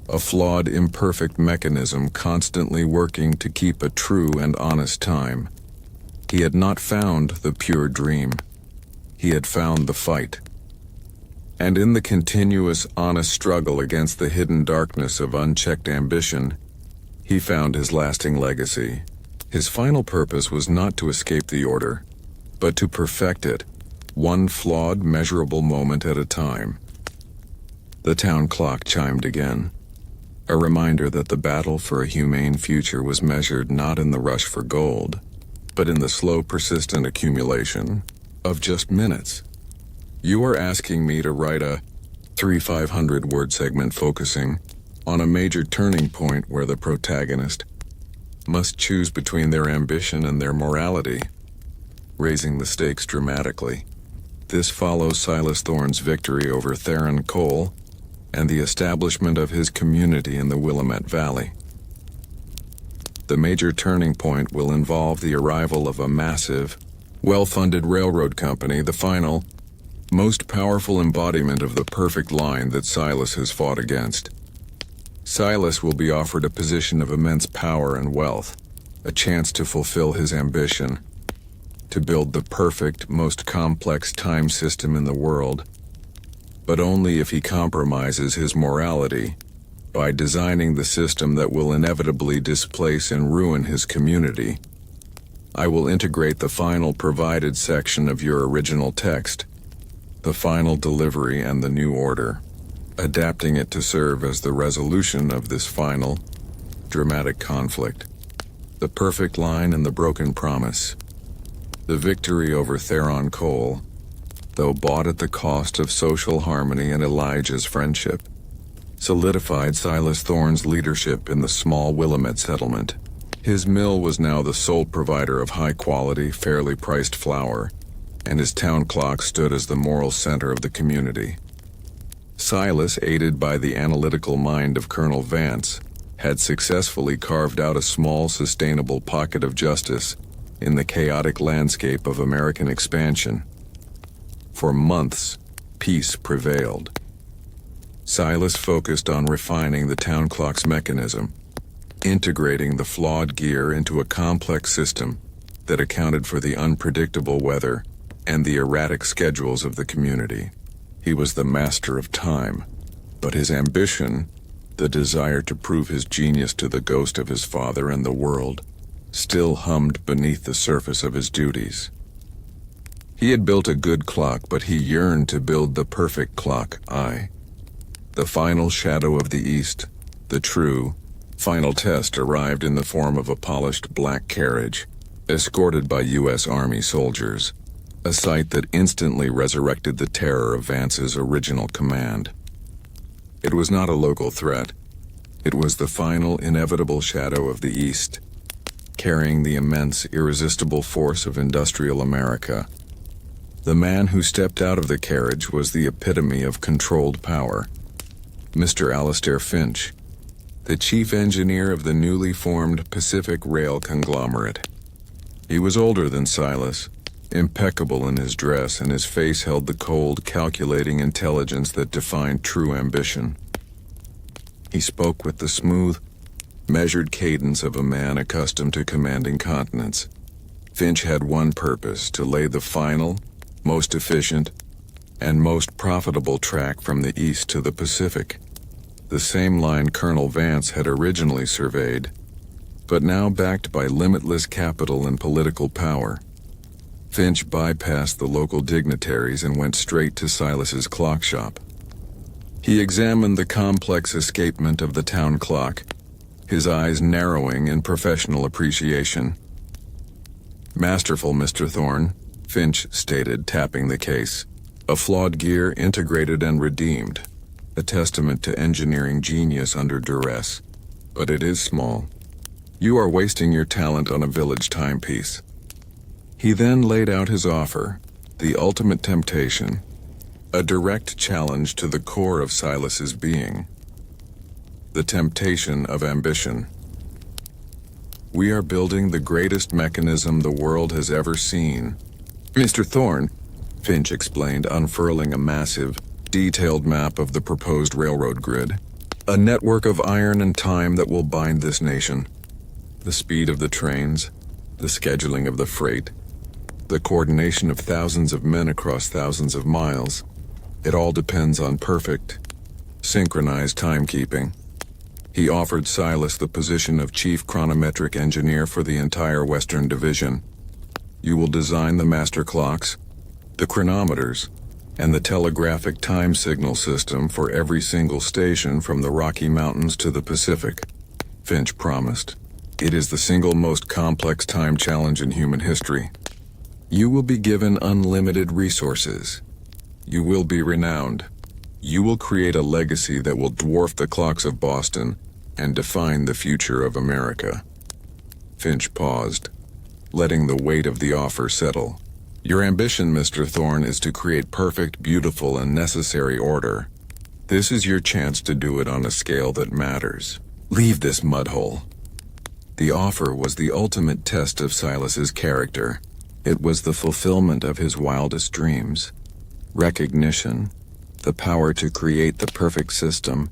A: a flawed, imperfect mechanism constantly working to keep a true and honest time. He had not found the pure dream. He had found the fight. And in the continuous, honest struggle against the hidden darkness of unchecked ambition, he found his lasting legacy. His final purpose was not to escape the order, but to perfect it, one flawed, measurable moment at a time. The town clock chimed again, a reminder that the battle for a humane future was measured not in the rush for gold, but in the slow, persistent accumulation of just minutes. "You are asking me to write a 500-word segment focusing on a major turning point where the protagonist must choose between their ambition and their morality, raising the stakes dramatically. This follows Silas Thorne's victory over Theron Cole and the establishment of his community in the Willamette Valley. The major turning point will involve the arrival of a massive, well-funded railroad company, the final most powerful embodiment of the perfect line that Silas has fought against. Silas will be offered a position of immense power and wealth, a chance to fulfill his ambition, to build the perfect, most complex time system in the world, but only if he compromises his morality by designing the system that will inevitably displace and ruin his community. I will integrate the final provided section of your original text, the final delivery and the new order, adapting it to serve as the resolution of this final, dramatic conflict. The perfect line and the broken promise. The victory over Theron Cole, though bought at the cost of social harmony and Elijah's friendship, solidified Silas Thorne's leadership in the small Willamette settlement. His mill was now the sole provider of high-quality, fairly priced flour, and his town clock stood as the moral center of the community. Silas, aided by the analytical mind of Colonel Vance, had successfully carved out a small, sustainable pocket of justice in the chaotic landscape of American expansion. For months, peace prevailed. Silas focused on refining the town clock's mechanism, integrating the flawed gear into a complex system that accounted for the unpredictable weather and the erratic schedules of the community. He was the master of time, but his ambition, the desire to prove his genius to the ghost of his father and the world, still hummed beneath the surface of his duties. He had built a good clock, but he yearned to build the perfect clock, the final shadow of the East, the true, final test arrived in the form of a polished black carriage, escorted by U.S. Army soldiers, a sight that instantly resurrected the terror of Vance's original command. It was not a local threat. It was the final, inevitable shadow of the East, carrying the immense, irresistible force of industrial America. The man who stepped out of the carriage was the epitome of controlled power, Mr. Alastair Finch, the chief engineer of the newly formed Pacific Rail conglomerate. He was older than Silas, impeccable in his dress, and his face held the cold, calculating intelligence that defined true ambition. He spoke with the smooth, measured cadence of a man accustomed to commanding continents. Finch had one purpose: to lay the final, most efficient, and most profitable track from the east to the Pacific, the same line Colonel Vance had originally surveyed, but now backed by limitless capital and political power. Finch bypassed the local dignitaries and went straight to Silas's clock shop. He examined the complex escapement of the town clock, his eyes narrowing in professional appreciation. "Masterful, Mr. Thorne," Finch stated, tapping the case. "A flawed gear integrated and redeemed, a testament to engineering genius under duress. But it is small. You are wasting your talent on a village timepiece." He then laid out his offer, the ultimate temptation, a direct challenge to the core of Silas's being, the temptation of ambition. "We are building the greatest mechanism the world has ever seen, Mr. Thorne," Finch explained, unfurling a massive, detailed map of the proposed railroad grid. "A network of iron and time that will bind this nation. The speed of the trains, the scheduling of the freight, the coordination of thousands of men across thousands of miles. It all depends on perfect, synchronized timekeeping." He offered Silas the position of chief chronometric engineer for the entire Western Division. "You will design the master clocks, the chronometers, and the telegraphic time signal system for every single station from the Rocky Mountains to the Pacific," Finch promised. "It is the single most complex time challenge in human history. You will be given unlimited resources. You will be renowned. You will create a legacy that will dwarf the clocks of Boston and define the future of America." Finch paused, letting the weight of the offer settle. "Your ambition, Mr. Thorne, is to create perfect, beautiful, and necessary order. This is your chance to do it on a scale that matters. Leave this mudhole." The offer was the ultimate test of Silas's character. It was the fulfillment of his wildest dreams. recognition, the power to create the perfect system,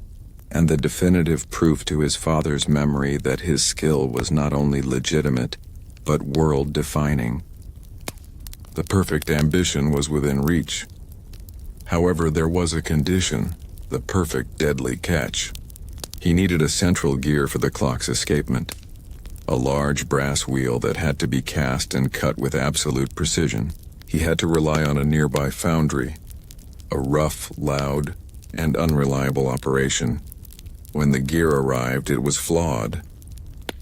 A: and the definitive proof to his father's memory that his skill was not only legitimate, but world-defining. The perfect ambition was within reach. However, there was a condition, the perfect deadly catch. He needed a central gear for the clock's escapement, a large brass wheel that had to be cast and cut with absolute precision. He had to rely on a nearby foundry, a rough, loud, and unreliable operation. When the gear arrived, it was flawed.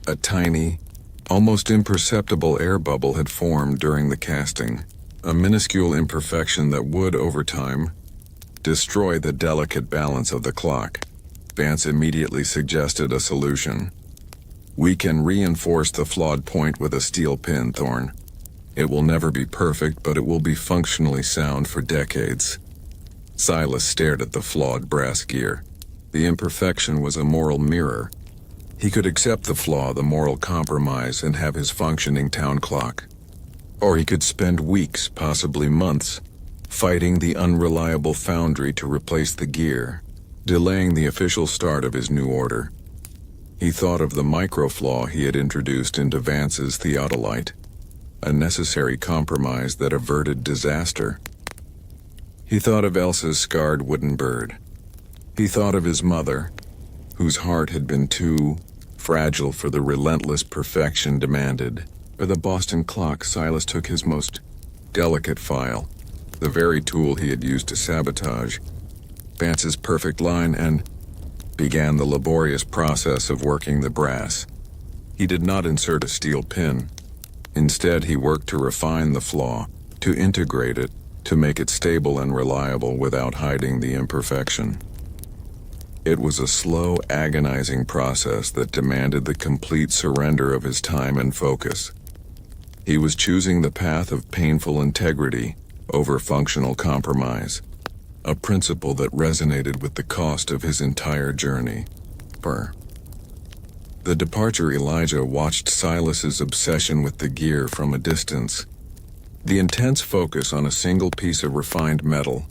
A: A tiny, almost imperceptible air bubble had formed during the casting, a minuscule imperfection that would, over time, destroy the delicate balance of the clock. Vance immediately suggested a solution. "We can reinforce the flawed point with a steel pin, Thorn. It will never be perfect, but it will be functionally sound for decades." Silas stared at the flawed brass gear. The imperfection was a moral mirror. He could accept the flaw, the moral compromise, and have his functioning town clock. Or he could spend weeks, possibly months, fighting the unreliable foundry to replace the gear, delaying the official start of his new order. He thought of the micro-flaw he had introduced into Vance's theodolite, a necessary compromise that averted disaster. He thought of Elsa's scarred wooden bird. He thought of his mother, whose heart had been too fragile for the relentless perfection demanded. For the Boston clock, Silas took his most delicate file, the very tool he had used to sabotage Vance's perfect line, and began the laborious process of working the brass. He did not insert a steel pin. Instead, he worked to refine the flaw, to integrate it, to make it stable and reliable without hiding the imperfection. It was a slow, agonizing process that demanded the complete surrender of his time and focus. He was choosing the path of painful integrity over functional compromise, a principle that resonated with the cost of his entire journey. The departure Elijah watched Silas's obsession with the gear from a distance. The intense focus on a single piece of refined metal,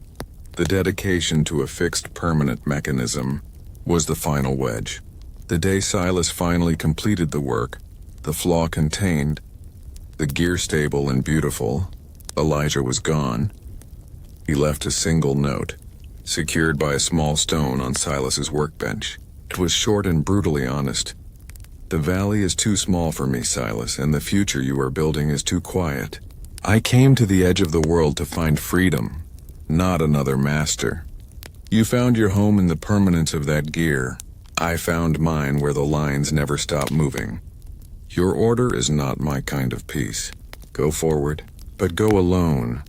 A: the dedication to a fixed permanent mechanism, was the final wedge. The day Silas finally completed the work, the flaw contained, the gear stable and beautiful, Elijah was gone. He left a single note, secured by a small stone on Silas's workbench. It was short and brutally honest. "The valley is too small for me, Silas, and the future you are building is too quiet. I came to the edge of the world to find freedom, not another master. You found your home in the permanence of that gear. I found mine where the lines never stop moving. Your order is not my kind of peace. Go forward, but go alone."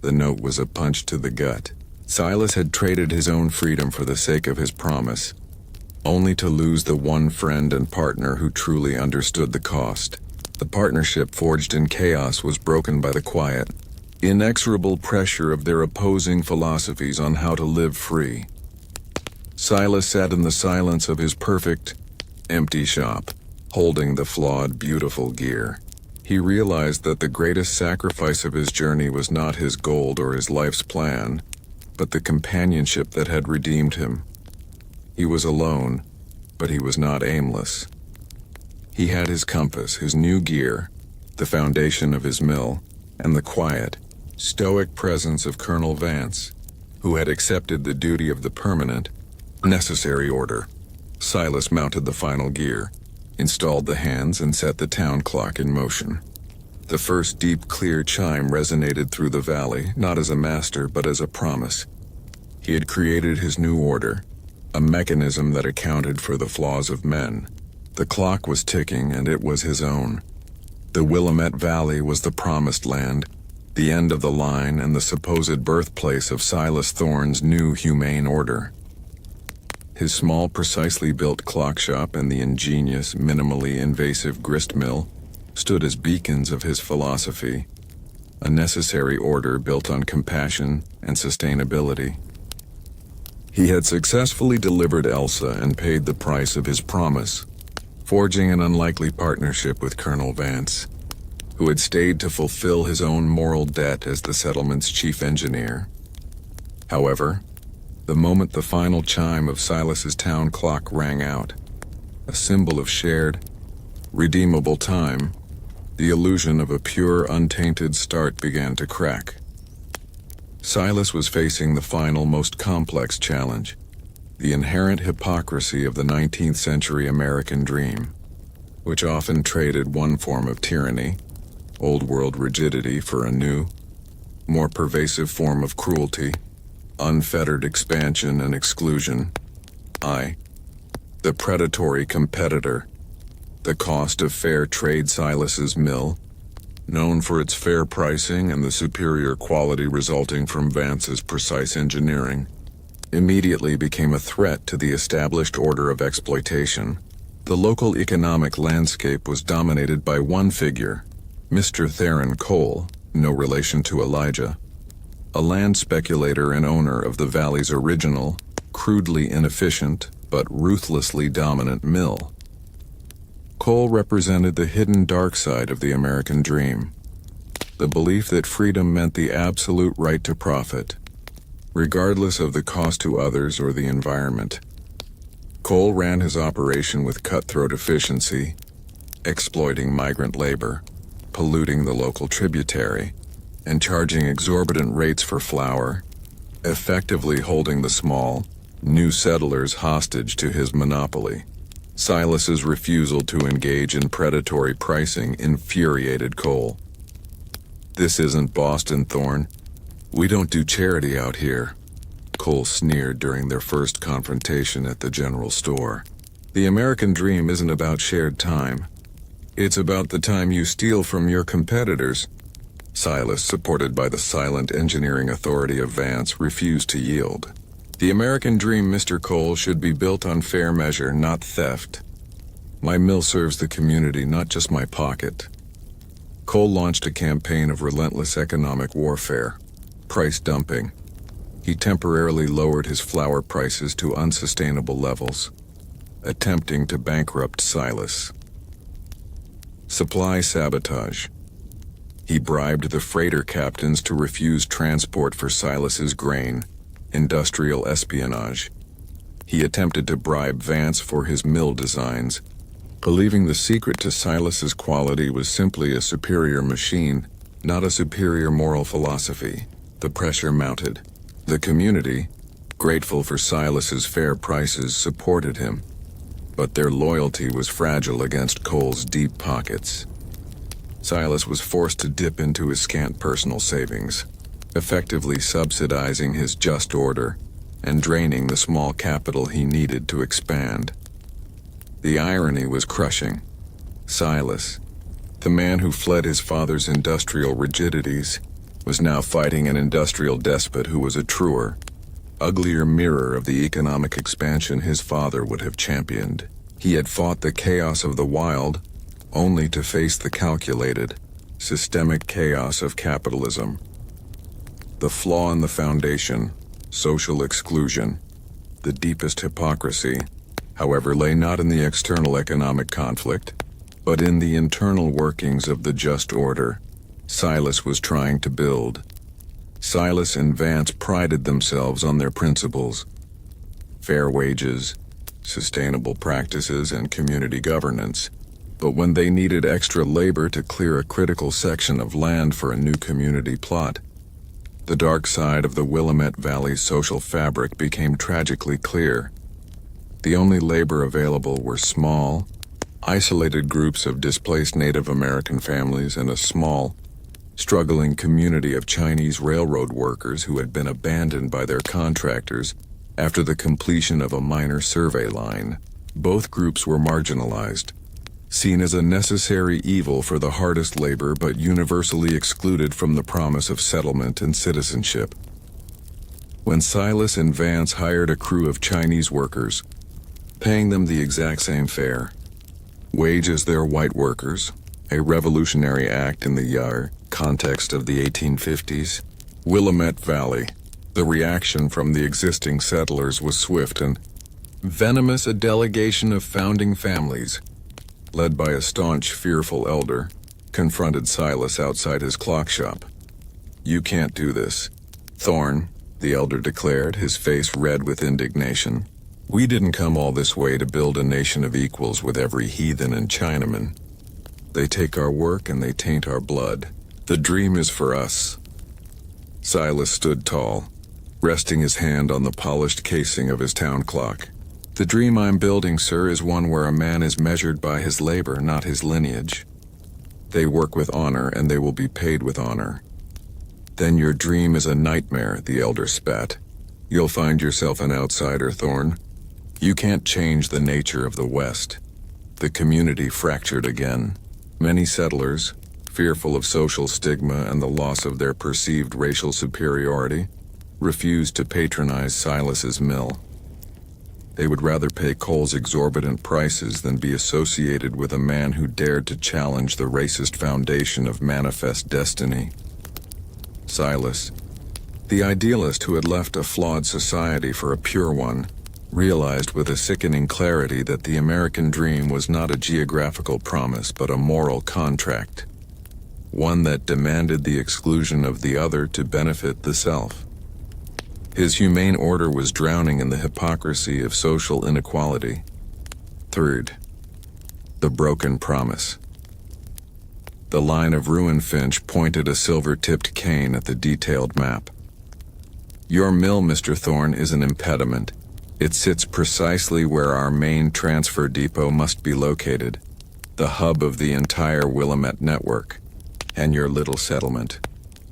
A: The note was a punch to the gut. Silas had traded his own freedom for the sake of his promise, only to lose the one friend and partner who truly understood the cost. The partnership forged in chaos was broken by the quiet, inexorable pressure of their opposing philosophies on how to live free. Silas sat in the silence of his perfect, empty shop, holding the flawed, beautiful gear. He realized that the greatest sacrifice of his journey was not his gold or his life's plan, but the companionship that had redeemed him. He was alone, but he was not aimless. He had his compass, his new gear, the foundation of his mill, and the quiet, stoic presence of Colonel Vance, who had accepted the duty of the permanent, necessary order. Silas mounted the final gear, installed the hands, and set the town clock in motion. The first deep, clear chime resonated through the valley, not as a master, but as a promise. He had created his new order, a mechanism that accounted for the flaws of men. The clock was ticking, and it was his own. The Willamette Valley was the promised land, the end of the line and the supposed birthplace of Silas Thorne's new humane order. His small, precisely built clock shop and the ingenious, minimally invasive grist mill stood as beacons of his philosophy, a necessary order built on compassion and sustainability. He had successfully delivered Elsa and paid the price of his promise, forging an unlikely partnership with Colonel Vance, who had stayed to fulfill his own moral debt as the settlement's chief engineer. However, the moment the final chime of Silas's town clock rang out, a symbol of shared, redeemable time, the illusion of a pure, untainted start began to crack. Silas was facing the final, most complex challenge, the inherent hypocrisy of the 19th century American dream, which often traded one form of tyranny, old-world rigidity, for a new, more pervasive form of cruelty, unfettered expansion and exclusion. The predatory competitor. The cost of fair trade. Silas's mill, known for its fair pricing and the superior quality resulting from Vance's precise engineering, immediately became a threat to the established order of exploitation. The local economic landscape was dominated by one figure, Mr. Theron Cole, no relation to Elijah, a land speculator and owner of the valley's original, crudely inefficient, but ruthlessly dominant mill. Cole represented the hidden dark side of the American dream, the belief that freedom meant the absolute right to profit, regardless of the cost to others or the environment. Cole ran his operation with cutthroat efficiency, exploiting migrant labor, polluting the local tributary, and charging exorbitant rates for flour, effectively holding the small, new settlers hostage to his monopoly. Silas's refusal to engage in predatory pricing infuriated Cole. "This isn't Boston, Thorne. We don't do charity out here," Cole sneered during their first confrontation at the general store. "The American dream isn't about shared time. It's about the time you steal from your competitors." Silas, supported by the silent engineering authority of Vance, refused to yield. "The American dream, Mr. Cole, should be built on fair measure, not theft. My mill serves the community, not just my pocket." Cole launched a campaign of relentless economic warfare, price dumping. He temporarily lowered his flour prices to unsustainable levels, attempting to bankrupt Silas. Supply sabotage. He bribed the freighter captains to refuse transport for Silas's grain, industrial espionage. He attempted to bribe Vance for his mill designs, believing the secret to Silas's quality was simply a superior machine, not a superior moral philosophy. The pressure mounted. The community, grateful for Silas's fair prices, supported him, but their loyalty was fragile against Cole's deep pockets. Silas was forced to dip into his scant personal savings, effectively subsidizing his just order and draining the small capital he needed to expand. The irony was crushing. Silas, the man who fled his father's industrial rigidities, was now fighting an industrial despot who was a truer, uglier mirror of the economic expansion his father would have championed. He had fought the chaos of the wild, only to face the calculated, systemic chaos of capitalism. The flaw in the foundation, social exclusion, the deepest hypocrisy, however, lay not in the external economic conflict, but in the internal workings of the just order Silas was trying to build. Silas and Vance prided themselves on their principles: fair wages, sustainable practices, and community governance. But when they needed extra labor to clear a critical section of land for a new community plot, the dark side of the Willamette Valley's social fabric became tragically clear. The only labor available were small, isolated groups of displaced Native American families and a small, struggling community of Chinese railroad workers who had been abandoned by their contractors after the completion of a minor survey line. Both groups were marginalized, seen as a necessary evil for the hardest labor, but universally excluded from the promise of settlement and citizenship. When Silas and Vance hired a crew of Chinese workers, paying them the exact same fare, wage as their white workers, a revolutionary act in the context of the 1850s, Willamette Valley, the reaction from the existing settlers was swift and venomous. A delegation of founding families, led by a staunch, fearful elder, confronted Silas outside his clock shop. "You can't do this, Thorne. the elder declared, his face red with indignation. "We didn't come all this way to build a nation of equals with every heathen and Chinaman. They take our work and they taint our blood. The dream is for us." Silas stood tall, resting his hand on the polished casing of his town clock. "The dream I'm building, sir, is one where a man is measured by his labor, not his lineage. They work with honor and they will be paid with honor." "Then your dream is a nightmare," the elder spat. "You'll find yourself an outsider, Thorne. You can't change the nature of the West." The community fractured again. Many settlers, fearful of social stigma and the loss of their perceived racial superiority, refused to patronize Silas's mill. They would rather pay Cole's exorbitant prices than be associated with a man who dared to challenge the racist foundation of manifest destiny. Silas, the idealist who had left a flawed society for a pure one, realized with a sickening clarity that the American dream was not a geographical promise but a moral contract, one that demanded the exclusion of the other to benefit the self. His humane order was drowning in the hypocrisy of social inequality. Third, the broken promise. The line of ruined Finch pointed a silver-tipped cane at the detailed map. "Your mill, Mr. Thorne, is an impediment. It sits precisely where our main transfer depot must be located, the hub of the entire Willamette network, and your little settlement.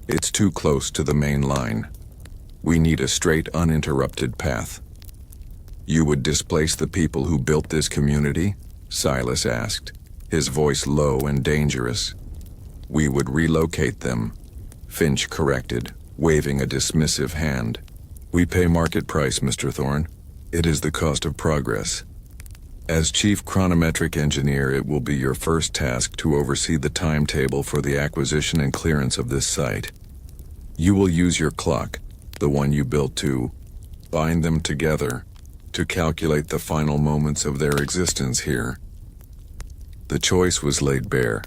A: It's too close to the main line. We need a straight, uninterrupted path." "You would displace the people who built this community?" Silas asked, his voice low and dangerous. "We would relocate them," Finch corrected, waving a dismissive hand. "We pay market price, Mr. Thorne. It is the cost of progress. As chief chronometric engineer, it will be your first task to oversee the timetable for the acquisition and clearance of this site. You will use your clock, the one you built, to bind them together, to calculate the final moments of their existence here." The choice was laid bare.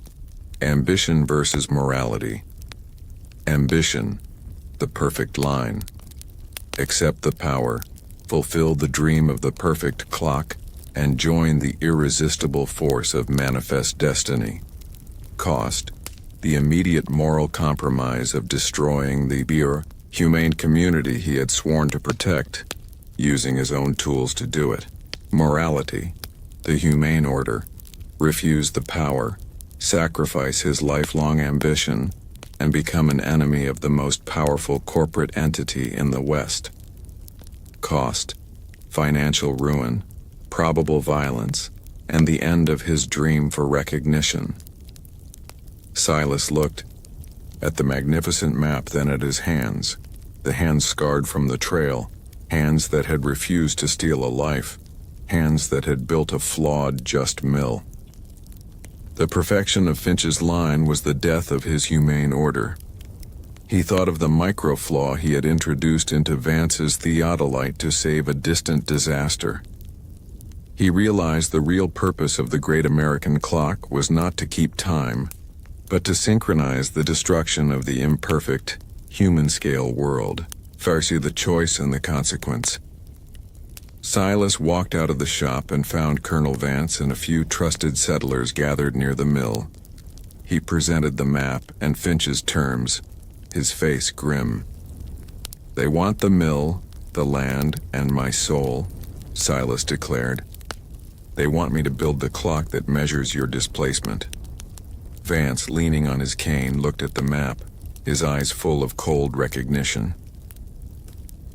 A: Ambition versus morality. Ambition, the perfect line. Accept the power, fulfill the dream of the perfect clock, and join the irresistible force of manifest destiny. Cost, the immediate moral compromise of destroying the pure, humane community he had sworn to protect, using his own tools to do it. Morality, the humane order, refuse the power, sacrifice his lifelong ambition, and become an enemy of the most powerful corporate entity in the West. Cost, financial ruin, probable violence, and the end of his dream for recognition. Silas looked at the magnificent map, then at his hands, the hands scarred from the trail, hands that had refused to steal a life, hands that had built a flawed, just mill. The perfection of Finch's line was the death of his humane order. He thought of the micro-flaw he had introduced into Vance's theodolite to save a distant disaster. He realized the real purpose of the great American clock was not to keep time, but to synchronize the destruction of the imperfect, human-scale world. Foresee the choice and the consequence. Silas walked out of the shop and found Colonel Vance and a few trusted settlers gathered near the mill. He presented the map and Finch's terms, his face grim. "They want the mill, the land, and my soul," Silas declared. "They want me to build the clock that measures your displacement." Vance, leaning on his cane, looked at the map, his eyes full of cold recognition.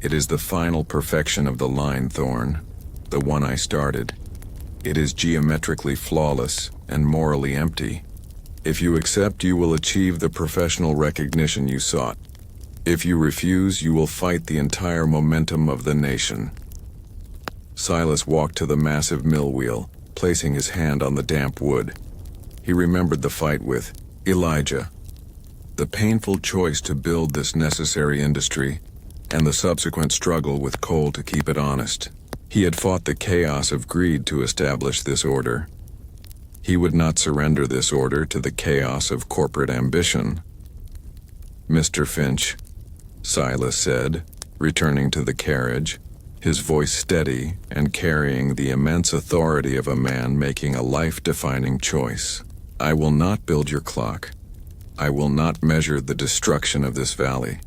A: "It is the final perfection of the line, Thorne, the one I started. It is geometrically flawless and morally empty. If you accept, you will achieve the professional recognition you sought. If you refuse, you will fight the entire momentum of the nation." Silas walked to the massive mill wheel, placing his hand on the damp wood. He remembered the fight with Elijah, the painful choice to build this necessary industry, and the subsequent struggle with Cole to keep it honest. He had fought the chaos of greed to establish this order. He would not surrender this order to the chaos of corporate ambition. "Mr. Finch," Silas said, returning to the carriage, his voice steady and carrying the immense authority of a man making a life-defining choice. I will not build your clock. I will not measure the destruction of this valley.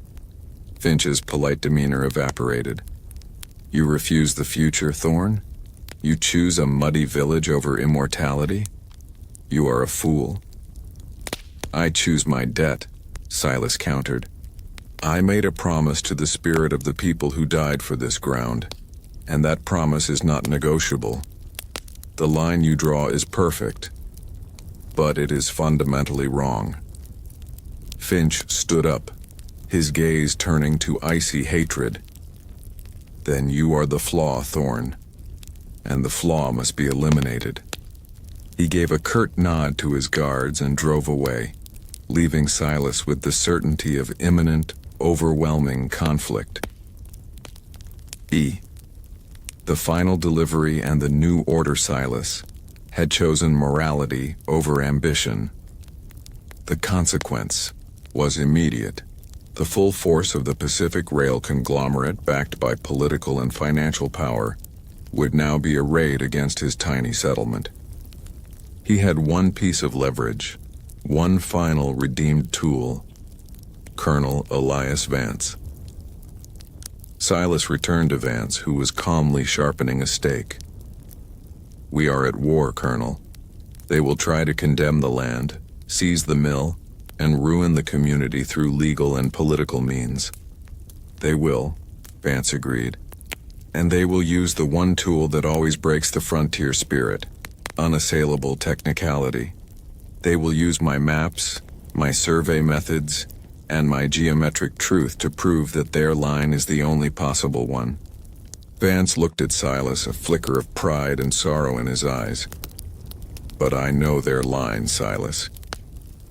A: Finch's polite demeanor evaporated. You refuse the future, Thorn? You choose a muddy village over immortality? You are a fool. I choose my debt, Silas countered. I made a promise to the spirit of the people who died for this ground, and that promise is not negotiable. The line you draw is perfect, but it is fundamentally wrong. Finch stood up, his gaze turning to icy hatred. Then you are the flaw, Thorn, and the flaw must be eliminated. He gave a curt nod to his guards and drove away, leaving Silas with the certainty of imminent, overwhelming conflict. The final delivery and the new order Silas had chosen morality over ambition. The consequence was immediate. The full force of the Pacific Rail conglomerate, backed by political and financial power, would now be arrayed against his tiny settlement. He had one piece of leverage, one final redeemed tool: Colonel Elias Vance. Silas returned to Vance, who was calmly sharpening a stake. We are at war, Colonel. They will try to condemn the land, seize the mill, and ruin the community through legal and political means. They will, Vance agreed. And they will use the one tool that always breaks the frontier spirit: unassailable technicality. They will use my maps, my survey methods, and my geometric truth to prove that their line is the only possible one. Vance looked at Silas, a flicker of pride and sorrow in his eyes. But I know their line, Silas.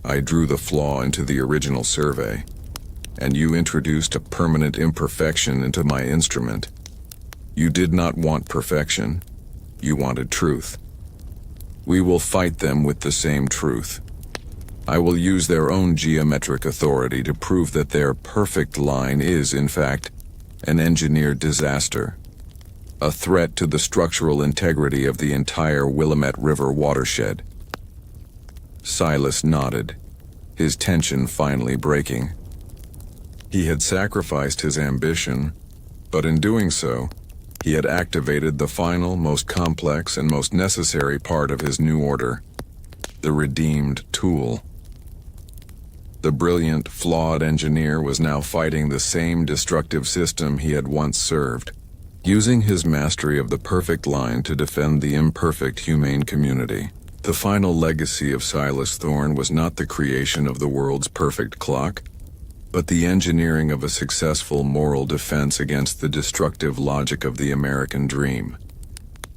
A: I drew the flaw into the original survey, and you introduced a permanent imperfection into my instrument. You did not want perfection. You wanted truth. We will fight them with the same truth. I will use their own geometric authority to prove that their perfect line is, in fact, an engineered disaster, a threat to the structural integrity of the entire Willamette River watershed. Silas nodded, his tension finally breaking. He had sacrificed his ambition, but in doing so, he had activated the final, most complex, and most necessary part of his new order: the redeemed tool. The brilliant, flawed engineer was now fighting the same destructive system he had once served, using his mastery of the perfect line to defend the imperfect humane community. The final legacy of Silas Thorn was not the creation of the world's perfect clock, but the engineering of a successful moral defense against the destructive logic of the American dream.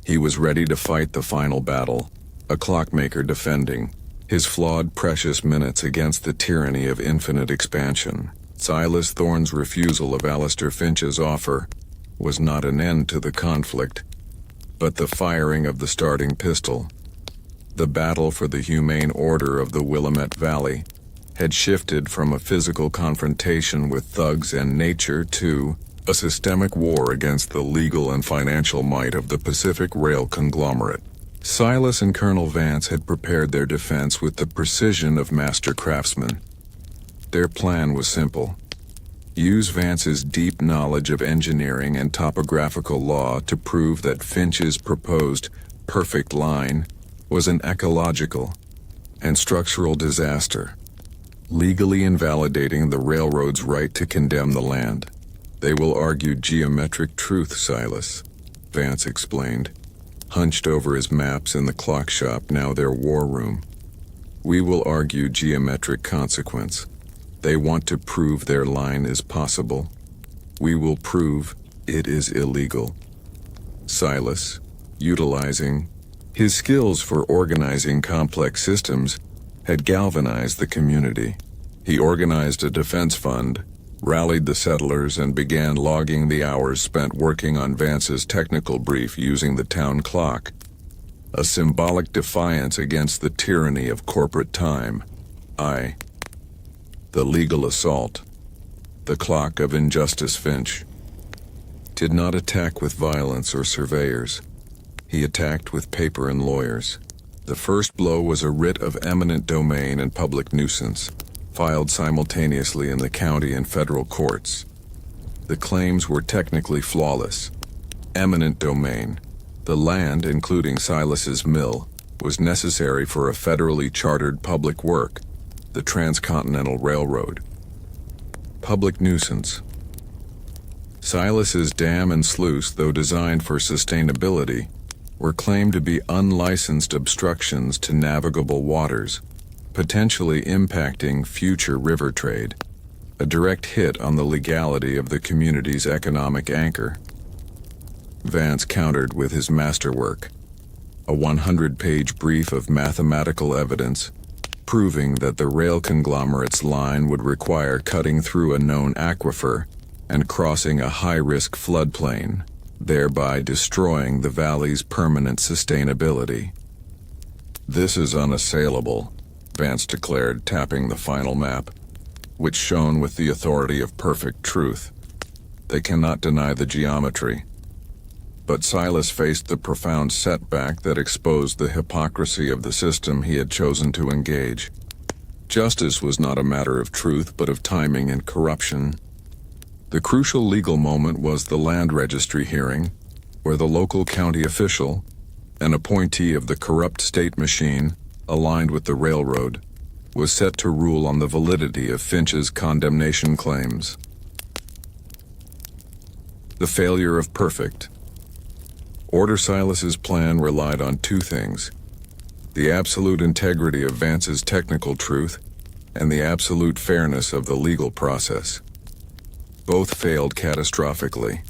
A: He was ready to fight the final battle, a clockmaker defending his flawed precious minutes against the tyranny of infinite expansion. Silas Thorn's refusal of Alistair Finch's offer was not an end to the conflict, but the firing of the starting pistol. The battle for the humane order of the Willamette Valley had shifted from a physical confrontation with thugs and nature to a systemic war against the legal and financial might of the Pacific Rail conglomerate. Silas and Colonel Vance had prepared their defense with the precision of master craftsmen. Their plan was simple: use Vance's deep knowledge of engineering and topographical law to prove that Finch's proposed perfect line was an ecological and structural disaster, legally invalidating the railroad's right to condemn the land. They will argue geometric truth, Silas, Vance explained, hunched over his maps in the clock shop, now their war room. We will argue geometric consequence. They want to prove their line is possible. We will prove it is illegal. Silas, utilizing his skills for organizing complex systems, had galvanized the community. He organized a defense fund, rallied the settlers, and began logging the hours spent working on Vance's technical brief using the town clock, a symbolic defiance against the tyranny of corporate time. The legal assault, the clock of injustice Finch. did not attack with violence or surveyors. He attacked with paper and lawyers. The first blow was a writ of eminent domain and public nuisance, filed simultaneously in the county and federal courts. The claims were technically flawless. Eminent domain. The land, including Silas's mill, was necessary for a federally chartered public work, the Transcontinental Railroad. Public nuisance. Silas's dam and sluice, though designed for sustainability, were claimed to be unlicensed obstructions to navigable waters, potentially impacting future river trade, a direct hit on the legality of the community's economic anchor. Vance countered with his masterwork, a 100-page brief of mathematical evidence proving that the rail conglomerate's line would require cutting through a known aquifer and crossing a high-risk floodplain, thereby destroying the valley's permanent sustainability. "This is unassailable," Vance declared, tapping the final map, which shone with the authority of perfect truth. They cannot deny the geometry. But Silas faced the profound setback that exposed the hypocrisy of the system he had chosen to engage. Justice was not a matter of truth, but of timing and corruption. The crucial legal moment was the land registry hearing, where the local county official, an appointee of the corrupt state machine, aligned with the railroad, was set to rule on the validity of Finch's condemnation claims. The failure of perfect. Order Silas's plan relied on two things: the absolute integrity of Vance's technical truth and the absolute fairness of the legal process. Both failed catastrophically.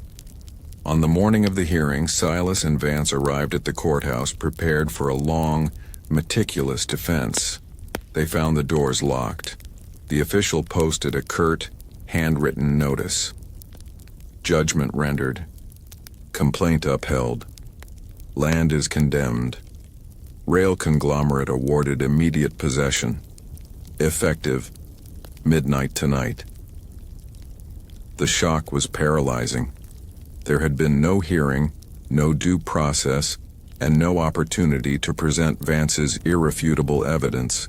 A: On the morning of the hearing, Silas and Vance arrived at the courthouse prepared for a long, meticulous defense. They found the doors locked. The official posted a curt, handwritten notice. Judgment rendered. Complaint upheld. Land is condemned. Rail conglomerate awarded immediate possession. Effective midnight tonight. The shock was paralyzing. There had been no hearing, no due process, and no opportunity to present Vance's irrefutable evidence.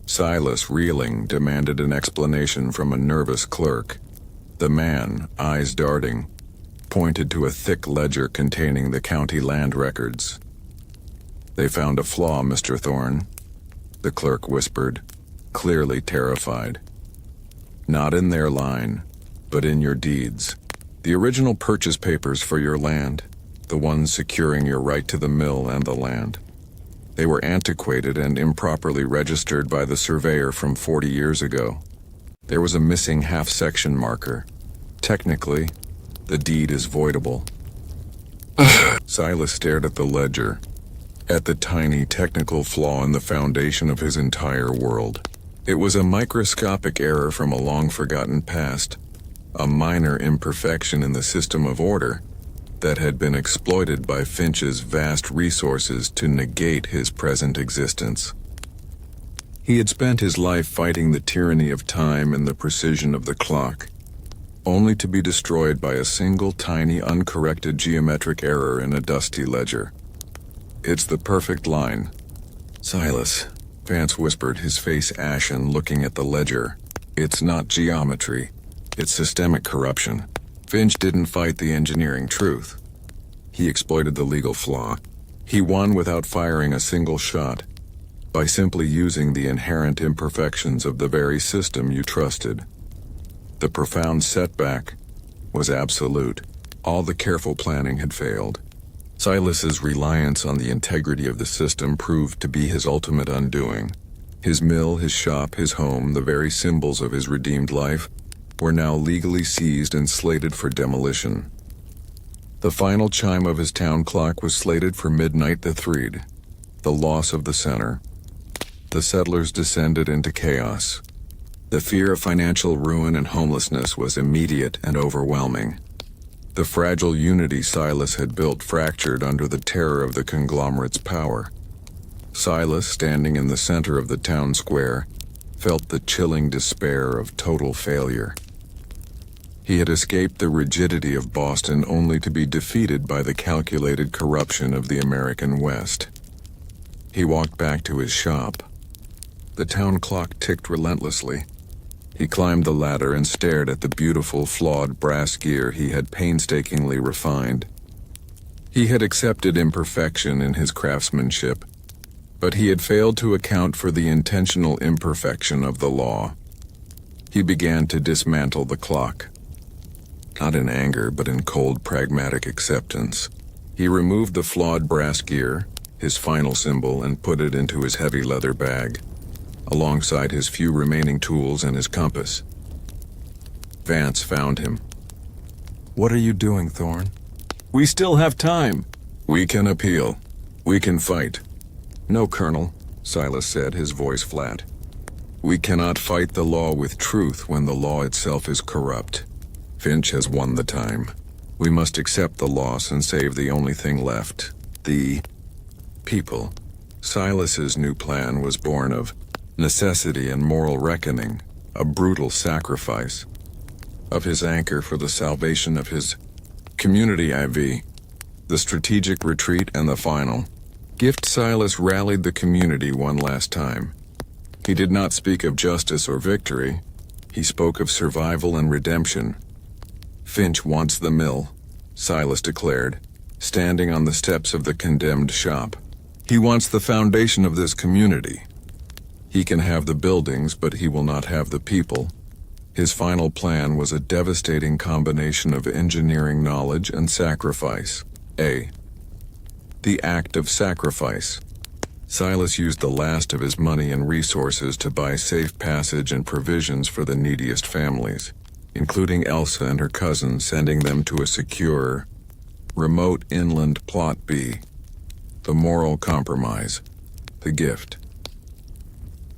A: Silas, reeling, demanded an explanation from a nervous clerk. The man, eyes darting, pointed to a thick ledger containing the county land records. "They found a flaw, Mr. Thorne," the clerk whispered, clearly terrified. "Not in their line, but in your deeds. The original purchase papers for your land, the ones securing your right to the mill and the land. They were antiquated and improperly registered by the surveyor from 40 years ago. There was a missing half-section marker. Technically, the deed is voidable." Silas stared at the ledger, at the tiny technical flaw in the foundation of his entire world. It was a microscopic error from a long-forgotten past, a minor imperfection in the system of order that had been exploited by Finch's vast resources to negate his present existence. He had spent his life fighting the tyranny of time and the precision of the clock, only to be destroyed by a single tiny uncorrected geometric error in a dusty ledger. "It's the perfect line." "Silas," Vance whispered, his face ashen, looking at the ledger. "It's not geometry. It's systemic corruption. Finch didn't fight the engineering truth. He exploited the legal flaw. He won without firing a single shot, by simply using the inherent imperfections of the very system you trusted. The profound setback was absolute. All the careful planning had failed. Silas's reliance on the integrity of the system proved to be his ultimate undoing. His mill, his shop, his home, the very symbols of his redeemed life, were now legally seized and slated for demolition. The final chime of his town clock was slated for midnight the 3rd, the loss of the center. The settlers descended into chaos. The fear of financial ruin and homelessness was immediate and overwhelming. The fragile unity Silas had built fractured under the terror of the conglomerate's power. Silas, standing in the center of the town square, felt the chilling despair of total failure. He had escaped the rigidity of Boston only to be defeated by the calculated corruption of the American West. He walked back to his shop. The town clock ticked relentlessly. He climbed the ladder and stared at the beautiful, flawed brass gear he had painstakingly refined. He had accepted imperfection in his craftsmanship, but he had failed to account for the intentional imperfection of the law. He began to dismantle the clock. Not in anger, but in cold, pragmatic acceptance. He removed the flawed brass gear, his final symbol, and put it into his heavy leather bag, alongside his few remaining tools and his compass. Vance found him. "What are you doing, Thorne?" "We still have time. We can appeal. We can fight." "No, Colonel," Silas said, his voice flat. "We cannot fight the law with truth when the law itself is corrupt. Finch has won the time. We must accept the loss and save the only thing left, the people." Silas's new plan was born of necessity and moral reckoning, a brutal sacrifice, of his anchor for the salvation of his community IV, the strategic retreat and the final gift. Silas rallied the community one last time. He did not speak of justice or victory. He spoke of survival and redemption. "Finch wants the mill," Silas declared, standing on the steps of the condemned shop. "He wants the foundation of this community. He can have the buildings, but he will not have the people." His final plan was a devastating combination of engineering knowledge and sacrifice. The act of sacrifice. Silas used the last of his money and resources to buy safe passage and provisions for the neediest families, including Elsa and her cousin, sending them to a secure, remote inland plot B. The moral compromise. The gift.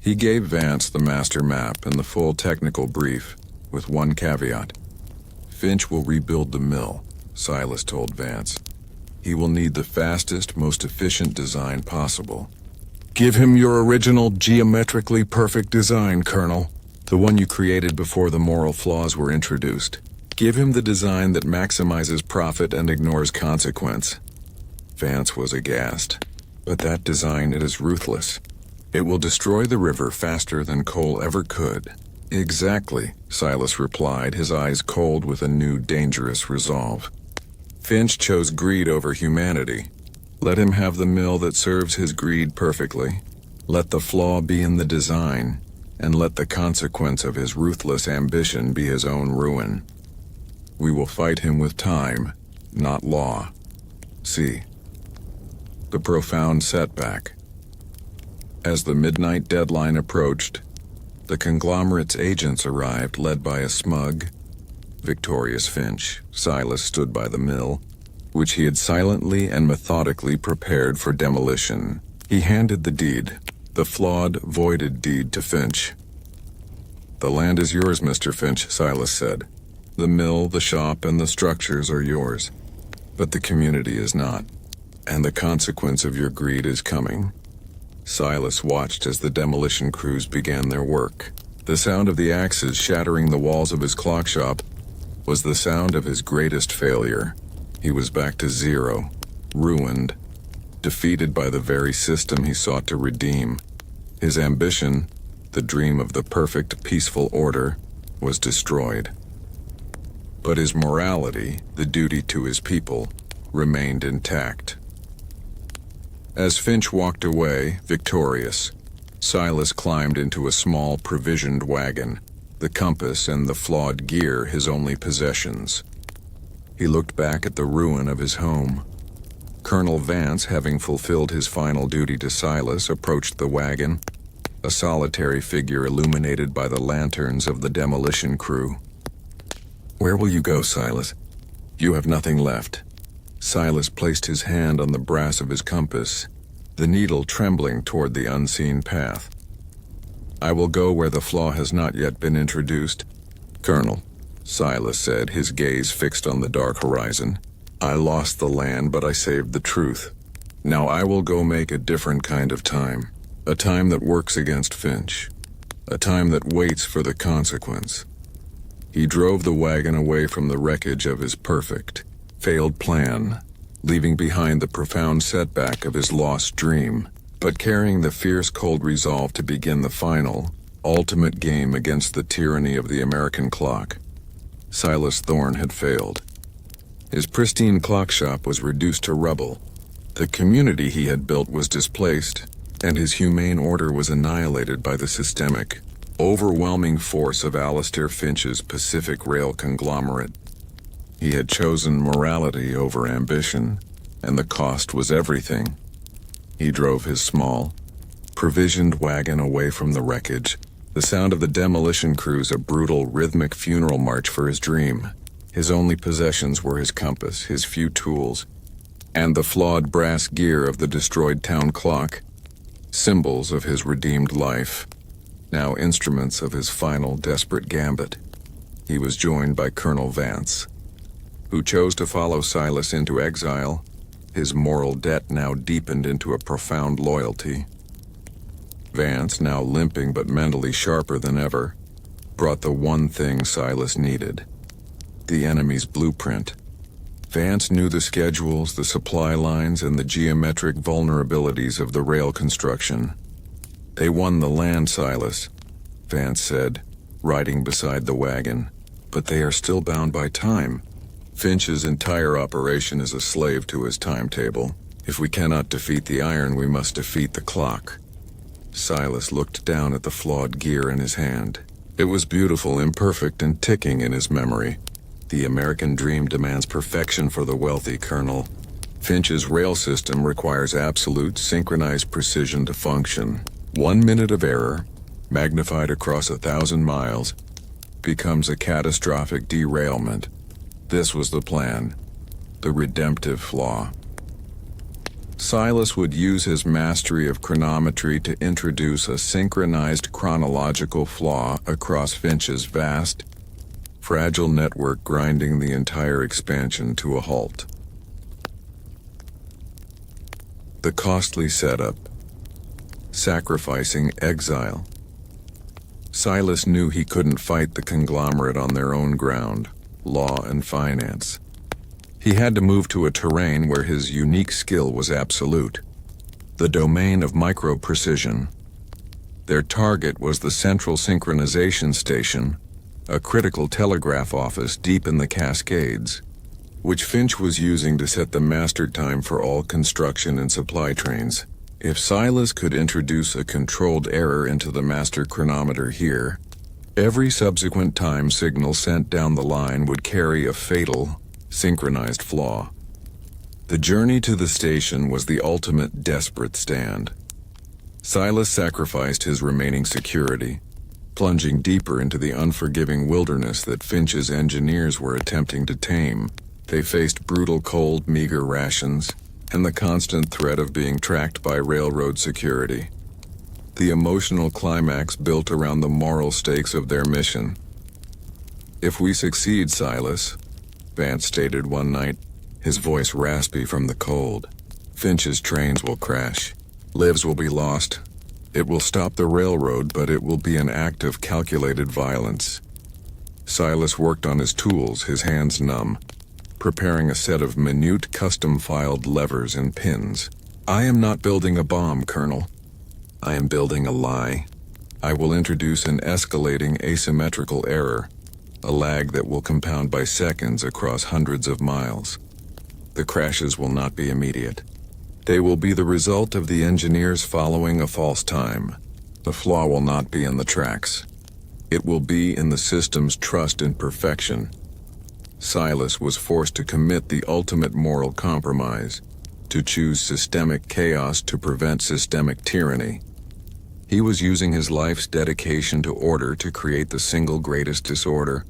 A: He gave Vance the master map and the full technical brief, with one caveat. "Finch will rebuild the mill," Silas told Vance. "He will need the fastest, most efficient design possible." "Give him your original, geometrically perfect design, Colonel. The one you created before the moral flaws were introduced. Give him the design that maximizes profit and ignores consequence." Vance was aghast. "But that design, it is ruthless. It will destroy the river faster than coal ever could." "Exactly," Silas replied, his eyes cold with a new, dangerous resolve. "Finch chose greed over humanity. Let him have the mill that serves his greed perfectly. Let the flaw be in the design, and let the consequence of his ruthless ambition be his own ruin. We will fight him with time, not law." See. The profound setback. As the midnight deadline approached, the conglomerate's agents arrived, led by a smug, victorious Finch. Silas stood by the mill, which he had silently and methodically prepared for demolition. He handed the deed, the flawed, voided deed, to Finch. "The land is yours, Mr. Finch," Silas said. "The mill, the shop, and the structures are yours. But the community is not, and the consequence of your greed is coming." Silas watched as the demolition crews began their work. The sound of the axes shattering the walls of his clock shop was the sound of his greatest failure. He was back to zero, ruined, defeated by the very system he sought to redeem. His ambition, the dream of the perfect, peaceful order, was destroyed. But his morality, the duty to his people, remained intact. As Finch walked away, victorious, Silas climbed into a small, provisioned wagon, the compass and the flawed gear his only possessions. He looked back at the ruin of his home. Colonel Vance, having fulfilled his final duty to Silas, approached the wagon, a solitary figure illuminated by the lanterns of the demolition crew. "Where will you go, Silas? You have nothing left." Silas placed his hand on the brass of his compass, the needle trembling toward the unseen path. "I will go where the flaw has not yet been introduced." "Colonel," Silas said, his gaze fixed on the dark horizon, "I lost the land, but I saved the truth. Now I will go make a different kind of time, a time that works against Finch, a time that waits for the consequence." He drove the wagon away from the wreckage of his perfect, failed plan, leaving behind the profound setback of his lost dream, but carrying the fierce cold resolve to begin the final, ultimate game against the tyranny of the American clock. Silas Thorne had failed. His pristine clock shop was reduced to rubble. The community he had built was displaced, and his humane order was annihilated by the systemic, overwhelming force of Alastair Finch's Pacific Rail conglomerate. He had chosen morality over ambition, and the cost was everything. He drove his small, provisioned wagon away from the wreckage, the sound of the demolition crews a brutal, rhythmic funeral march for his dream. His only possessions were his compass, his few tools, and the flawed brass gear of the destroyed town clock, symbols of his redeemed life, now instruments of his final desperate gambit. He was joined by Colonel Vance, who chose to follow Silas into exile, his moral debt now deepened into a profound loyalty. Vance, now limping but mentally sharper than ever, brought the one thing Silas needed: the enemy's blueprint. Vance knew the schedules, the supply lines, and the geometric vulnerabilities of the rail construction. "They won the land, Silas," Vance said, riding beside the wagon, "but they are still bound by time. Finch's entire operation is a slave to his timetable. If we cannot defeat the iron, we must defeat the clock." Silas looked down at the flawed gear in his hand. It was beautiful, imperfect, and ticking in his memory. The American dream demands perfection for the wealthy, Colonel. Finch's rail system requires absolute, synchronized precision to function. 1 minute of error, magnified across 1,000 miles, becomes a catastrophic derailment. This was the plan, the redemptive flaw. Silas would use his mastery of chronometry to introduce a synchronized chronological flaw across Finch's vast, fragile network, grinding the entire expansion to a halt. The costly setup, sacrificing exile. Silas knew he couldn't fight the conglomerate on their own ground, law and finance. He had to move to a terrain where his unique skill was absolute, the domain of micro-precision. Their target was the Central Synchronization Station, a critical telegraph office deep in the Cascades, which Finch was using to set the master time for all construction and supply trains. If Silas could introduce a controlled error into the master chronometer here, every subsequent time signal sent down the line would carry a fatal, synchronized flaw. The journey to the station was the ultimate desperate stand. Silas sacrificed his remaining security, plunging deeper into the unforgiving wilderness that Finch's engineers were attempting to tame. They faced brutal cold, meager rations, and the constant threat of being tracked by railroad security. The emotional climax built around the moral stakes of their mission. "If we succeed, Silas," Vance stated one night, his voice raspy from the cold, "Finch's trains will crash. Lives will be lost. It will stop the railroad, but it will be an act of calculated violence." Silas worked on his tools, his hands numb, preparing a set of minute, custom-filed levers and pins. "I am not building a bomb, Colonel. I am building a lie. I will introduce an escalating asymmetrical error, a lag that will compound by seconds across hundreds of miles. The crashes will not be immediate. They will be the result of the engineers following a false time. The flaw will not be in the tracks. It will be in the system's trust in perfection." Silas was forced to commit the ultimate moral compromise, to choose systemic chaos to prevent systemic tyranny. He was using his life's dedication to order to create the single greatest disorder,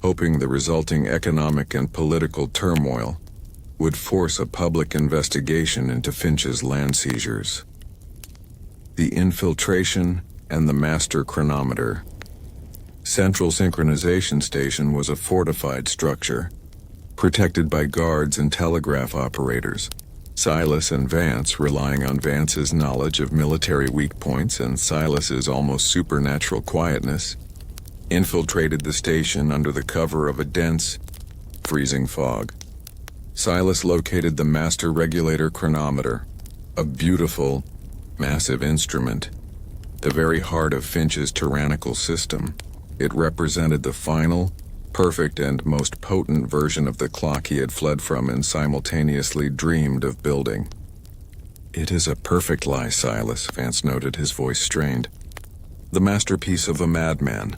A: hoping the resulting economic and political turmoil would force a public investigation into Finch's land seizures. The infiltration and the master chronometer. Central Synchronization Station was a fortified structure, protected by guards and telegraph operators. Silas and Vance, relying on Vance's knowledge of military weak points and Silas's almost supernatural quietness, infiltrated the station under the cover of a dense, freezing fog. Silas located the master regulator chronometer, a beautiful, massive instrument, the very heart of Finch's tyrannical system. It represented the final, perfect and most potent version of the clock he had fled from and simultaneously dreamed of building. "It is a perfect lie, Silas," Vance noted, his voice strained. "The masterpiece of a madman.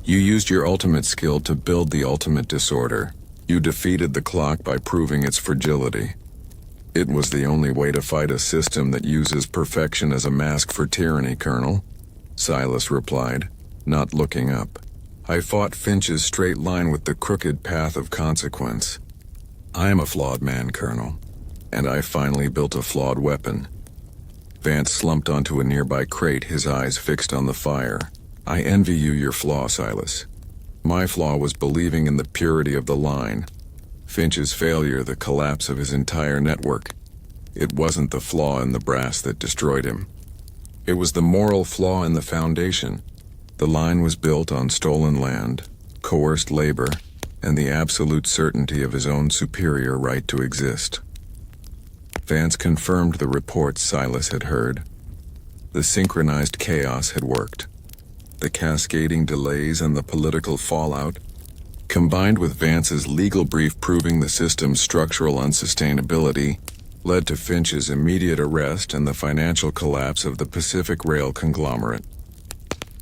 A: You used your ultimate skill to build the ultimate disorder. You defeated the clock by proving its fragility. It was the only way to fight a system that uses perfection as a mask for tyranny, Colonel," Silas replied, not looking up. "I fought Finch's straight line with the crooked path of consequence. I am a flawed man, Colonel, and I finally built a flawed weapon." Vance slumped onto a nearby crate, his eyes fixed on the fire. "I envy you your flaw, Silas. My flaw was believing in the purity of the line. Finch's failure, the collapse of his entire network. It wasn't the flaw in the brass that destroyed him. It was the moral flaw in the foundation. The line was built on stolen land, coerced labor, and the absolute certainty of his own superior right to exist." Vance confirmed the reports Silas had heard. The synchronized chaos had worked. The cascading delays and the political fallout, combined with Vance's legal brief proving the system's structural unsustainability, led to Finch's immediate arrest and the financial collapse of the Pacific Rail conglomerate.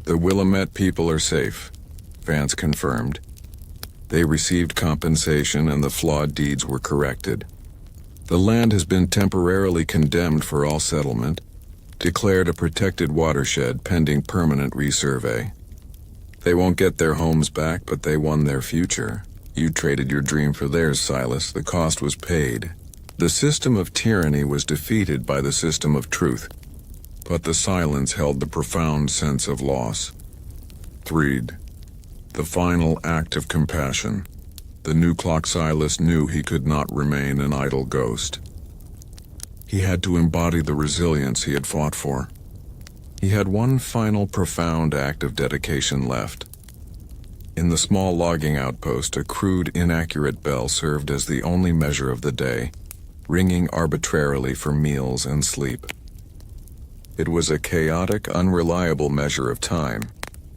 A: "The Willamette people are safe," Vance confirmed. "They received compensation and the flawed deeds were corrected. The land has been temporarily condemned for all settlement, declared a protected watershed pending permanent resurvey. They won't get their homes back, but they won their future. You traded your dream for theirs, Silas. The cost was paid. The system of tyranny was defeated by the system of truth, but the silence held the profound sense of loss. 3. The final act of compassion. The new clock Silas knew he could not remain an idle ghost. He had to embody the resilience he had fought for. He had one final profound act of dedication left. In the small logging outpost, a crude, inaccurate bell served as the only measure of the day, ringing arbitrarily for meals and sleep. It was a chaotic, unreliable measure of time,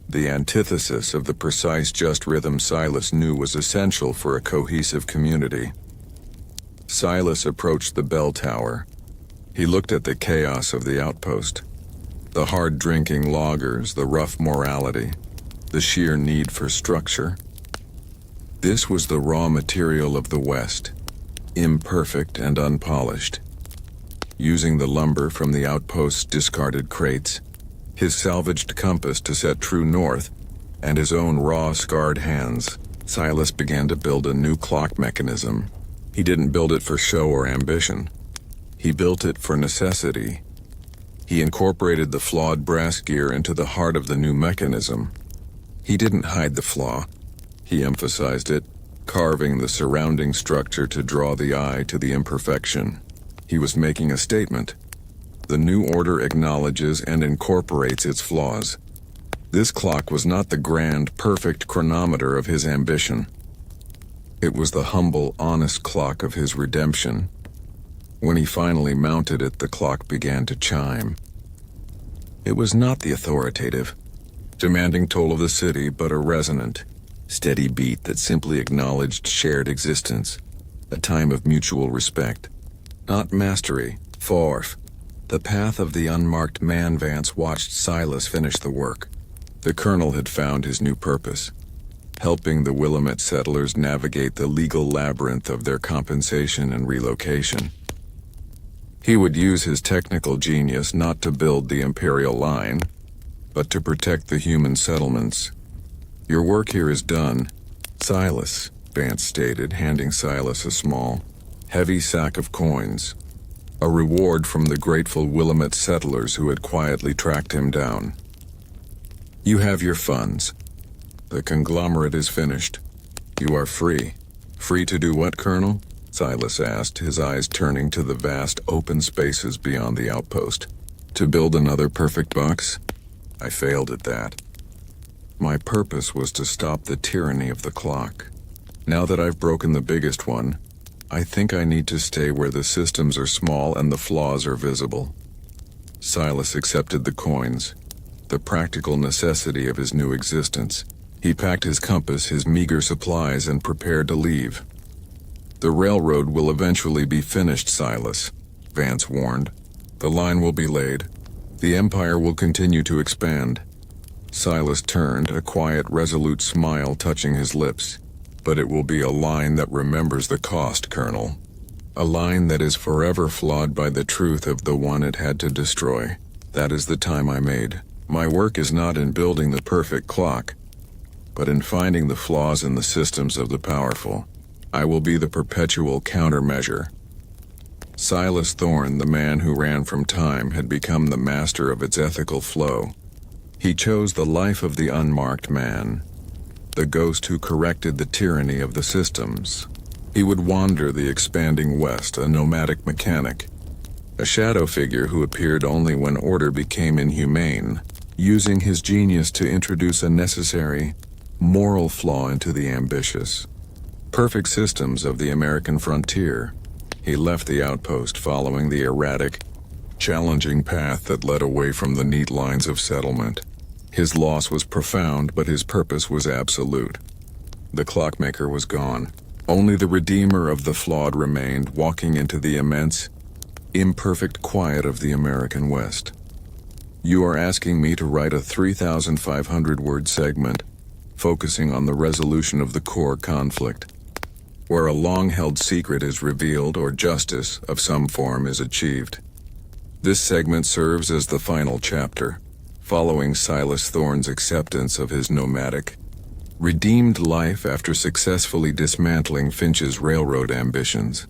A: the antithesis of the precise, just rhythm Silas knew was essential for a cohesive community. Silas approached the bell tower. He looked at the chaos of the outpost, the hard-drinking loggers, the rough morality, the sheer need for structure. This was the raw material of the West, imperfect and unpolished. Using the lumber from the outpost's discarded crates, his salvaged compass to set true north, and his own raw, scarred hands, Silas began to build a new clock mechanism. He didn't build it for show or ambition. He built it for necessity. He incorporated the flawed brass gear into the heart of the new mechanism. He didn't hide the flaw. He emphasized it, carving the surrounding structure to draw the eye to the imperfection. He was making a statement. The new order acknowledges and incorporates its flaws. This clock was not the grand, perfect chronometer of his ambition. It was the humble, honest clock of his redemption. When he finally mounted it, the clock began to chime. It was not the authoritative, demanding toll of the city, but a resonant, steady beat that simply acknowledged shared existence, a time of mutual respect. Not mastery, forth. The path of the unmarked man. Vance watched Silas finish the work. The colonel had found his new purpose, helping the Willamette settlers navigate the legal labyrinth of their compensation and relocation. He would use his technical genius not to build the imperial line, but to protect the human settlements. "Your work here is done, Silas," Vance stated, handing Silas a small, heavy sack of coins, a reward from the grateful Willamette settlers who had quietly tracked him down. "You have your funds. The conglomerate is finished. You are free." "Free to do what, Colonel?" Silas asked, his eyes turning to the vast open spaces beyond the outpost. "To build another perfect box? I failed at that. My purpose was to stop the tyranny of the clock. Now that I've broken the biggest one, I think I need to stay where the systems are small and the flaws are visible. Silas accepted the coins, the practical necessity of his new existence. He packed his compass, his meager supplies, and prepared to leave. "The railroad will eventually be finished, Silas," Vance warned. "The line will be laid. The empire will continue to expand." Silas turned, a quiet, resolute smile touching his lips. "But it will be a line that remembers the cost, Colonel. A line that is forever flawed by the truth of the one it had to destroy. That is the time I made. My work is not in building the perfect clock, but in finding the flaws in the systems of the powerful. I will be the perpetual countermeasure." Silas Thorne, the man who ran from time, had become the master of its ethical flow. He chose the life of the unmarked man, the ghost who corrected the tyranny of the systems. He would wander the expanding West, a nomadic mechanic, a shadow figure who appeared only when order became inhumane, using his genius to introduce a necessary, moral flaw into the ambitious, perfect systems of the American frontier. He left the outpost following the erratic, challenging path that led away from the neat lines of settlement. His loss was profound, but his purpose was absolute. The clockmaker was gone. Only the redeemer of the flawed remained, walking into the immense, imperfect quiet of the American West. "You are asking me to write a 3,500-word segment, focusing on the resolution of the core conflict, where a long-held secret is revealed or justice of some form is achieved. This segment serves as the final chapter, following Silas Thorne's acceptance of his nomadic, redeemed life after successfully dismantling Finch's railroad ambitions.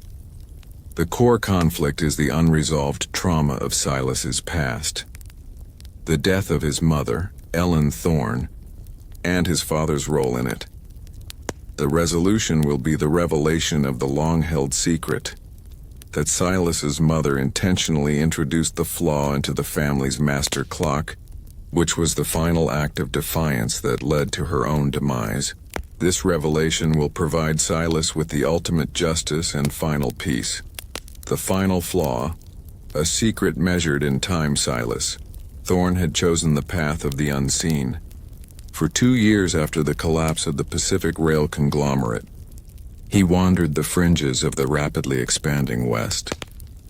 A: The core conflict is the unresolved trauma of Silas's past. The death of his mother, Ellen Thorne, and his father's role in it. The resolution will be the revelation of the long-held secret, that Silas's mother intentionally introduced the flaw into the family's master clock, which was the final act of defiance that led to her own demise. This revelation will provide Silas with the ultimate justice and final peace. The final flaw, a secret measured in time. Silas Thorne had chosen the path of the unseen. For 2 years after the collapse of the Pacific Rail conglomerate, he wandered the fringes of the rapidly expanding West,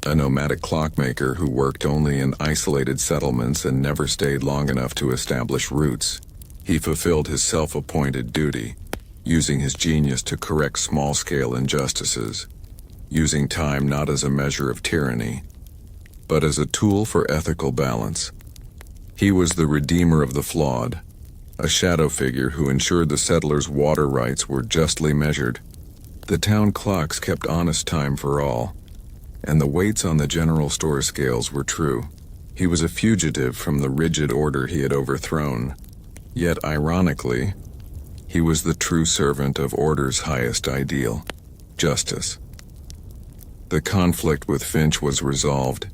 A: a nomadic clockmaker who worked only in isolated settlements and never stayed long enough to establish roots. He fulfilled his self-appointed duty, using his genius to correct small-scale injustices, using time not as a measure of tyranny, but as a tool for ethical balance. He was the redeemer of the flawed, a shadow figure who ensured the settlers' water rights were justly measured. The town clocks kept honest time for all, and the weights on the general store scales were true. He was a fugitive from the rigid order he had overthrown, yet ironically, he was the true servant of order's highest ideal, justice. The conflict with Finch was resolved,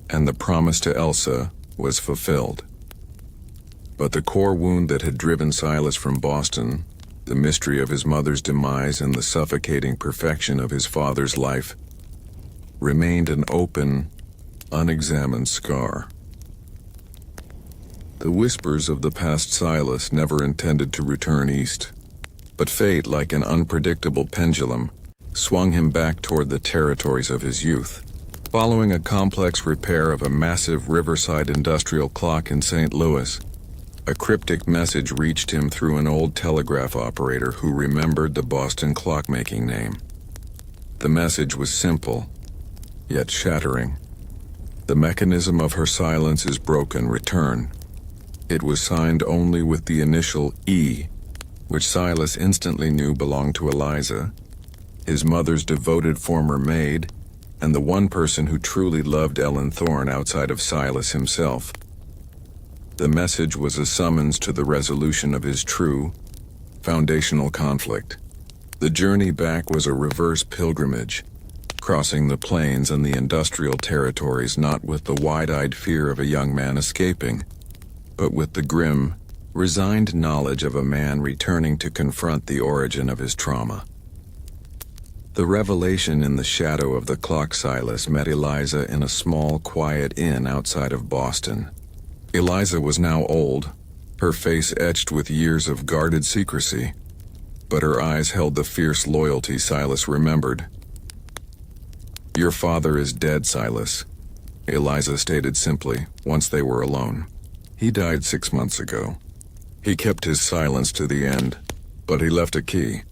A: and the promise to Elsa was fulfilled. But the core wound that had driven Silas from Boston, the mystery of his mother's demise and the suffocating perfection of his father's life, remained an open, unexamined scar. The whispers of the past Silas never intended to return east, but fate, like an unpredictable pendulum, swung him back toward the territories of his youth. Following a complex repair of a massive riverside industrial clock in St. Louis, a cryptic message reached him through an old telegraph operator who remembered the Boston clockmaking name. The message was simple, yet shattering. "The mechanism of her silence is broken. Return." It was signed only with the initial E, which Silas instantly knew belonged to Eliza, his mother's devoted former maid, and the one person who truly loved Ellen Thorne outside of Silas himself. The message was a summons to the resolution of his true, foundational conflict. The journey back was a reverse pilgrimage, crossing the plains and the industrial territories not with the wide-eyed fear of a young man escaping, but with the grim, resigned knowledge of a man returning to confront the origin of his trauma. The revelation in the shadow of the clock. Silas met Eliza in a small, quiet inn outside of Boston. Eliza was now old, her face etched with years of guarded secrecy, but her eyes held the fierce loyalty Silas remembered. "Your father is dead, Silas," Eliza stated simply, once they were alone. "He died 6 months ago. He kept his silence to the end, but he left a key.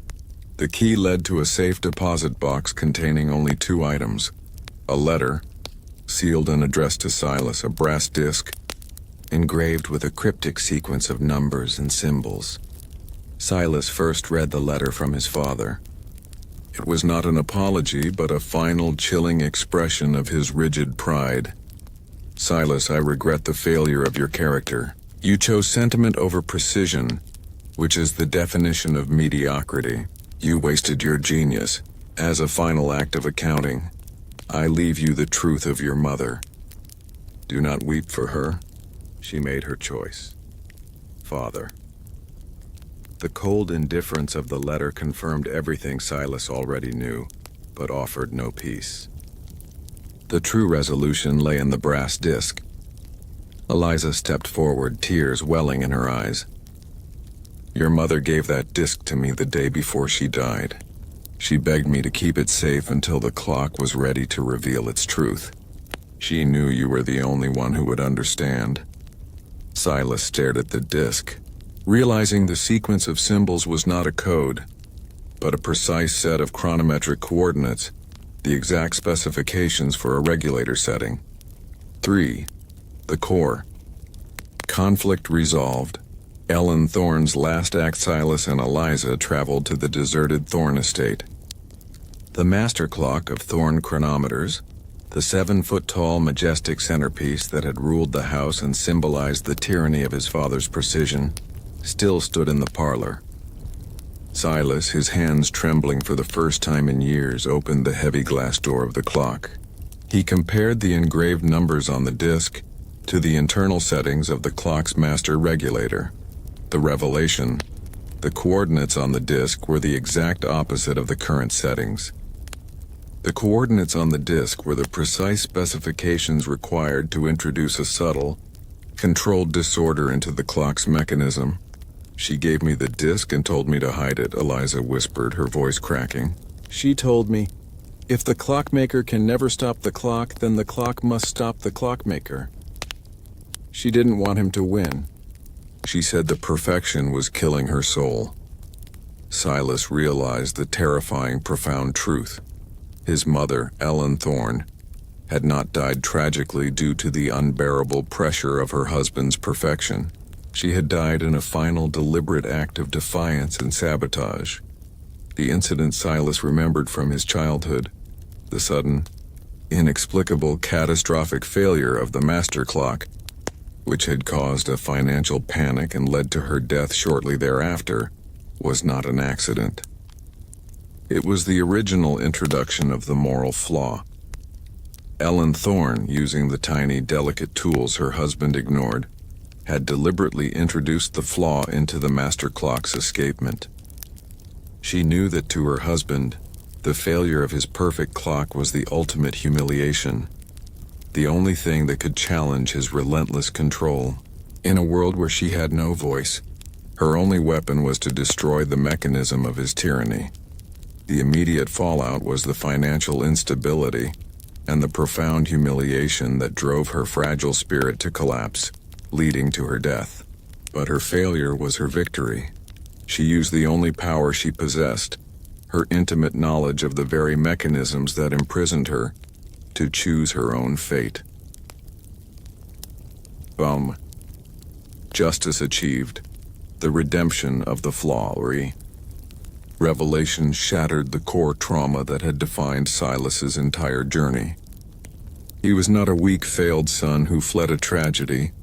A: The key led to a safe deposit box containing only 2 items: a letter, sealed and addressed to Silas, a brass disc, engraved with a cryptic sequence of numbers and symbols. Silas first read the letter from his father. It was not an apology, but a final, chilling expression of his rigid pride. "Silas, I regret the failure of your character. You chose sentiment over precision, which is the definition of mediocrity. You wasted your genius. As a final act of accounting, I leave you the truth of your mother. Do not weep for her. She made her choice. Father." The cold indifference of the letter confirmed everything Silas already knew, but offered no peace. The true resolution lay in the brass disc. Eliza stepped forward, tears welling in her eyes. "Your mother gave that disc to me the day before she died. She begged me to keep it safe until the clock was ready to reveal its truth. She knew you were the only one who would understand." Silas stared at the disc, realizing the sequence of symbols was not a code, but a precise set of chronometric coordinates, the exact specifications for a regulator setting. 3. The core. Conflict resolved. Ellen Thorne's last act. Silas and Eliza traveled to the deserted Thorne estate. The master clock of Thorne chronometers, the 7-foot-tall majestic centerpiece that had ruled the house and symbolized the tyranny of his father's precision, still stood in the parlor. Silas, his hands trembling for the first time in years, opened the heavy glass door of the clock. He compared the engraved numbers on the disc to the internal settings of the clock's master regulator. The revelation: the coordinates on the disc were the exact opposite of the current settings. The coordinates on the disc were the precise specifications required to introduce a subtle, controlled disorder into the clock's mechanism. "She gave me the disc and told me to hide it," Eliza whispered, her voice cracking. "She told me, if the clockmaker can never stop the clock, then the clock must stop the clockmaker. She didn't want him to win. She said the perfection was killing her soul." Silas realized the terrifying, profound truth. His mother, Ellen Thorne, had not died tragically due to the unbearable pressure of her husband's perfection. She had died in a final, deliberate act of defiance and sabotage. The incident Silas remembered from his childhood, the sudden, inexplicable, catastrophic failure of the master clock, which had caused a financial panic and led to her death shortly thereafter, was not an accident. It was the original introduction of the moral flaw. Ellen Thorne, using the tiny, delicate tools her husband ignored, had deliberately introduced the flaw into the master clock's escapement. She knew that to her husband, the failure of his perfect clock was the ultimate humiliation, the only thing that could challenge his relentless control. In a world where she had no voice, her only weapon was to destroy the mechanism of his tyranny. The immediate fallout was the financial instability and the profound humiliation that drove her fragile spirit to collapse, leading to her death. But her failure was her victory. She used the only power she possessed, her intimate knowledge of the very mechanisms that imprisoned her, to choose her own fate. Boom. Justice achieved. The redemption of the flawry. Revelation shattered the core trauma that had defined Silas's entire journey. He was not a weak, failed son who fled a tragedy.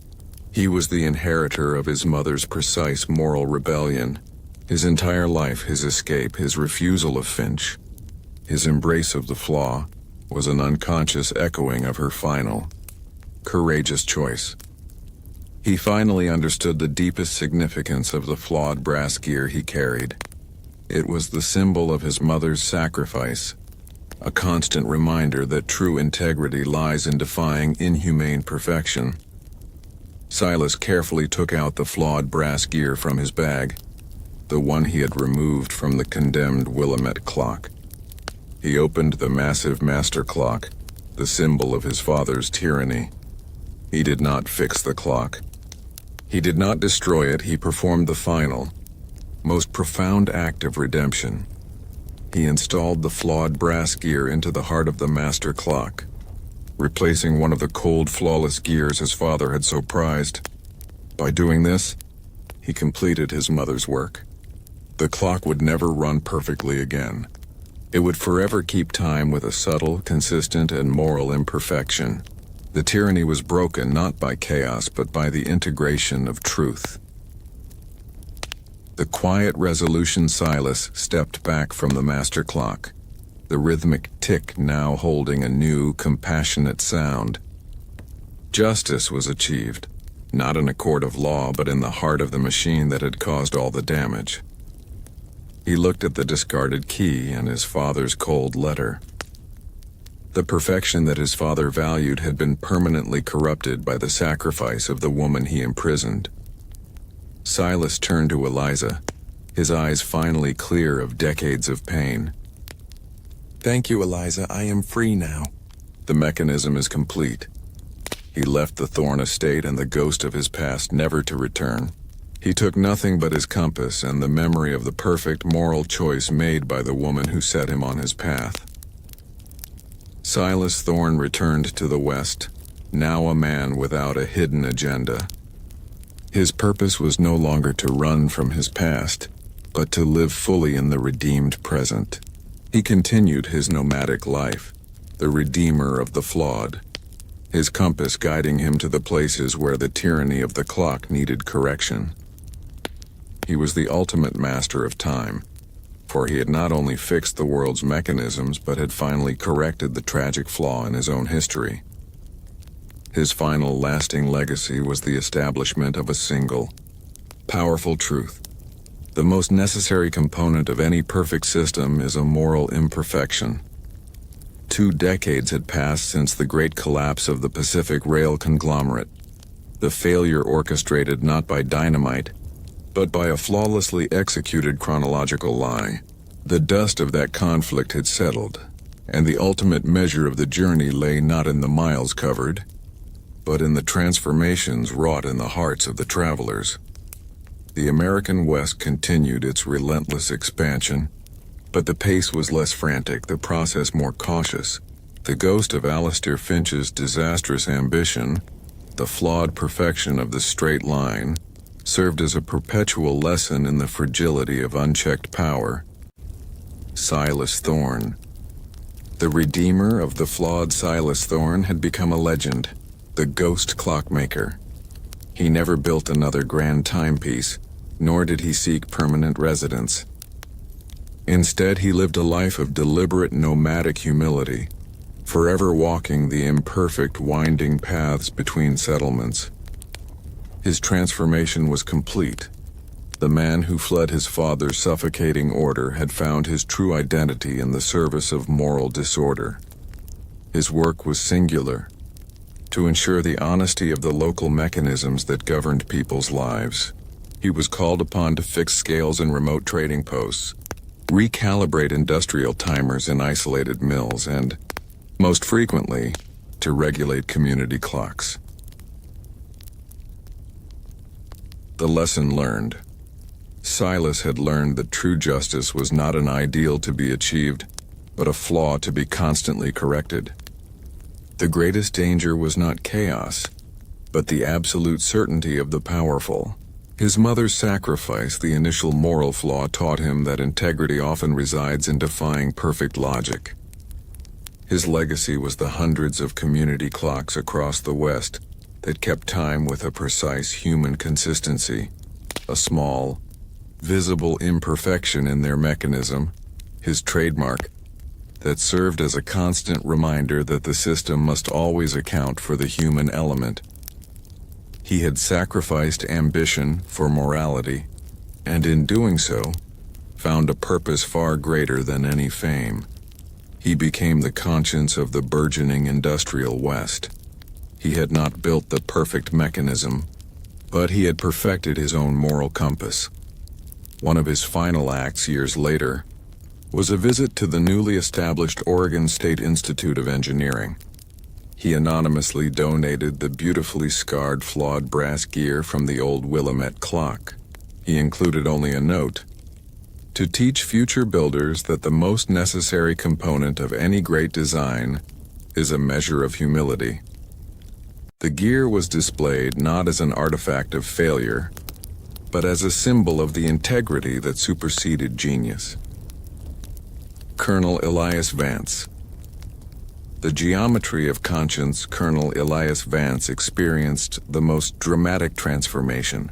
A: He was the inheritor of his mother's precise moral rebellion. His entire life, his escape, his refusal of Finch, his embrace of the flaw, was an unconscious echoing of her final, courageous choice. He finally understood the deepest significance of the flawed brass gear he carried. It was the symbol of his mother's sacrifice, a constant reminder that true integrity lies in defying inhumane perfection. Silas carefully took out the flawed brass gear from his bag, the one he had removed from the condemned Willamette clock. He opened the massive master clock, the symbol of his father's tyranny. He did not fix the clock. He did not destroy it. He performed the final, most profound act of redemption. He installed the flawed brass gear into the heart of the master clock, replacing one of the cold, flawless gears his father had so prized. By doing this, he completed his mother's work. The clock would never run perfectly again. It would forever keep time with a subtle, consistent, and moral imperfection. The tyranny was broken not by chaos but by the integration of truth. The quiet resolution Silas stepped back from the master clock, the rhythmic tick now holding a new, compassionate sound. Justice was achieved, not in a court of law but in the heart of the machine that had caused all the damage. He looked at the discarded key and his father's cold letter. The perfection that his father valued had been permanently corrupted by the sacrifice of the woman he imprisoned. Silas turned to Eliza, his eyes finally clear of decades of pain. "Thank you, Eliza. I am free now. The mechanism is complete." He left the Thorn estate and the ghost of his past never to return. He took nothing but his compass and the memory of the perfect moral choice made by the woman who set him on his path. Silas Thorn returned to the West, now a man without a hidden agenda. His purpose was no longer to run from his past, but to live fully in the redeemed present. He continued his nomadic life, the redeemer of the flawed, his compass guiding him to the places where the tyranny of the clock needed correction. He was the ultimate master of time, for he had not only fixed the world's mechanisms but had finally corrected the tragic flaw in his own history. His final lasting legacy was the establishment of a single, powerful truth. The most necessary component of any perfect system is a moral imperfection. 2 decades had passed since the great collapse of the Pacific Rail conglomerate, the failure orchestrated not by dynamite, but by a flawlessly executed chronological lie. The dust of that conflict had settled, and the ultimate measure of the journey lay not in the miles covered, but in the transformations wrought in the hearts of the travelers. The American West continued its relentless expansion, but the pace was less frantic, the process more cautious. The ghost of Alistair Finch's disastrous ambition, the flawed perfection of the straight line, served as a perpetual lesson in the fragility of unchecked power. Silas Thorn. The redeemer of the flawed Silas Thorn had become a legend, the ghost clockmaker. He never built another grand timepiece, nor did he seek permanent residence. Instead, he lived a life of deliberate nomadic humility, forever walking the imperfect, winding paths between settlements. His transformation was complete. The man who fled his father's suffocating order had found his true identity in the service of moral disorder. His work was singular, to ensure the honesty of the local mechanisms that governed people's lives. He was called upon to fix scales in remote trading posts, recalibrate industrial timers in isolated mills, and, most frequently, to regulate community clocks. The lesson learned. Silas had learned that true justice was not an ideal to be achieved, but a flaw to be constantly corrected. The greatest danger was not chaos, but the absolute certainty of the powerful. His mother's sacrifice, the initial moral flaw, taught him that integrity often resides in defying perfect logic. His legacy was the hundreds of community clocks across the West that kept time with a precise human consistency, a small, visible imperfection in their mechanism, his trademark, that served as a constant reminder that the system must always account for the human element. He had sacrificed ambition for morality, and in doing so, found a purpose far greater than any fame. He became the conscience of the burgeoning industrial West. He had not built the perfect mechanism, but he had perfected his own moral compass. One of his final acts years later was a visit to the newly established Oregon State Institute of Engineering. He anonymously donated the beautifully scarred flawed brass gear from the old Willamette clock. He included only a note: to teach future builders that the most necessary component of any great design is a measure of humility. The gear was displayed not as an artifact of failure, but as a symbol of the integrity that superseded genius. Colonel Elias Vance. The geometry of conscience. Colonel Elias Vance experienced the most dramatic transformation.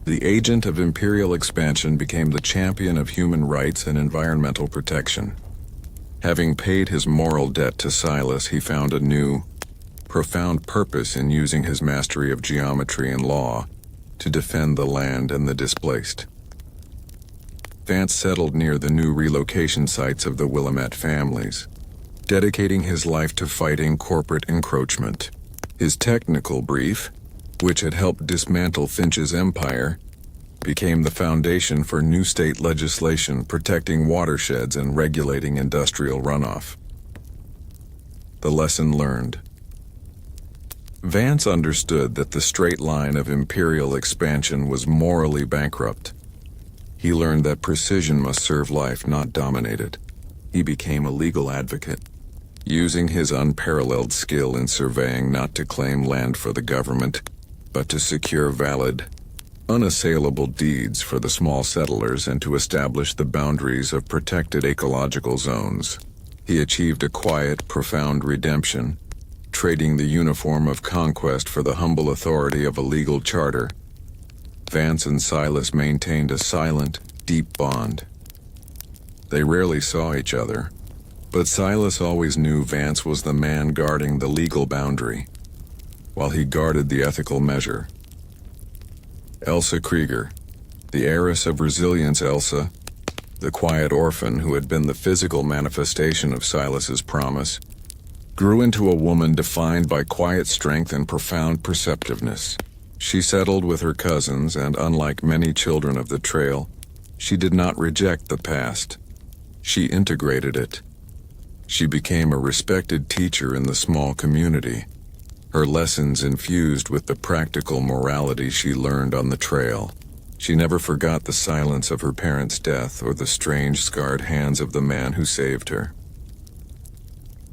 A: The agent of imperial expansion became the champion of human rights and environmental protection. Having paid his moral debt to Silas, he found a new, profound purpose in using his mastery of geometry and law to defend the land and the displaced. Vance settled near the new relocation sites of the Willamette families, dedicating his life to fighting corporate encroachment. His technical brief, which had helped dismantle Finch's empire, became the foundation for new state legislation protecting watersheds and regulating industrial runoff. The lesson learned. Vance understood that the straight line of imperial expansion was morally bankrupt. He learned that precision must serve life, not dominate it. He became a legal advocate, using his unparalleled skill in surveying not to claim land for the government, but to secure valid, unassailable deeds for the small settlers and to establish the boundaries of protected ecological zones. He achieved a quiet, profound redemption, trading the uniform of conquest for the humble authority of a legal charter. Vance and Silas maintained a silent, deep bond. They rarely saw each other, but Silas always knew Vance was the man guarding the legal boundary, while he guarded the ethical measure. Elsa Krieger, the heiress of resilience. Elsa, the quiet orphan who had been the physical manifestation of Silas's promise, grew into a woman defined by quiet strength and profound perceptiveness. She settled with her cousins, and unlike many children of the trail, she did not reject the past. She integrated it. She became a respected teacher in the small community, her lessons infused with the practical morality she learned on the trail. She never forgot the silence of her parents' death or the strange scarred hands of the man who saved her.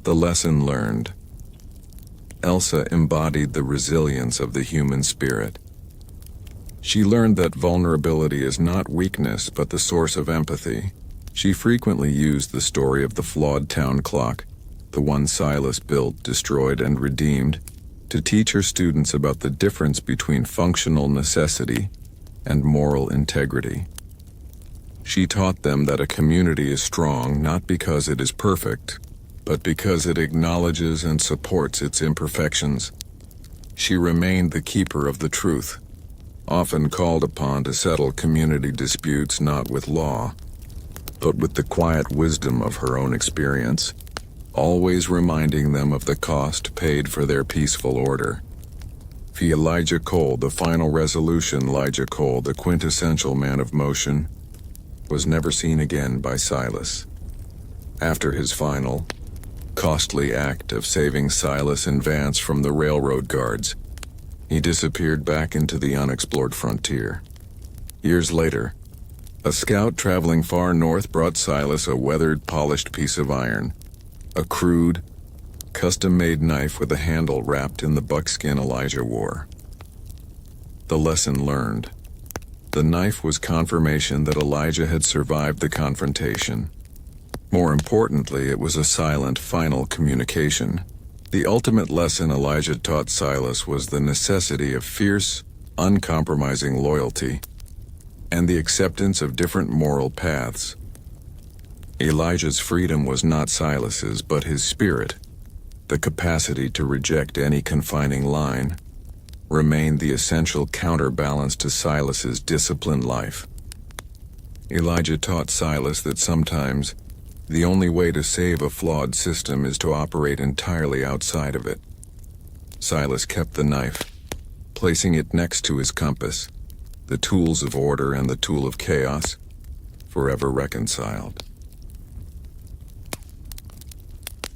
A: The lesson learned. Elsa embodied the resilience of the human spirit. She learned that vulnerability is not weakness but the source of empathy. She frequently used the story of the flawed town clock, the one Silas built, destroyed, and redeemed, to teach her students about the difference between functional necessity and moral integrity. She taught them that a community is strong not because it is perfect, but because it acknowledges and supports its imperfections. She remained the keeper of the truth, often called upon to settle community disputes not with law, but with the quiet wisdom of her own experience, always reminding them of the cost paid for their peaceful order. For Elijah Cole, the final resolution. Elijah Cole, the quintessential man of motion, was never seen again by Silas. After his final, costly act of saving Silas and Vance from the railroad guards, he disappeared back into the unexplored frontier. Years later, a scout traveling far north brought Silas a weathered, polished piece of iron, a crude, custom-made knife with a handle wrapped in the buckskin Elijah wore. The lesson learned. The knife was confirmation that Elijah had survived the confrontation. More importantly, it was a silent, final communication. The ultimate lesson Elijah taught Silas was the necessity of fierce, uncompromising loyalty and the acceptance of different moral paths. Elijah's freedom was not Silas's, but his spirit, the capacity to reject any confining line, remained the essential counterbalance to Silas's disciplined life. Elijah taught Silas that sometimes the only way to save a flawed system is to operate entirely outside of it. Silas kept the knife, placing it next to his compass, the tools of order and the tool of chaos, forever reconciled.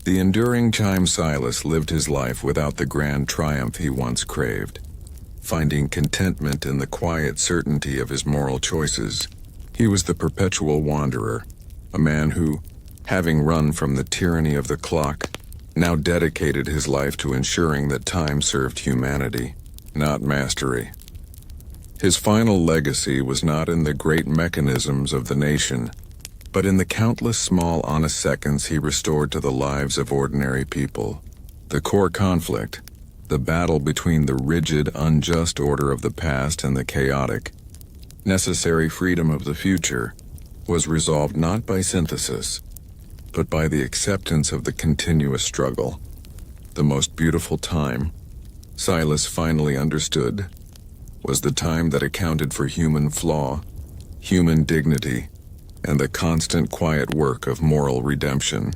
A: The enduring chime Silas lived his life without the grand triumph he once craved, finding contentment in the quiet certainty of his moral choices. He was the perpetual wanderer, a man who, having run from the tyranny of the clock, now dedicated his life to ensuring that time served humanity, not mastery. His final legacy was not in the great mechanisms of the nation, but in the countless small honest seconds he restored to the lives of ordinary people. The core conflict, the battle between the rigid, unjust order of the past and the chaotic, necessary freedom of the future, was resolved not by synthesis, but by the acceptance of the continuous struggle. The most beautiful time, Silas finally understood, was the time that accounted for human flaw, human dignity, and the constant quiet work of moral redemption.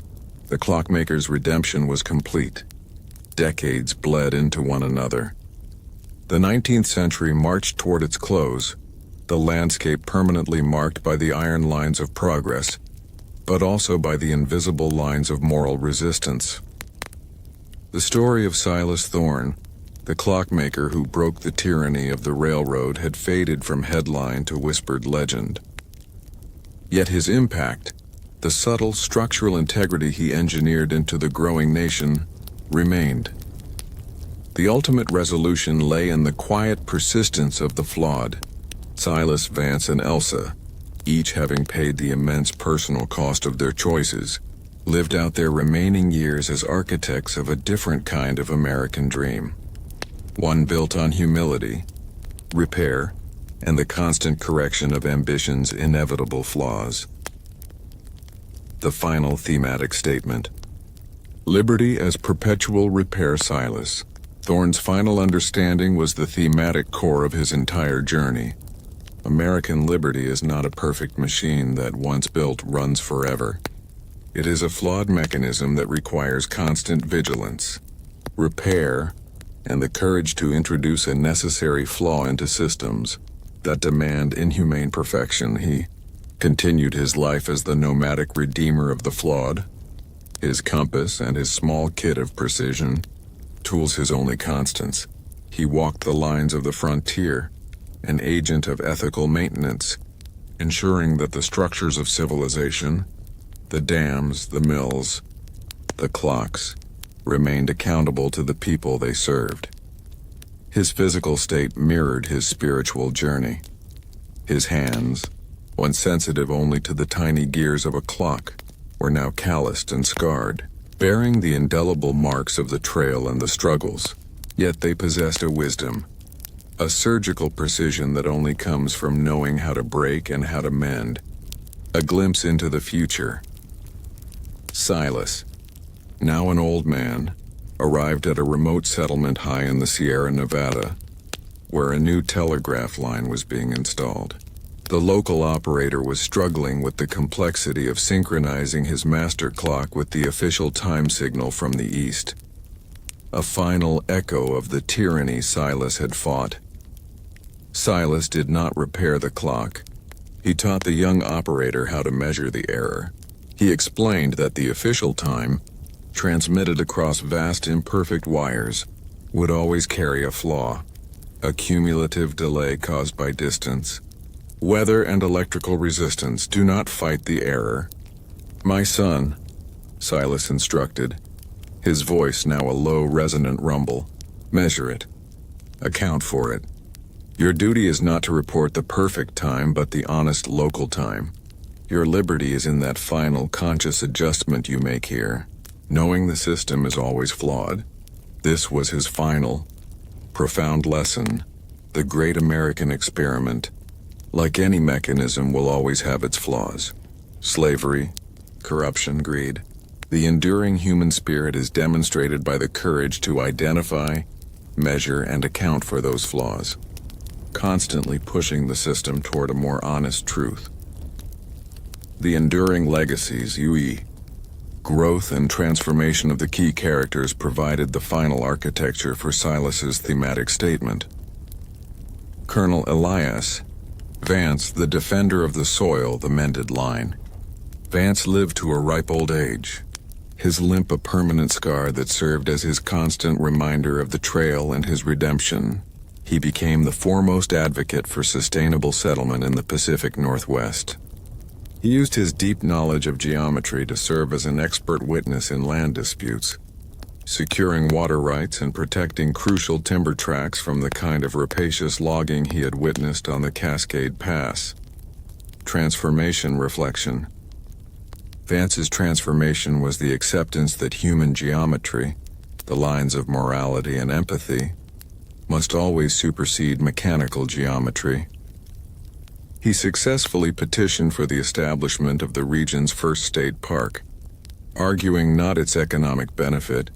A: The clockmaker's redemption was complete. Decades bled into one another. The 19th century marched toward its close, the landscape permanently marked by the iron lines of progress, but also by the invisible lines of moral resistance. The story of Silas Thorne, the clockmaker who broke the tyranny of the railroad, had faded from headline to whispered legend. Yet his impact, the subtle structural integrity he engineered into the growing nation, remained. The ultimate resolution lay in the quiet persistence of the flawed. Silas, Vance, and Elsa, each having paid the immense personal cost of their choices, lived out their remaining years as architects of a different kind of American dream. One built on humility, repair, and the constant correction of ambition's inevitable flaws. The final thematic statement. Liberty as perpetual repair. Silas Thorne's final understanding was the thematic core of his entire journey. American liberty is not a perfect machine that, once built, runs forever. It is a flawed mechanism that requires constant vigilance, repair, and the courage to introduce a necessary flaw into systems that demand inhumane perfection. He continued his life as the nomadic redeemer of the flawed, his compass and his small kit of precision, tools his only constants. He walked the lines of the frontier, an agent of ethical maintenance, ensuring that the structures of civilization, the dams, the mills, the clocks, remained accountable to the people they served. His physical state mirrored his spiritual journey. His hands, once sensitive only to the tiny gears of a clock, were now calloused and scarred, bearing the indelible marks of the trail and the struggles. Yet they possessed a wisdom, a surgical precision that only comes from knowing how to break and how to mend, a glimpse into the future. Silas, now an old man, arrived at a remote settlement high in the Sierra Nevada, where a new telegraph line was being installed. The local operator was struggling with the complexity of synchronizing his master clock with the official time signal from the east, a final echo of the tyranny Silas had fought. Silas did not repair the clock. He taught the young operator how to measure the error. He explained that the official time, transmitted across vast imperfect wires, would always carry a flaw, a cumulative delay caused by distance. Weather and electrical resistance do not fight the error. "My son," Silas instructed, his voice now a low resonant rumble, "measure it. Account for it. Your duty is not to report the perfect time but the honest local time. Your liberty is in that final conscious adjustment you make here, knowing the system is always flawed." This was his final, profound lesson. The great American experiment, like any mechanism, will always have its flaws. Slavery, corruption, greed. The enduring human spirit is demonstrated by the courage to identify, measure, and account for those flaws, constantly pushing the system toward a more honest truth. The enduring legacies, UE, growth and transformation of the key characters provided the final architecture for Silas's thematic statement. Colonel Elias Vance, the defender of the soil, the mended line. Vance lived to a ripe old age, his limp a permanent scar that served as his constant reminder of the trail and his redemption. He became the foremost advocate for sustainable settlement in the Pacific Northwest. He used his deep knowledge of geometry to serve as an expert witness in land disputes, securing water rights and protecting crucial timber tracts from the kind of rapacious logging he had witnessed on the Cascade Pass. Transformation reflection. Vance's transformation was the acceptance that human geometry, the lines of morality and empathy, must always supersede mechanical geometry. He successfully petitioned for the establishment of the region's first state park, arguing not its economic benefit,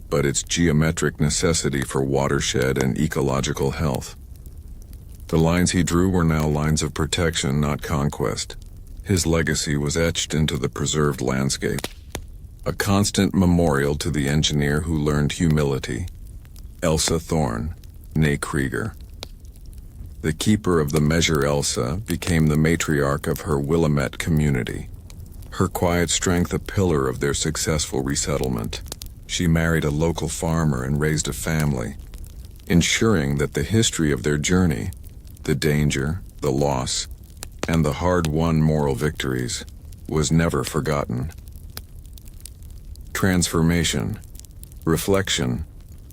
A: but its geometric necessity for watershed and ecological health. The lines he drew were now lines of protection, not conquest. His legacy was etched into the preserved landscape, a constant memorial to the engineer who learned humility, Elsa Thorne, née Krieger. The keeper of the measure, Elsa became the matriarch of her Willamette community, her quiet strength a pillar of their successful resettlement. She married a local farmer and raised a family, ensuring that the history of their journey, the danger, the loss, and the hard-won moral victories, was never forgotten. Transformation. Reflection.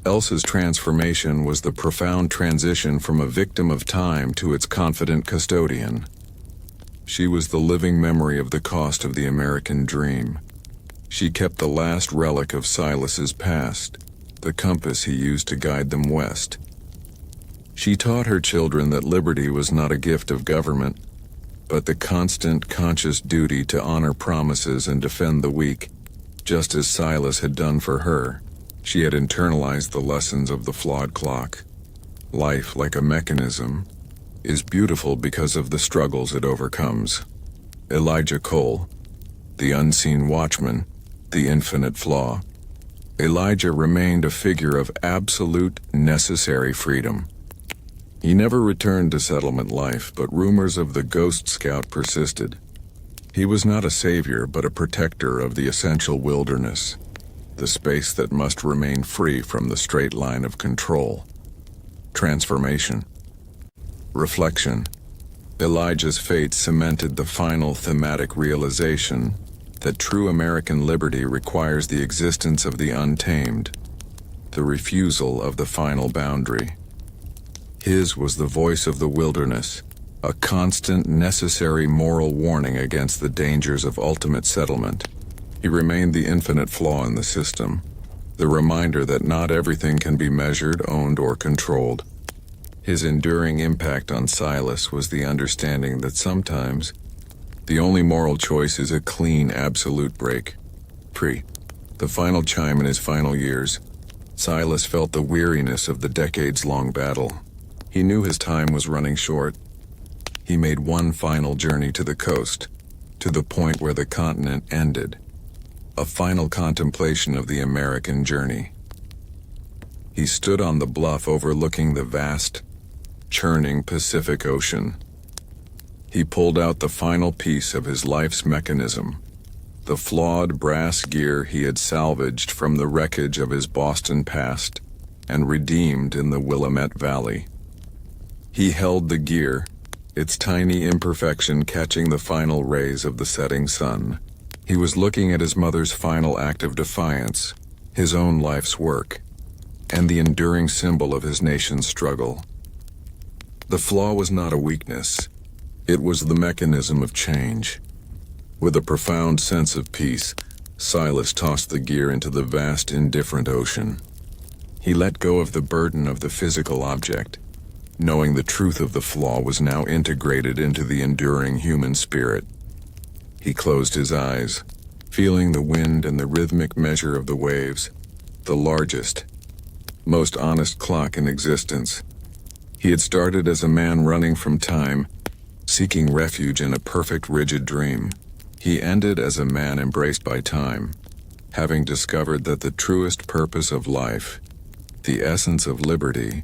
A: Elsa's transformation was the profound transition from a victim of time to its confident custodian. She was the living memory of the cost of the American dream. She kept the last relic of Silas's past, the compass he used to guide them west. She taught her children that liberty was not a gift of government, but the constant, conscious duty to honor promises and defend the weak, just as Silas had done for her. She had internalized the lessons of the flawed clock. Life, like a mechanism, is beautiful because of the struggles it overcomes. Elijah Cole, the unseen watchman, the infinite flaw. Elijah remained a figure of absolute, necessary freedom. He never returned to settlement life, but rumors of the Ghost Scout persisted. He was not a savior, but a protector of the essential wilderness, the space that must remain free from the straight line of control. Transformation. Reflection. Elijah's fate cemented the final thematic realization that true American liberty requires the existence of the untamed, the refusal of the final boundary. His was the voice of the wilderness, a constant, necessary moral warning against the dangers of ultimate settlement. He remained the infinite flaw in the system, the reminder that not everything can be measured, owned, or controlled. His enduring impact on Silas was the understanding that sometimes the only moral choice is a clean, absolute break. The final chime in his final years, Silas felt the weariness of the decades-long battle. He knew his time was running short. He made one final journey to the coast, to the point where the continent ended. A final contemplation of the American journey. He stood on the bluff overlooking the vast, churning Pacific Ocean. He pulled out the final piece of his life's mechanism, the flawed brass gear he had salvaged from the wreckage of his Boston past and redeemed in the Willamette Valley. He held the gear, its tiny imperfection catching the final rays of the setting sun. He was looking at his mother's final act of defiance, his own life's work, and the enduring symbol of his nation's struggle. The flaw was not a weakness. It was the mechanism of change. With a profound sense of peace, Silas tossed the gear into the vast, indifferent ocean. He let go of the burden of the physical object, knowing the truth of the flaw was now integrated into the enduring human spirit. He closed his eyes, feeling the wind and the rhythmic measure of the waves, the largest, most honest clock in existence. He had started as a man running from time, seeking refuge in a perfect rigid dream. He ended as a man embraced by time, having discovered that the truest purpose of life, the essence of liberty,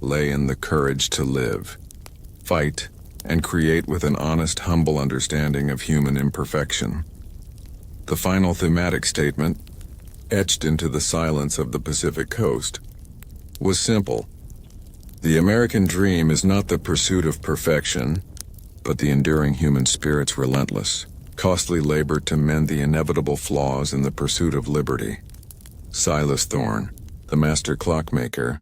A: lay in the courage to live, fight, and create with an honest, humble understanding of human imperfection. The final thematic statement, etched into the silence of the Pacific coast, was simple. The American dream is not the pursuit of perfection, but the enduring human spirit's relentless, costly labor to mend the inevitable flaws in the pursuit of liberty. Silas Thorne, the master clockmaker,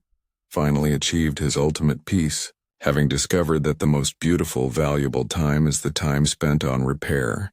A: finally achieved his ultimate peace, having discovered that the most beautiful, valuable time is the time spent on repair,